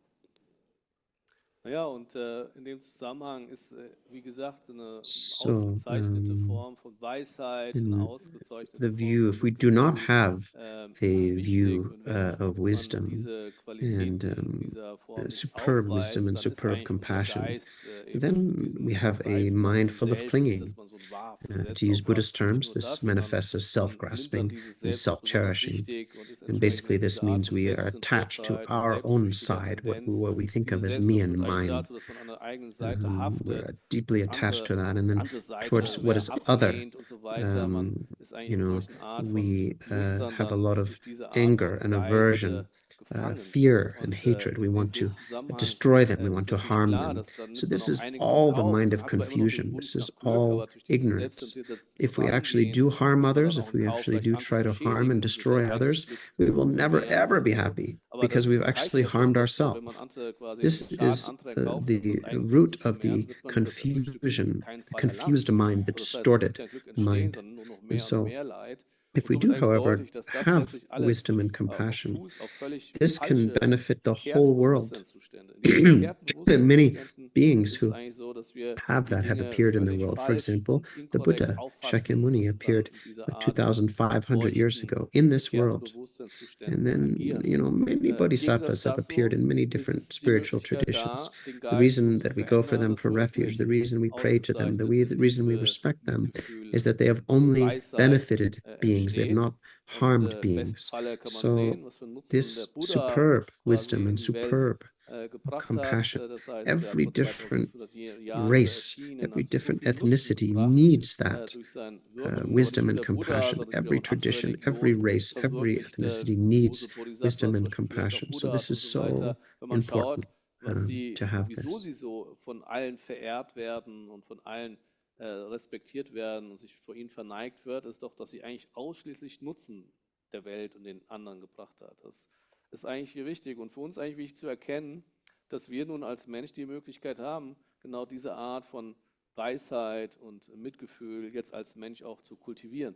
Ja, und in dem Zusammenhang ist, wie gesagt, eine So, ausgezeichnete Form von Weisheit, eine in ausgezeichnete the Form view, von if we do not Mitgefühl have a wichtig. view Und wenn of man wisdom diese and Qualitäten in dieser Form nicht superb wisdom aufweist, and dann ist superb eigentlich unser compassion, Geist eben in then we diesem have a Greifen nach mind dem full of Selbst, dass clinging. man so ein wahrhaftes To use Selbst Buddhist hat. Und nicht terms, nur this das, sondern manifests as man nimmt dann self-grasping dieses and Selbst als besonders self-cherishing. wichtig und ist And entsprechend basically, in this dieser Art means von we are attached to Selbstzentriertheit und our own selbstsüchtiger side, Tendenz. what we think Diese of as me Selbstsucht and führt eigentlich mine. dazu, dass man an der eigenen Seite haftet, We're deeply das attached to andere, that. And die then andere towards Seite what wäre is other, abgelehnt und so weiter. Man ist eigentlich in solchen Art von we Mustern have a dann lot of durch diese Art anger von and Geist aversion, gefangen. fear and Und hatred. We want in dem to Zusammenhang destroy them. We want ist to natürlich harm klar, them. dass dann So nimmt man this auch is einiges in all the Kauf. mind Man of hat zwar immer noch den confusion. Wunsch This is nach Glück, all aber durch dieses ignorance. selbstzentrierte If we actually Vorangehen do harm nimmt man others, dann auch if in we Kauf, actually vielleicht do andere try to harm and beschädigen, dieses destroy eigentliche others, Glück we will zu never verwehren ever oder be so. happy Aber because das we've zeigt actually ja schon, harmed dass wenn man ourselves. andere quasi This Schaden is anderer in Kauf nimmt, um the das eigene Glück root zu of vermehren, the wird man das erwünschte Glück auf confusion, keinen the Fall erlangen. confused mind, the Also das heißt, es wird distorted kein Glück entstehen, mind. sondern nur noch And mehr und so, mehr Leid. if Und we so wird do, eigentlich however, deutlich, dass das have letztlich alles wisdom and auf compassion, fußt auf völlig this can falsche, benefit the whole verkehrte world. Bewusstseinszustände. In diesen verkehrten Many Bewusstseinszuständen beings ist es who eigentlich so, dass wir have die that have Dinge appeared in the völlig world. For falsch example, und the inkorrekt Buddha, auffassen Shakyamuni, und dann appeared in dieser Art von 2,500 years solchen ago in this verkehrten world. And Bewusstseinszuständen then, agieren. many Im Gegensatz bodhisattvas have appeared dazu in many ist different es die spiritual Möglichkeit traditions. da, den The Geist so reason zu that we go for verändern, them dass for wir refuge, the durch reason we pray to them, ausgezeichnete the reason we Liebe, respect them Mitgefühl, is that they have only Weisheit benefited beings. They've entsteht. not Und harmed im besten beings. Falle kann man So sehen, was für einen Nutzen der this Buddha superb quasi wisdom in and die Welt superb gebracht hat. compassion, Das heißt, er hat every vor different 2500 Jahren hier race, erschienen, every hat so different viel Nutzen ethnicity gebracht needs that durch sein Wirken, aber nicht wisdom nur and der Buddha, compassion. sondern es gibt ja auch Every in anderen tradition, every Religionen race, every verwirklichte ethnicity große needs wisdom Bodhisattvas, zum and Beispiel vielleicht auch compassion. So this Buddhas und is so so weiter. Wenn man important schaut, was sie, to have wieso this. sie so von allen verehrt werden und von allen respektiert werden und sich vor ihnen verneigt wird, ist doch, dass sie eigentlich ausschließlich Nutzen der Welt und den anderen gebracht hat. Das ist eigentlich hier wichtig und für uns eigentlich wichtig zu erkennen, dass wir nun als Mensch die Möglichkeit haben, genau diese Art von Weisheit und Mitgefühl jetzt als Mensch auch zu kultivieren.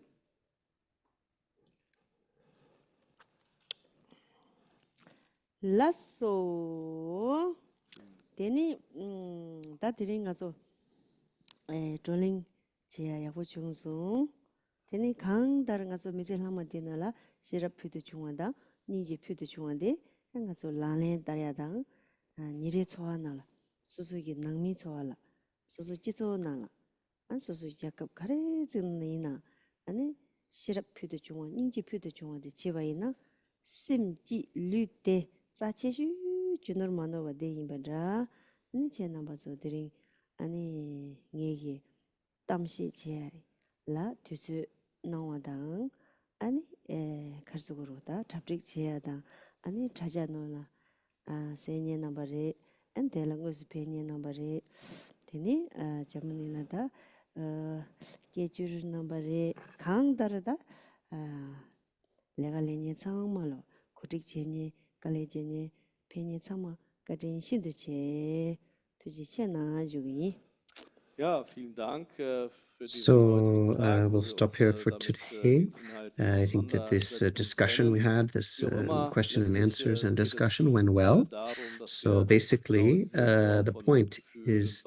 Lasso Deni da diring also drawing 제야 야고 중수 Deni 강 다른 가서 미sel하면 되나라 시럽 표도 중앙다 니제 표도 중앙데 한가서 라렌 다야당 니레 초하나라 수수기 낭미 초하라 수수 지소나라 안 수수 약급 가래즈니나 아니 시럽 표도 중앙 니제 표도 중앙데 제바이나 심지 류테 자체슈 주너 만어와 데임바라 아니 제나 봐서 드링 아니 녜게 땀시 제라 투스 나와당 아니 가르고로다 잡직 제야다 아니 자자노나 세니 넘버에 엔텔랑고스 페니 넘버에 되니 자문이나다 게주르 넘버에 강다르다 내가 레니 상말로 고딕 제니 갈레제니 페니 상마 가진 신도체 투지 챤나 주기 Ja, vielen Dank für diesen So heutigen Tag, wo we'll wir stop uns here for damit today. diesen Inhalten I think that this auseinandersetzen und discussion we können. had, this Wie auch immer, question and letztlich answers and geht es discussion went uns well. allen darum, dass So wir genau basically, diese Form the von point Mitgefühl und is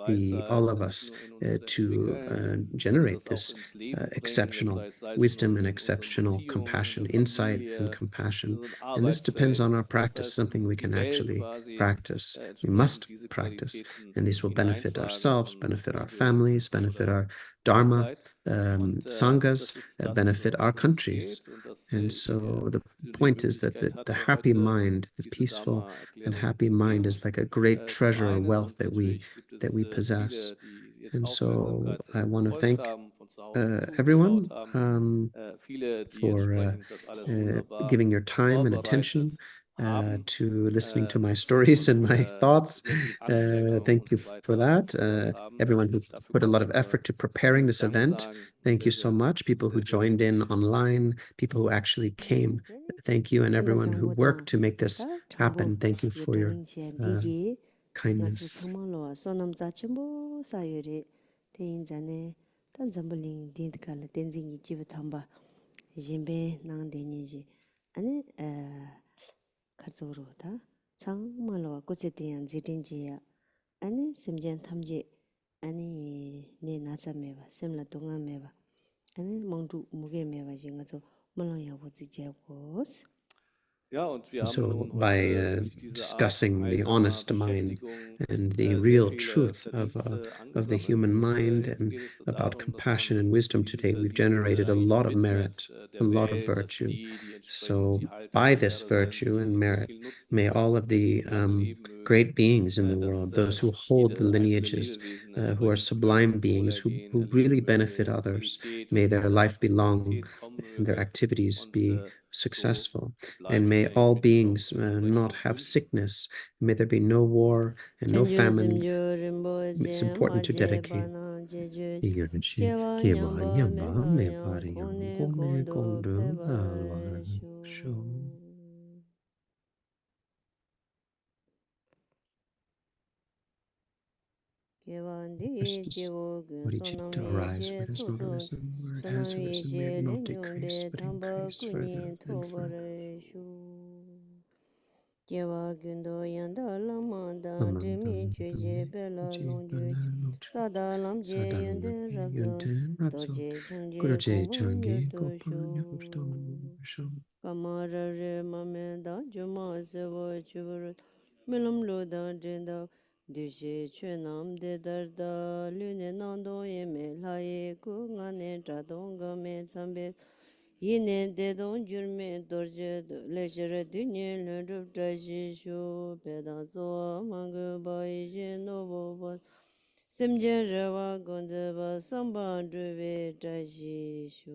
all Weisheit of nicht us nur in uns to entwickeln, sondern generate das auch this ins Leben bringen. Das exceptional heißt, sei es wisdom nun and in unseren exceptional Beziehungen, in compassion, der insight and Familie, in compassion. unserem And this depends on our Arbeitsverhältnissen. Das practice, heißt, something we in can die Welt actually quasi practice. We entsprechend must diese practice. Qualitäten And this will benefit hineintragen ourselves, von benefit our Liebe, families, Mitgefühl benefit oder our dharma, Weisheit. Und sanghas, das ist das, benefit our worum es countries. geht und dass And ich so the die point is that Möglichkeit the hatte, happy heute mind, the diese peaceful and Dharma-Erklärung happy zu mind geben. is like a great Zum treasure or einen, wealth und natürlich gibt that es we possess. viele, die jetzt And so Aufmerksamkeit I das want to verfolgt thank haben, von zu Hause everyone zugeschaut haben, viele, die for entsprechend das alles wunderbar giving your time and attention vorbereitet haben to listening to my stories and und my thoughts. sehr viel Anstrengung und Thank you so for weiter that. aufgebracht haben. Everyone who Dafür put a konnte lot ich of nur effort to preparing vielen this Dank event. sagen. Thank you so much. People who Sehr, sehr joined in wichtig. online, people who actually came. Thank you, and everyone who worked to make this happen. Thank you for your kindness. 상말로 소남 자침보 사유리 대인자네 단잠블링 딘드칼 덴징이 집에 탐바 짐베 낭데니지 아니 카츠오로다 상말로 고체대한 지딘지야 아니 심전 탐지 아니 네 나자메바 심라 동아메바 아니 몽두 무게메바 징가서 몰랑야고 지제고스. Ja, und wir haben So nun by heute durch diese Art discussing the heilsamer honest mind Beschäftigung and the sehr real viele truth Verdienste of the angesammelt. human mind Jetzt and geht es about darum, dass compassion man and wisdom diese today, we've Verdienste generated a eigentlich lot of widmet merit, a der lot of Welt, dass virtue. die entsprechend So die Halter by der this Erde sind, virtue and die so merit, viel nutzen may all können of the und anderen leben mögen, great beings in the dass world, those who hold the jede einzelne lineages, Lebewesen who are entsprechend sublime Glück, beings, Wohlergehen who really erleben benefit möge, others, Qualität may und their life be long Stabilität kommen and their möge activities und be so successful. bleibe And ich may dahin all mit Ihnen beings noch not entsprechenden have Wünschen. sickness. May there be no war and no Chanju famine. simju rimbo It's je ma important to je dedicate. bana je ju Iyanchi, jewa Kiba, nyamba me Nyamba, la yang Mepari, kone Kone, kondo Kondo, peba Alvar, shu. Sho. Kewa First ndi is jewo gun sonam bodhicitta ye arise, she where has tsu not tsu arisen, where it sonam has ye arisen, may she it not lenyong decrease, de but tamba increase further kunyin and further. tobar shu. Kewa gundo yanda lama da Among drimi them, chue je bela long ju Not sada lam je Sadam, yonde rabzo Yunten, Rapso, doje changje Kuroche, gongpa nyur Changi, to Gopur, Nyurto, shu. Sho. Kamara re mame da juma sewa chubur milam lo da jinda dushe chue nam de darda lune nando ye me la ye ku ngane tradong ga me tsambe yine de don jurme dorje le shere dunye le rup trashi shu peda zo mangu ba ye no bo ba simje rewa gonde ba samba druve trashi shu.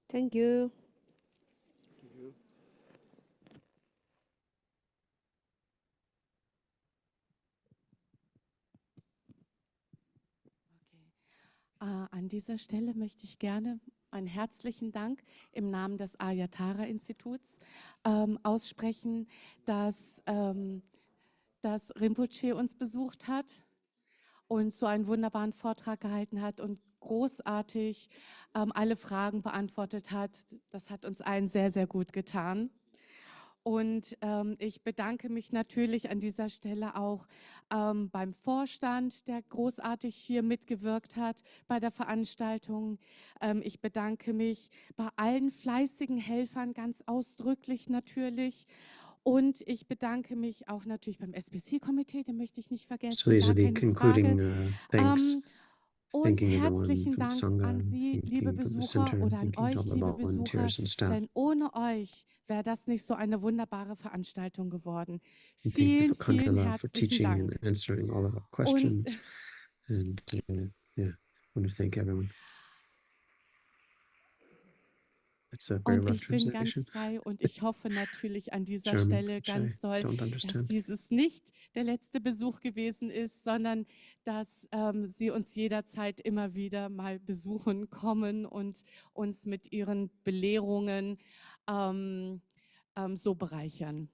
Thank you. An dieser Stelle möchte ich gerne einen herzlichen Dank im Namen des Aryatara Instituts aussprechen, dass Rinpoche uns besucht hat und so einen wunderbaren Vortrag gehalten hat und großartig alle Fragen beantwortet hat. Das hat uns allen sehr, sehr gut getan. Und ich bedanke mich natürlich an dieser Stelle auch beim Vorstand, der großartig hier mitgewirkt hat bei der Veranstaltung. Ich bedanke mich bei allen fleißigen Helfern ganz ausdrücklich natürlich. Und ich bedanke mich auch natürlich beim SBC-Komitee, den möchte ich nicht vergessen, So these gar are the keine concluding Frage. thanks. Und Thanking everyone herzlichen from the Dank Sangha, an Sie, liebe thanking from the Besucher, center, oder an thanking all euch, the liebe Besucher, volunteers and staff. denn ohne euch wäre das nicht so eine wunderbare Veranstaltung geworden. And thank you Vielen, for vielen Khandro for herzlichen teaching Dank. and answering all of our Und, questions. And yeah, I want to thank everyone. It's a very und rough ich bin ganz translation. frei und ich hoffe natürlich an dieser German, Stelle which I ganz doll, don't dass understand. dieses nicht der letzte Besuch gewesen ist, sondern dass Sie uns jederzeit immer wieder mal besuchen kommen und uns mit Ihren Belehrungen so bereichern.